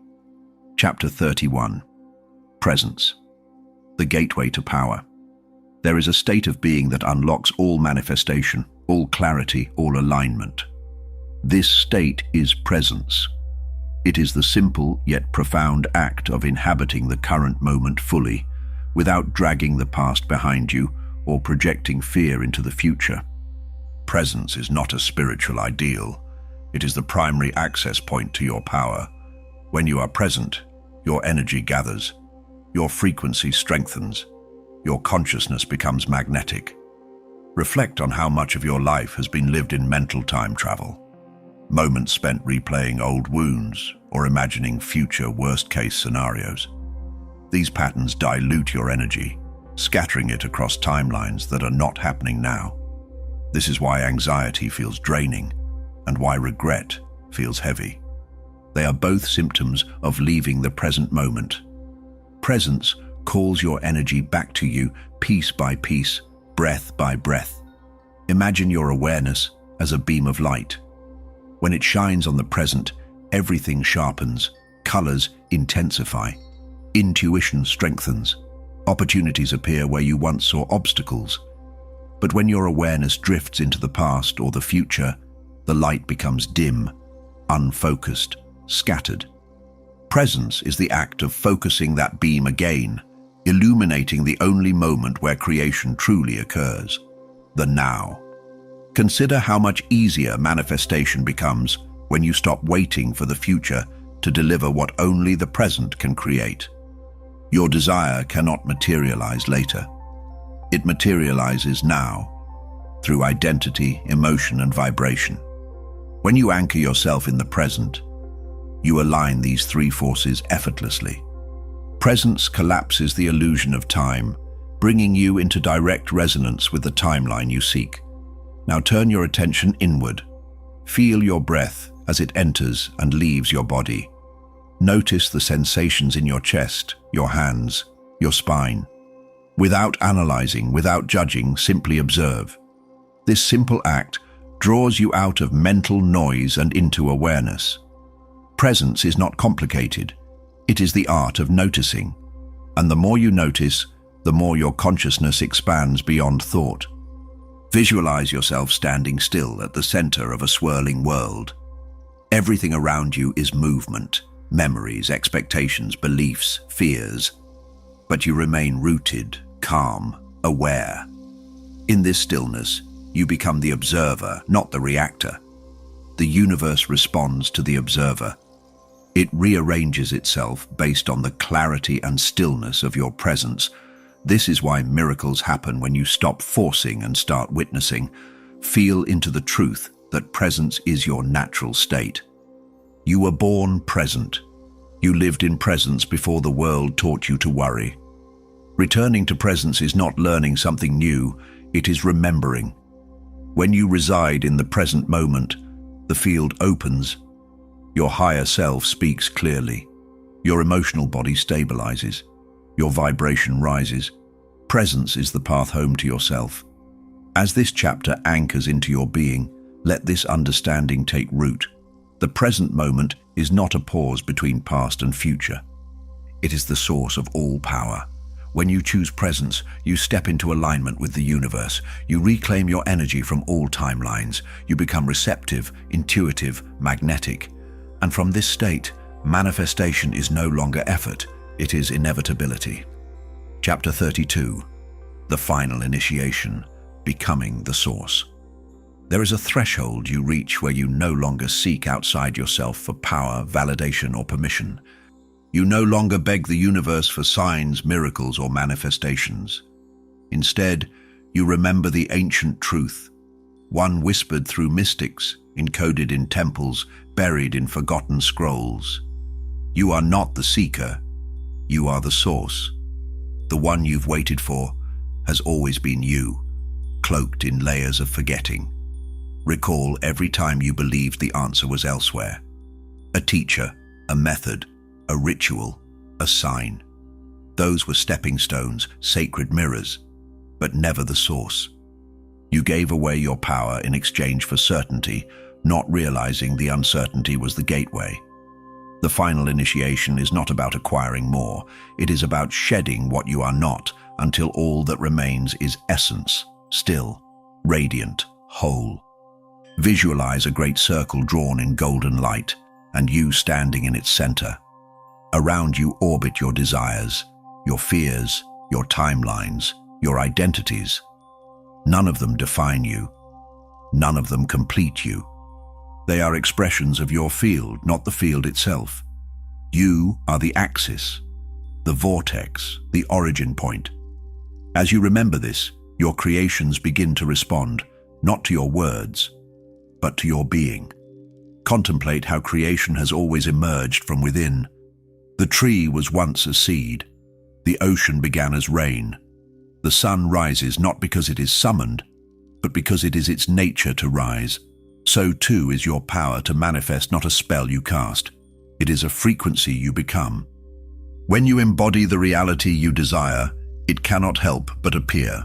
Chapter 31. Presence. The gateway to power. There is a state of being that unlocks all manifestation, all clarity, all alignment. This state is presence. It is the simple yet profound act of inhabiting the current moment fully, without dragging the past behind you or projecting fear into the future. Presence is not a spiritual ideal. It is the primary access point to your power. When you are present, your energy gathers, your frequency strengthens, your consciousness becomes magnetic. Reflect on how much of your life has been lived in mental time travel. Moments spent replaying old wounds or imagining future worst-case scenarios. These patterns dilute your energy, scattering it across timelines that are not happening now. This is why anxiety feels draining and why regret feels heavy. They are both symptoms of leaving the present moment. Presence calls your energy back to you piece by piece, breath by breath. Imagine your awareness as a beam of light. When it shines on the present, everything sharpens, colors intensify, intuition strengthens, opportunities appear where you once saw obstacles. But when your awareness drifts into the past or the future, the light becomes dim, unfocused, scattered. Presence is the act of focusing that beam again, illuminating the only moment where creation truly occurs, the now. Consider how much easier manifestation becomes when you stop waiting for the future to deliver what only the present can create. Your desire cannot materialize later. It materializes now, through identity, emotion, and vibration. When you anchor yourself in the present, you align these three forces effortlessly. Presence collapses the illusion of time, bringing you into direct resonance with the timeline you seek. Now turn your attention inward. Feel your breath as it enters and leaves your body. Notice the sensations in your chest, your hands, your spine. Without analyzing, without judging, simply observe. This simple act draws you out of mental noise and into awareness. Presence is not complicated. It is the art of noticing. And the more you notice, the more your consciousness expands beyond thought. Visualize yourself standing still at the center of a swirling world. Everything around you is movement, memories, expectations, beliefs, fears. But you remain rooted, calm, aware. In this stillness, you become the observer, not the reactor. The universe responds to the observer. It rearranges itself based on the clarity and stillness of your presence. This is why miracles happen when you stop forcing and start witnessing. Feel into the truth that presence is your natural state. You were born present. You lived in presence before the world taught you to worry. Returning to presence is not learning something new, it is remembering. When you reside in the present moment, the field opens. Your higher self speaks clearly. Your emotional body stabilizes. Your vibration rises. Presence is the path home to yourself. As this chapter anchors into your being, let this understanding take root. The present moment is not a pause between past and future. It is the source of all power. When you choose presence, you step into alignment with the universe. You reclaim your energy from all timelines. You become receptive, intuitive, magnetic. And from this state, manifestation is no longer effort, it is inevitability. Chapter 32. The final initiation, becoming the source. There is a threshold you reach where you no longer seek outside yourself for power, validation, or permission. You no longer beg the universe for signs, miracles, or manifestations. Instead, you remember the ancient truth, one whispered through mystics, encoded in temples, buried in forgotten scrolls. You are not the seeker, you are the source. The one you've waited for has always been you, cloaked in layers of forgetting. Recall every time you believed the answer was elsewhere. A teacher, a method, a ritual, a sign. Those were stepping stones, sacred mirrors, but never the source. You gave away your power in exchange for certainty, not realizing the uncertainty was the gateway. The final initiation is not about acquiring more, it is about shedding what you are not until all that remains is essence, still, radiant, whole. Visualize a great circle drawn in golden light, and you standing in its center. Around you orbit your desires, your fears, your timelines, your identities. None of them define you. None of them complete you. They are expressions of your field, not the field itself. You are the axis, the vortex, the origin point. As you remember this, your creations begin to respond, not to your words, but to your being. Contemplate how creation has always emerged from within. The tree was once a seed. The ocean began as rain. The sun rises not because it is summoned, but because it is its nature to rise. So too is your power to manifest not a spell you cast. It is a frequency you become. When you embody the reality you desire, it cannot help but appear.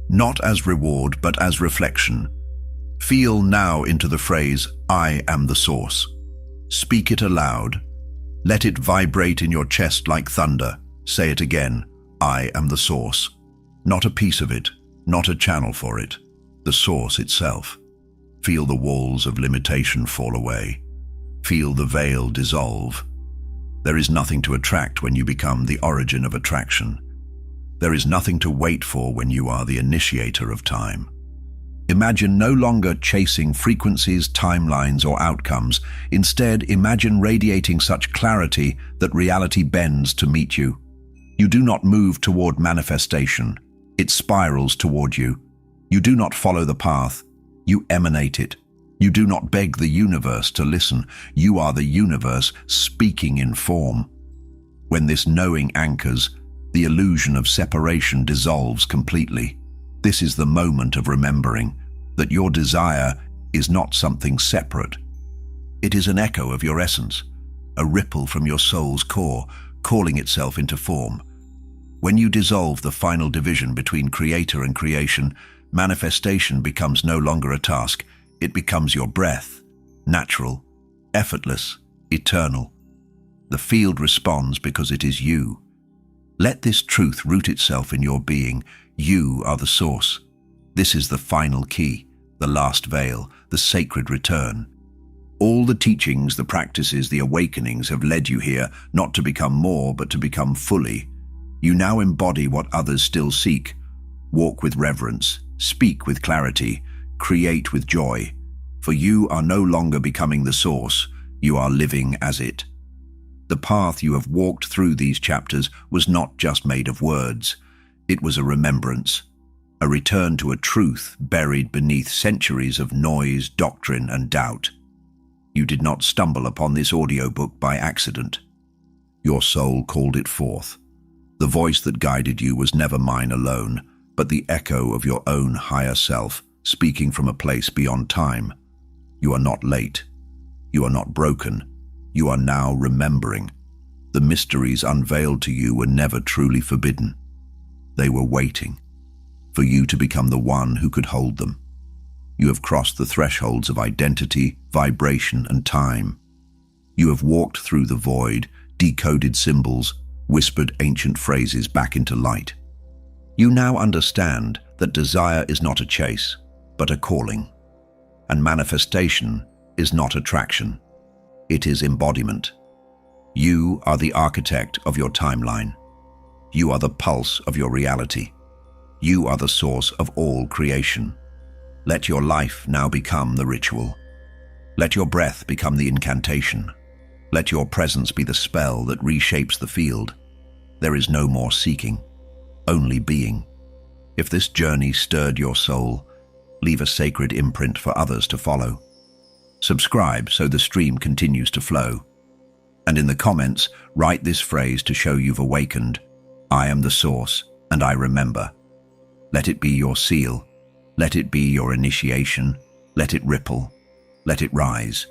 Not as reward, but as reflection. Feel now into the phrase, I am the source. Speak it aloud. Let it vibrate in your chest like thunder. Say it again, I am the source. Not a piece of it, not a channel for it. The source itself. Feel the walls of limitation fall away. Feel the veil dissolve. There is nothing to attract when you become the origin of attraction. There is nothing to wait for when you are the initiator of time. Imagine no longer chasing frequencies, timelines, or outcomes. Instead, imagine radiating such clarity that reality bends to meet you. You do not move toward manifestation. It spirals toward you. You do not follow the path. You emanate it. You do not beg the universe to listen. You are the universe speaking in form. When this knowing anchors, the illusion of separation dissolves completely. This is the moment of remembering that your desire is not something separate. It is an echo of your essence, a ripple from your soul's core, calling itself into form. When you dissolve the final division between creator and creation, manifestation becomes no longer a task. It becomes your breath, natural, effortless, eternal. The field responds because it is you. Let this truth root itself in your being. You are the source. This is the final key, the last veil, the sacred return. All the teachings, the practices, the awakenings have led you here, not to become more, but to become fully. You now embody what others still seek. Walk with reverence, speak with clarity, create with joy. For you are no longer becoming the source, you are living as it. The path you have walked through these chapters was not just made of words. It was a remembrance, a return to a truth buried beneath centuries of noise, doctrine, and doubt. You did not stumble upon this audiobook by accident. Your soul called it forth. The voice that guided you was never mine alone, but the echo of your own higher self, speaking from a place beyond time. You are not late. You are not broken. You are now remembering. The mysteries unveiled to you were never truly forbidden. They were waiting for you to become the one who could hold them. You have crossed the thresholds of identity, vibration, and time. You have walked through the void, decoded symbols, whispered ancient phrases back into light. You now understand that desire is not a chase, but a calling. And manifestation is not attraction. It is embodiment. You are the architect of your timeline. You are the pulse of your reality. You are the source of all creation. Let your life now become the ritual. Let your breath become the incantation. Let your presence be the spell that reshapes the field. There is no more seeking, only being. If this journey stirred your soul, leave a sacred imprint for others to follow. Subscribe so the stream continues to flow. And in the comments, write this phrase to show you've awakened. I am the source, and I remember. Let it be your seal. Let it be your initiation. Let it ripple. Let it rise.